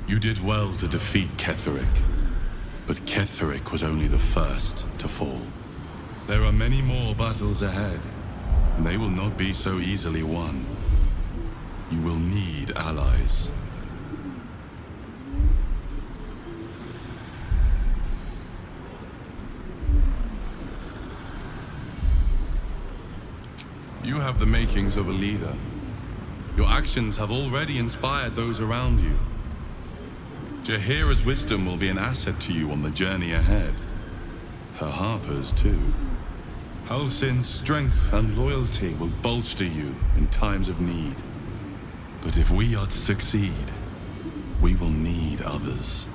You did well to defeat Ketheric, but Ketheric was only the first to fall. There are many more battles ahead, and they will not be so easily won. You will need allies. You have the makings of a leader. Your actions have already inspired those around you. Jaheira's wisdom will be an asset to you on the journey ahead. Her Harper's too. Halsin's strength and loyalty will bolster you in times of need. But if we are to succeed, we will need others.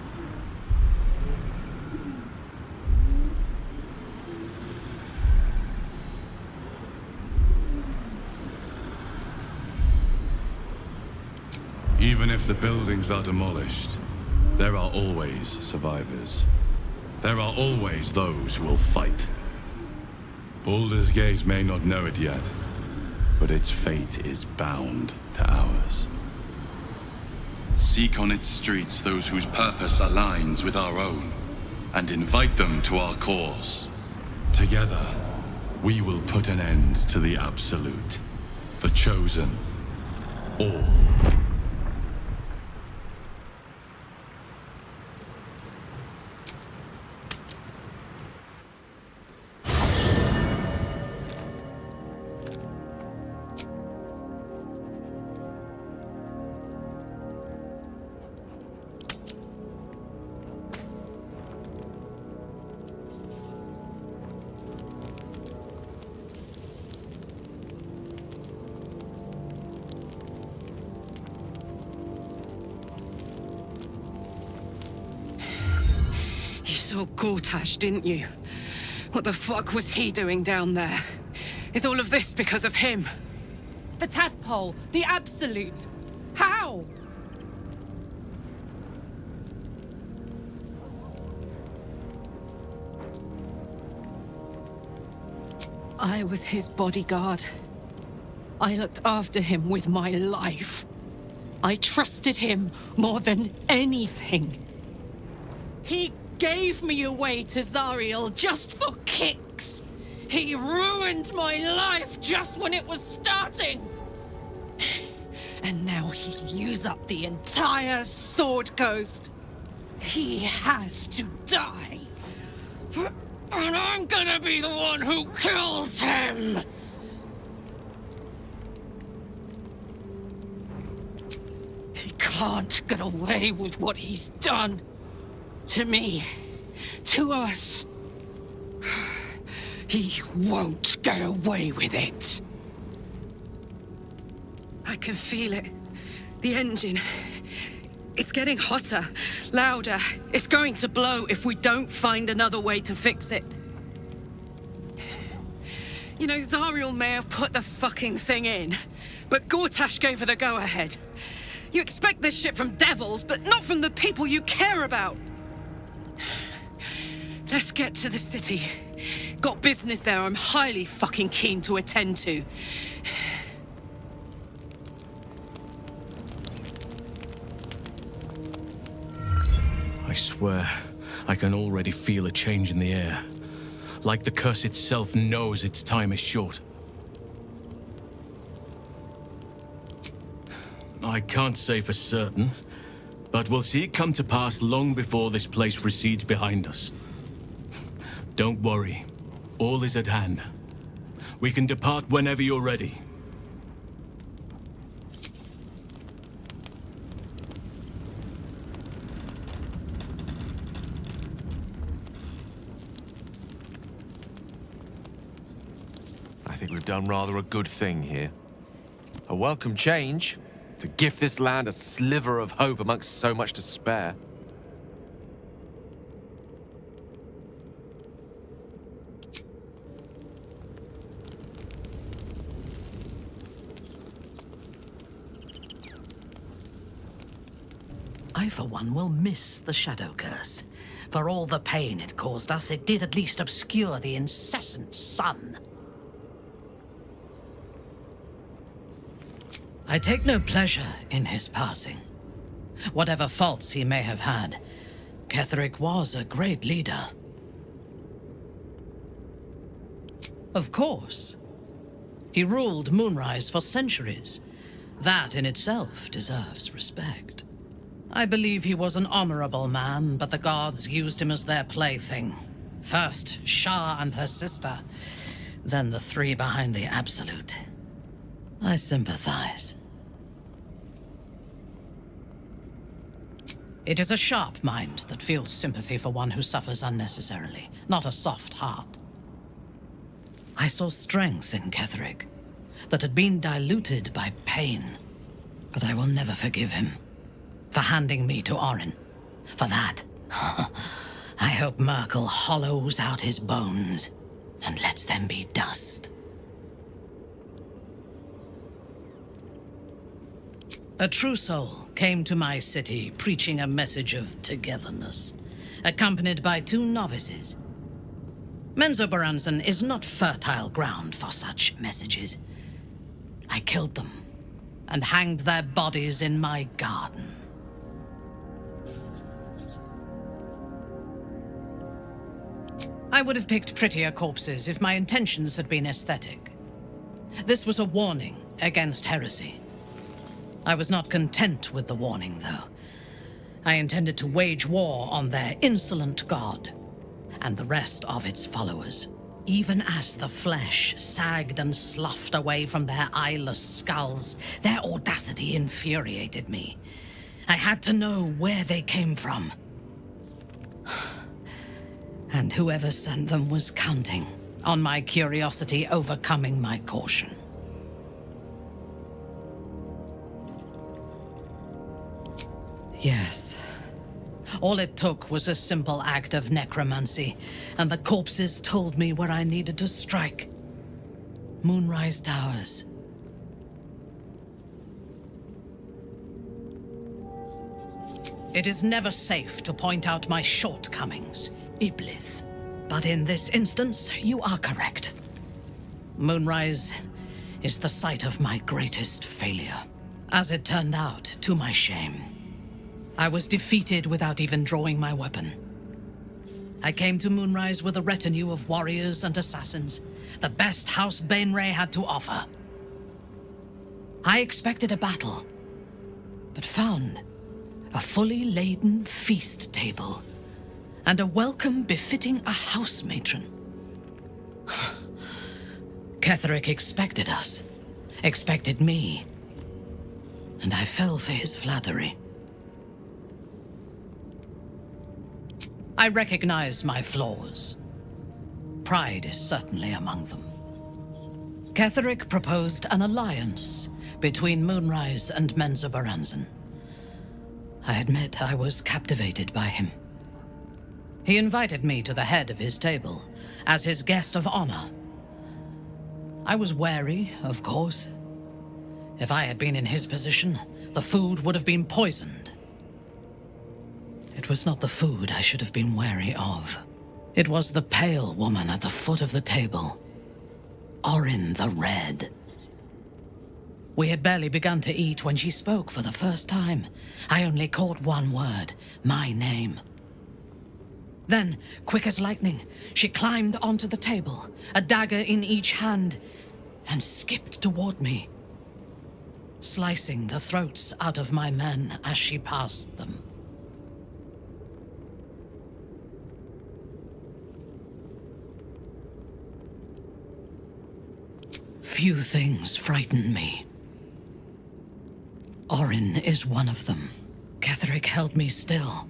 Even if the buildings are demolished, there are always survivors. There are always those who will fight. Baldur's Gate may not know it yet, but its fate is bound to ours. Seek on its streets those whose purpose aligns with our own, and invite them to our cause. Together, we will put an end to the Absolute, the Chosen, all. You saw Gortash, didn't you? What the fuck was he doing down there? Is all of this because of him? The tadpole, the Absolute. How? I was his bodyguard. I looked after him with my life. I trusted him more than anything. He gave me away to Zariel just for kicks. He ruined my life just when it was starting. And now he'll use up the entire Sword Coast. He has to die. And I'm gonna be the one who kills him! He can't get away with what he's done. To me. To us. He won't get away with it. I can feel it. The engine. It's getting hotter, louder. It's going to blow if we don't find another way to fix it. You know, Zariel may have put the fucking thing in, but Gortash gave her the go-ahead. You expect this shit from devils, but not from the people you care about. Let's get to the city. Got business there I'm highly fucking keen to attend to. I swear, I can already feel a change in the air. Like the curse itself knows its time is short. I can't say for certain, but we'll see it come to pass long before this place recedes behind us. Don't worry, all is at hand. We can depart whenever you're ready. think we've done rather a good thing here. A welcome change to gift this land a sliver of hope amongst so much despair. I, for one, will miss the Shadow Curse. For all the pain it caused us, it did at least obscure the incessant sun. I take no pleasure in his passing. Whatever faults he may have had, Ketheric was a great leader. Of course. He ruled Moonrise for centuries. That in itself deserves respect. I believe he was an honorable man, but the gods used him as their plaything. First, Shah and her sister, then the three behind the Absolute. I sympathize. It is a sharp mind that feels sympathy for one who suffers unnecessarily, not a soft heart. I saw strength in Ketheric that had been diluted by pain, but I will never forgive him for handing me to Orin. For that, I hope Merkel hollows out his bones and lets them be dust. A true soul came to my city preaching a message of togetherness, accompanied by 2 novices. Menzoberranzan is not fertile ground for such messages. I killed them and hanged their bodies in my garden. I would have picked prettier corpses if my intentions had been aesthetic. This was a warning against heresy. I was not content with the warning, though. I intended to wage war on their insolent god and the rest of its followers, even as the flesh sagged and sloughed away from their eyeless skulls. Their audacity infuriated me. I had to know where they came from. And whoever sent them was counting on my curiosity overcoming my caution. Yes. All it took was a simple act of necromancy, and the corpses told me where I needed to strike. Moonrise Towers. It is never safe to point out my shortcomings, Iblith. But in this instance, you are correct. Moonrise is the site of my greatest failure. As it turned out, to my shame, I was defeated without even drawing my weapon. I came to Moonrise with a retinue of warriors and assassins, the best House Bainray had to offer. I expected a battle, but found a fully laden feast table and a welcome befitting a house matron. Ketheric expected us, expected me, and I fell for his flattery. I recognize my flaws. Pride is certainly among them. Ketheric proposed an alliance between Moonrise and Menzoberranzan. I admit I was captivated by him. He invited me to the head of his table as his guest of honor. I was wary, of course. If I had been in his position, the food would have been poisoned. It was not the food I should have been wary of. It was the pale woman at the foot of the table. Orin the Red. We had barely begun to eat when she spoke for the first time. I only caught one word, my name. Then, quick as lightning, she climbed onto the table, a dagger in each hand, and skipped toward me, slicing the throats out of my men as she passed them. Few things frighten me. Orin is one of them. Ketheric held me still,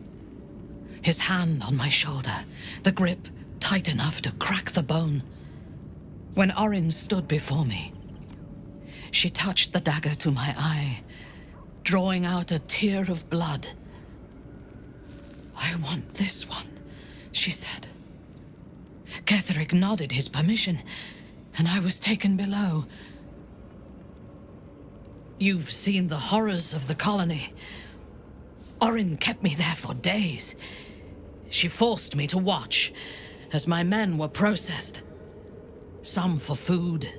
his hand on my shoulder, the grip tight enough to crack the bone. When Orin stood before me, she touched the dagger to my eye, drawing out a tear of blood. "I want this one," she said. Ketheric nodded his permission, and I was taken below. You've seen the horrors of the colony. Orin kept me there for days. She forced me to watch as my men were processed. Some for food,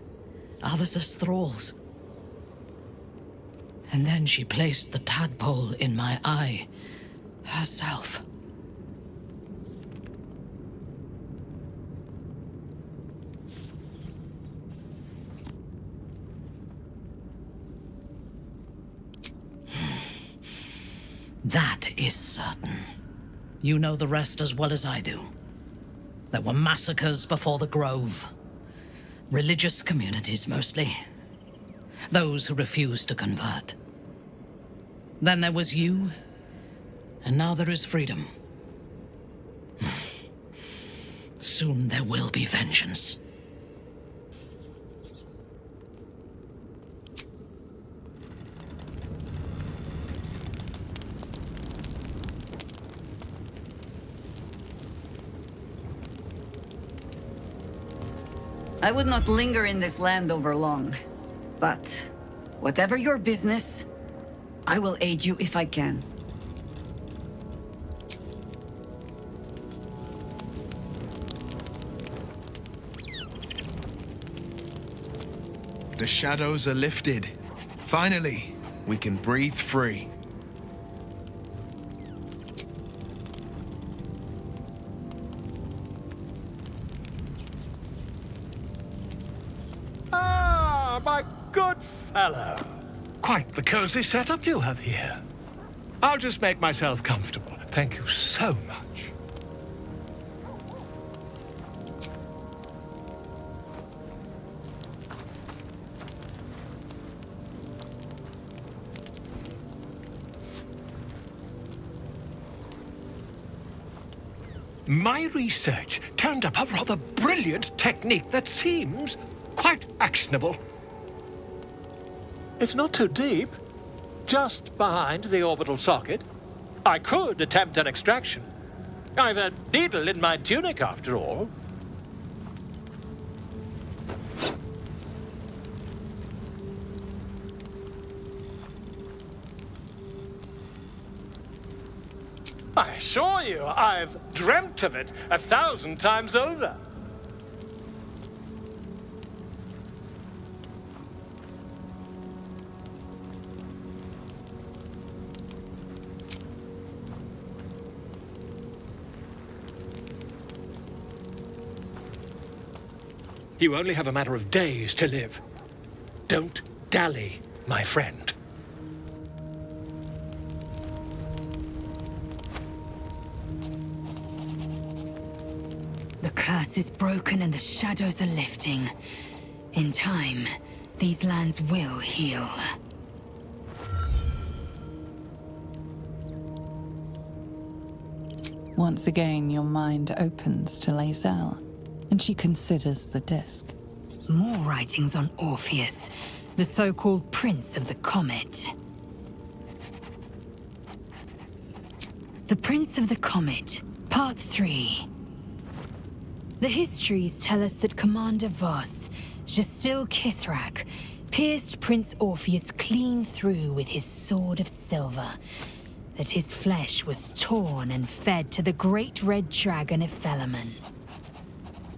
others as thralls. And then she placed the tadpole in my eye herself. That is certain. You know the rest as well as I do. There were massacres before the Grove. Religious communities, mostly. Those who refused to convert. Then there was you, and now there is freedom. Soon there will be vengeance. I would not linger in this land over long. But whatever your business, I will aid you if I can. The shadows are lifted. Finally, we can breathe free. Ah, my good fellow. Quite the cozy setup you have here. I'll just make myself comfortable. Thank you so much. My research turned up a rather brilliant technique that seems quite actionable. It's not too deep. Just behind the orbital socket. I could attempt an extraction. I've a needle in my tunic, after all. I assure you, I've dreamt of it 1,000 times over. You only have a matter of days to live. Don't dally, my friend. The curse is broken and the shadows are lifting. In time, these lands will heal. Once again, your mind opens to Lae'zel, and she considers the disc. More writings on Orpheus, the so-called Prince of the Comet. The Prince of the Comet, Part 3. The histories tell us that Commander Voss, Gestil Kithrak, pierced Prince Orpheus clean through with his sword of silver, that his flesh was torn and fed to the great red dragon Ephelemon.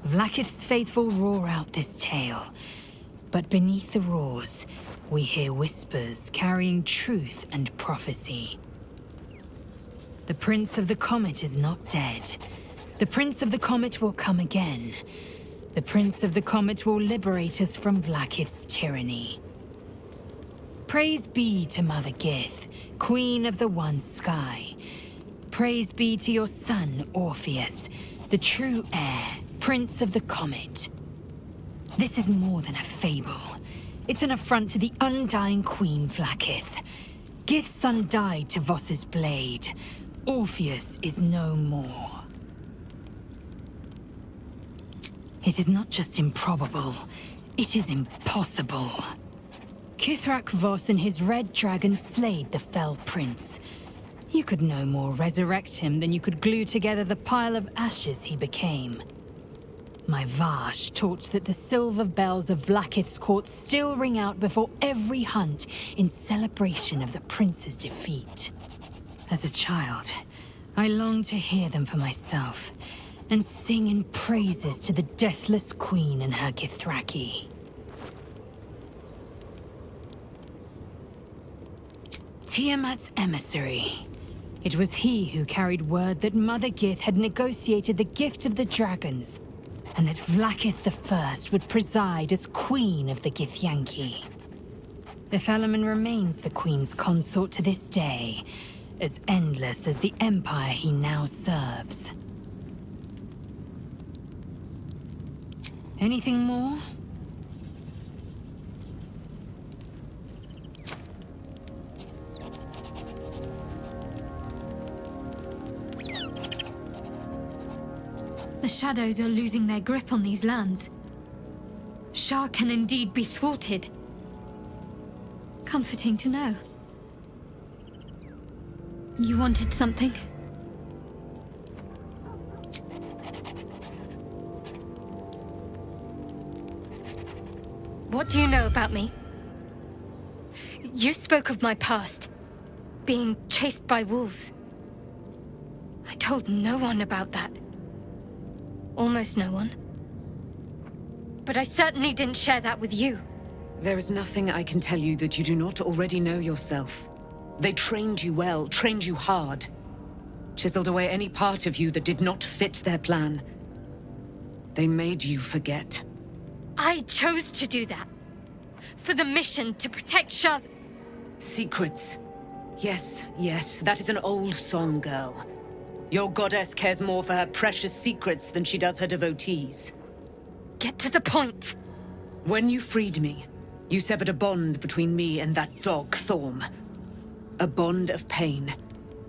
Vlaakith's faithful roar out this tale, but beneath the roars, we hear whispers carrying truth and prophecy. The Prince of the Comet is not dead. The Prince of the Comet will come again. The Prince of the Comet will liberate us from Vlaakith's tyranny. Praise be to Mother Gith, Queen of the One Sky. Praise be to your son, Orpheus, the true heir, Prince of the Comet. This is more than a fable. It's an affront to the undying Queen Vlaakith. Gith's son died to Voss's blade. Orpheus is no more. It is not just improbable, it is impossible. Kithrak Voss and his red dragon slayed the Fell Prince. You could no more resurrect him than you could glue together the pile of ashes he became. My Vash taught that the silver bells of Vlaakith's court still ring out before every hunt in celebration of the prince's defeat. As a child, I longed to hear them for myself and sing in praises to the deathless queen and her Githraki. Tiamat's emissary. It was he who carried word that Mother Gith had negotiated the gift of the dragons, and that Vlaakith I would preside as Queen of the Githyanki. The Felaman remains the Queen's consort to this day, as endless as the empire he now serves. Anything more? The shadows are losing their grip on these lands. Shah can indeed be thwarted. Comforting to know. You wanted something? What do you know about me? You spoke of my past, being chased by wolves. I told no one about that. Almost no one. But I certainly didn't share that with you. There is nothing I can tell you that you do not already know yourself. They trained you well, trained you hard. Chiseled away any part of you that did not fit their plan. They made you forget. I chose to do that. For the mission to protect Shah's... Secrets. Yes, yes, that is an old song, girl. Your goddess cares more for her precious secrets than she does her devotees. Get to the point. When you freed me, you severed a bond between me and that dog, Thorm. A bond of pain.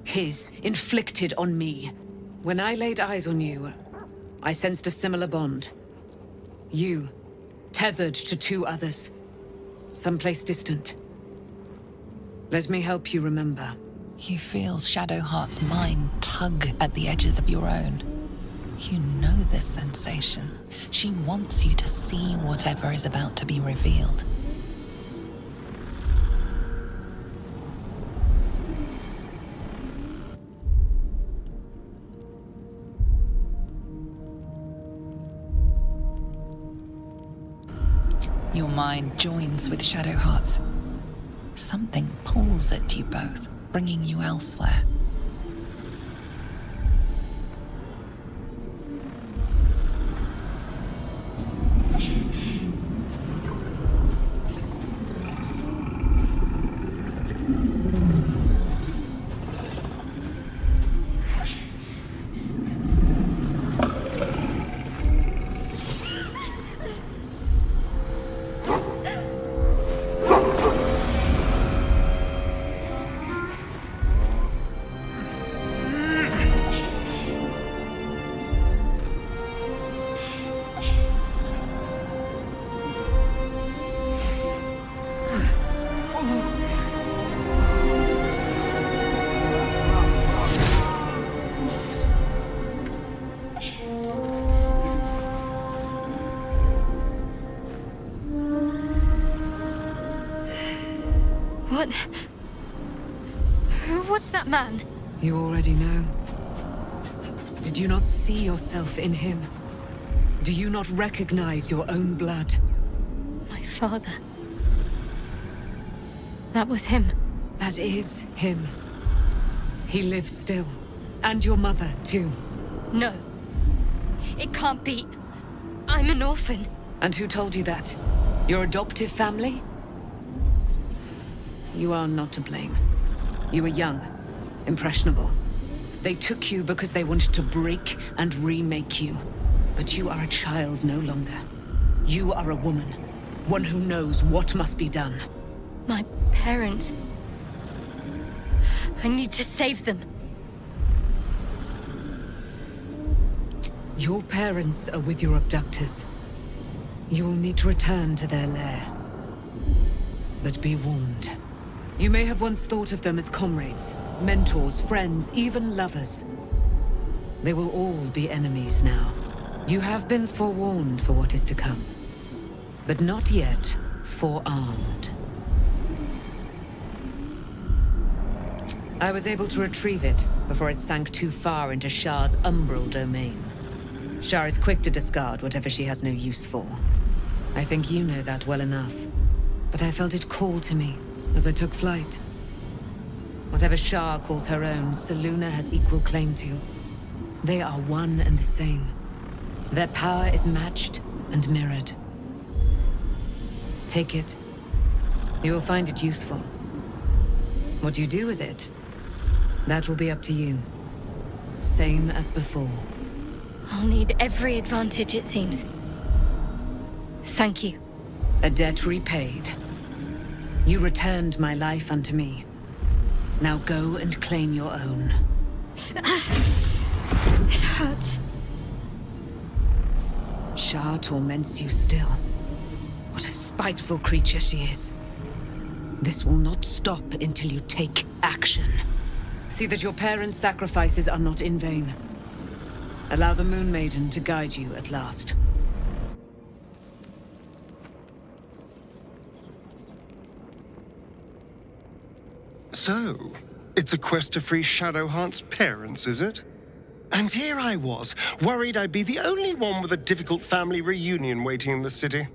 His, inflicted on me. When I laid eyes on you, I sensed a similar bond. You, tethered to two others. Someplace distant. Let me help you remember. You feel Shadowheart's mind tug at the edges of your own. You know this sensation. She wants you to see whatever is about to be revealed. Your mind joins with Shadowheart's. Something pulls at you both, bringing you elsewhere. What? Who was that man? You already know. Did you not see yourself in him? Do you not recognize your own blood? My father. That was him. That is him. He lives still. And your mother, too. No. It can't be. I'm an orphan. And who told you that? Your adoptive family? You are not to blame. You were young, impressionable. They took you because they wanted to break and remake you. But you are a child no longer. You are a woman. One who knows what must be done. My parents. I need to save them. Your parents are with your abductors. You will need to return to their lair. But be warned. You may have once thought of them as comrades, mentors, friends, even lovers. They will all be enemies now. You have been forewarned for what is to come, but not yet forearmed. I was able to retrieve it before it sank too far into Shah's umbral domain. Shah is quick to discard whatever she has no use for. I think you know that well enough, but I felt it call to me as I took flight. Whatever Shah calls her own, Selûne has equal claim to. They are one and the same. Their power is matched and mirrored. Take it. You will find it useful. What you do with it, that will be up to you. Same as before. I'll need every advantage, it seems. Thank you. A debt repaid. You returned my life unto me. Now go and claim your own. It hurts. Shah torments you still. What a spiteful creature she is. This will not stop until you take action. See that your parents' sacrifices are not in vain. Allow the Moon Maiden to guide you at last. So, it's a quest to free Shadowheart's parents, is it? And here I was, worried I'd be the only one with a difficult family reunion waiting in the city.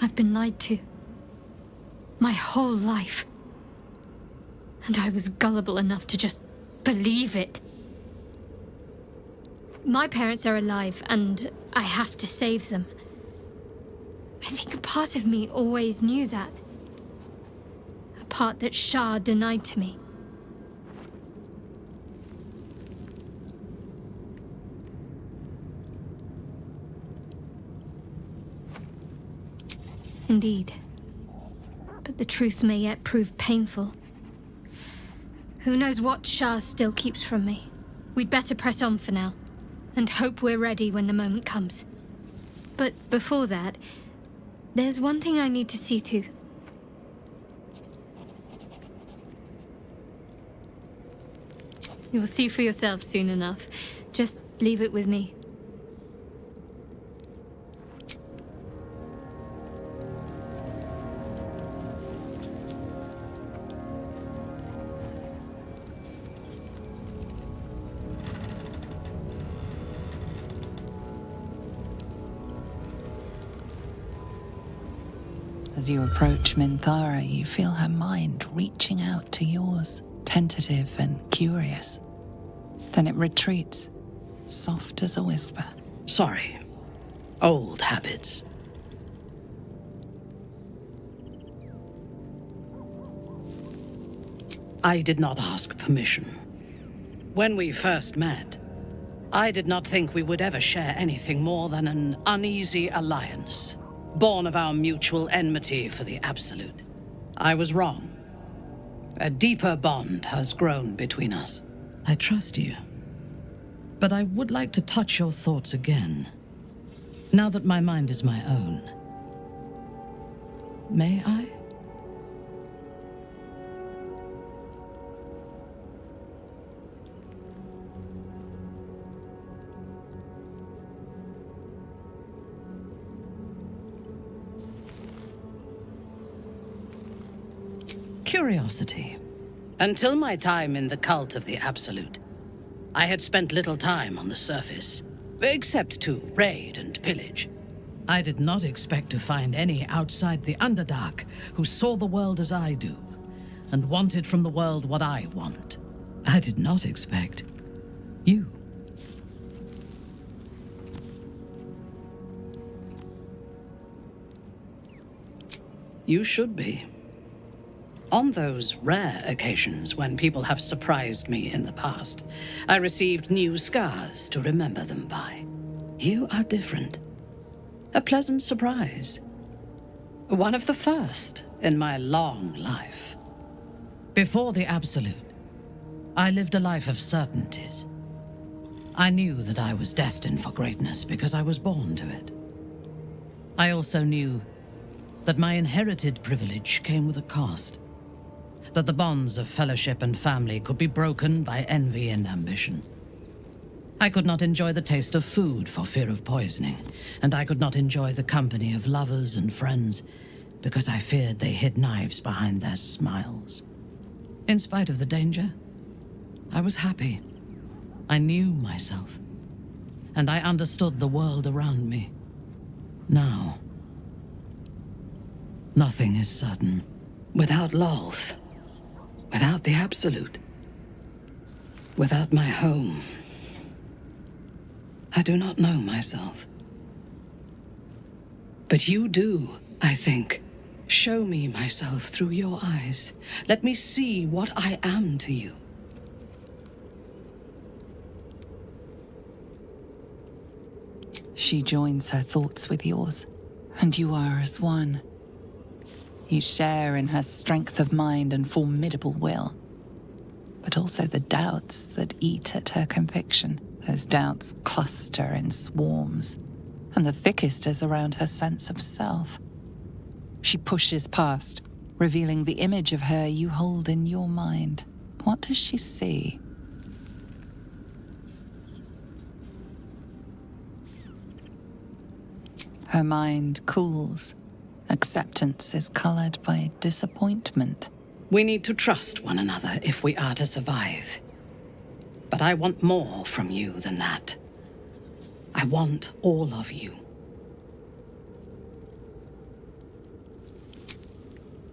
I've been lied to. My whole life. And I was gullible enough to just believe it. My parents are alive, and I have to save them. I think a part of me always knew that. A part that Shah denied to me. Indeed. But the truth may yet prove painful. Who knows what Shah still keeps from me? We'd better press on for now, and hope we're ready when the moment comes. But before that, there's one thing I need to see to. You'll see for yourself soon enough. Just leave it with me. As you approach Minthara, you feel her mind reaching out to yours, tentative and curious. Then it retreats, soft as a whisper. Sorry. Old habits. I did not ask permission. When we first met, I did not think we would ever share anything more than an uneasy alliance, born of our mutual enmity for the Absolute. I was wrong. A deeper bond has grown between us. I trust you. But I would like to touch your thoughts again, now that my mind is my own. May I? Curiosity. Until my time in the cult of the Absolute, I had spent little time on the surface, except to raid and pillage. I did not expect to find any outside the Underdark who saw the world as I do, and wanted from the world what I want. I did not expect you. You should be. On those rare occasions when people have surprised me in the past, I received new scars to remember them by. You are different. A pleasant surprise. One of the first in my long life. Before the Absolute, I lived a life of certainties. I knew that I was destined for greatness because I was born to it. I also knew that my inherited privilege came with a cost. That the bonds of fellowship and family could be broken by envy and ambition. I could not enjoy the taste of food for fear of poisoning, and I could not enjoy the company of lovers and friends because I feared they hid knives behind their smiles. In spite of the danger, I was happy. I knew myself, and I understood the world around me. Now, nothing is certain. Without Lolth, without the Absolute, without my home, I do not know myself. But you do, I think. Show me myself through your eyes. Let me see what I am to you. She joins her thoughts with yours, and you are as one. You share in her strength of mind and formidable will, but also the doubts that eat at her conviction. Those doubts cluster in swarms, and the thickest is around her sense of self. She pushes past, revealing the image of her you hold in your mind. What does she see? Her mind cools. Acceptance is colored by disappointment. We need to trust one another if we are to survive. But I want more from you than that. I want all of you.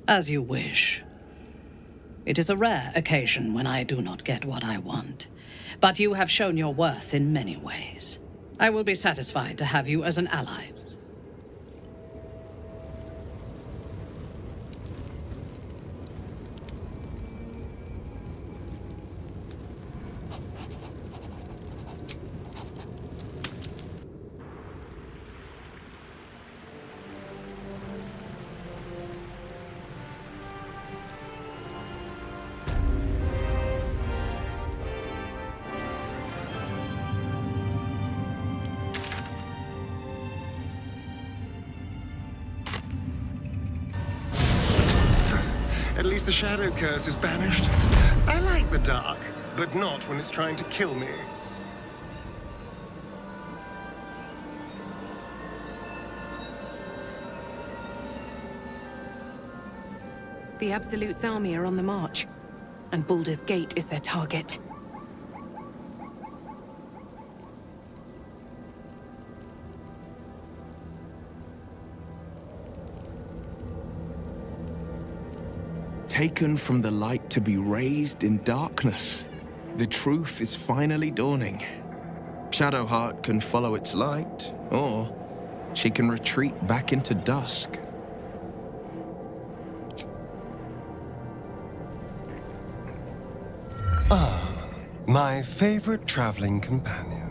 As you wish. It is a rare occasion when I do not get what I want, but you have shown your worth in many ways. I will be satisfied to have you as an ally. At least the shadow curse is banished. I like the dark, but not when it's trying to kill me. The Absolute's army are on the march, and Baldur's Gate is their target. Taken from the light to be raised in darkness. The truth is finally dawning. Shadowheart can follow its light, or she can retreat back into dusk. Ah, my favorite traveling companion.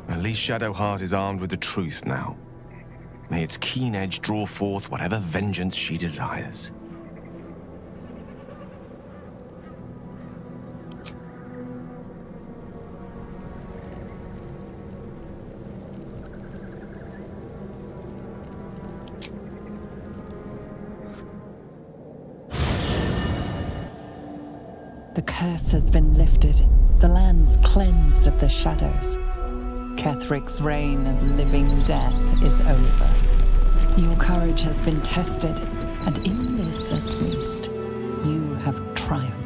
At least Shadowheart is armed with the truth now. May its keen edge draw forth whatever vengeance she desires. The curse has been lifted, the lands cleansed of the shadows. Kethric's reign of living death is over. Your courage has been tested, and in this at least, you have triumphed.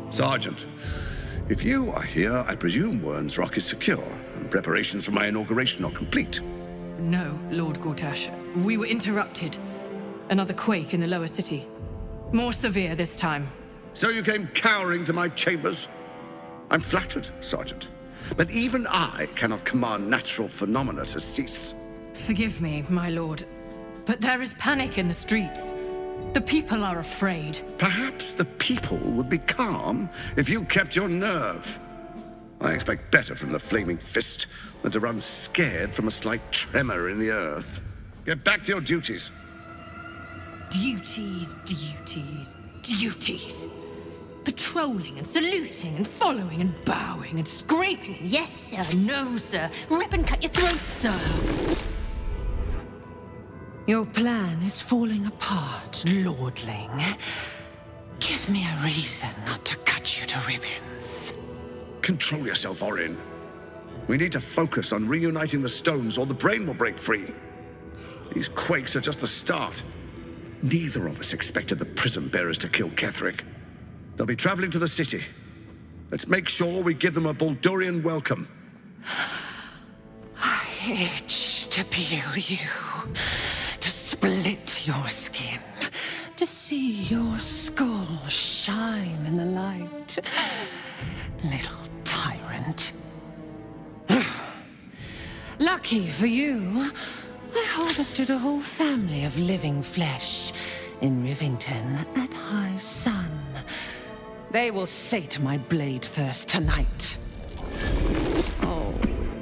Sergeant, if you are here, I presume Wern's Rock is secure, and preparations for my inauguration are complete. No, Lord Gortash. We were interrupted. Another quake in the lower city. More severe this time. So you came cowering to my chambers? I'm flattered, Sergeant. But even I cannot command natural phenomena to cease. Forgive me, my lord, but there is panic in the streets. The people are afraid. Perhaps the people would be calm if you kept your nerve. I expect better from the Flaming Fist than to run scared from a slight tremor in the earth. Get back to your duties. Duties, duties, duties. Patrolling and saluting and following and bowing and scraping. Yes, sir. No, sir. Rip and cut your throat, sir. Your plan is falling apart, lordling. Give me a reason not to cut you to ribbons. Control yourself, Orin. We need to focus on reuniting the stones or the brain will break free. These quakes are just the start. Neither of us expected the prison bearers to kill Ketheric. They'll be traveling to the city. Let's make sure we give them a Baldurian welcome. I itch to peel you, to split your skin, to see your skull shine in the light. Little tyrant. Lucky for you, I harvested a whole family of living flesh in Rivington at high sun. They will sate my blade thirst tonight. Oh,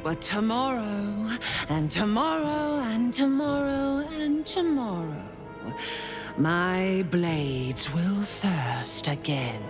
but tomorrow, and tomorrow, and tomorrow, and tomorrow, my blades will thirst again.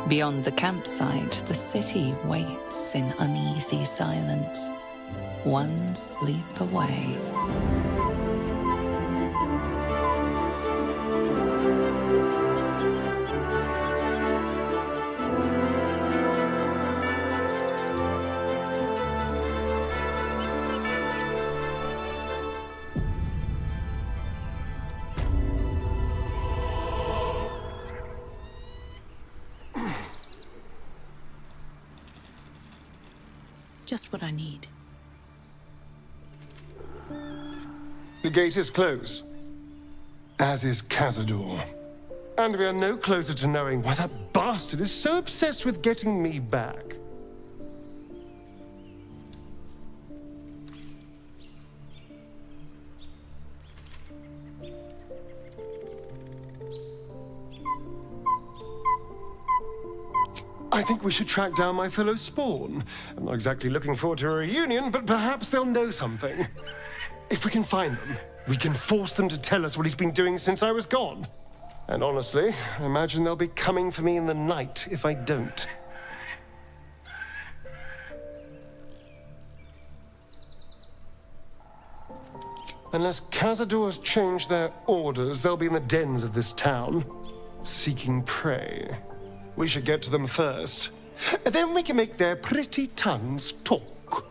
Beyond the campsite, the city waits in uneasy silence, one sleep away. Just what I need. The gate is closed, as is Cazador. And we are no closer to knowing why that bastard is so obsessed with getting me back. I think we should track down my fellow Spawn. I'm not exactly looking forward to a reunion, but perhaps they'll know something. If we can find them, we can force them to tell us what he's been doing since I was gone. And honestly, I imagine they'll be coming for me in the night if I don't. Unless Cazadors change their orders, they'll be in the dens of this town, seeking prey. We should get to them first. Then we can make their pretty tongues talk.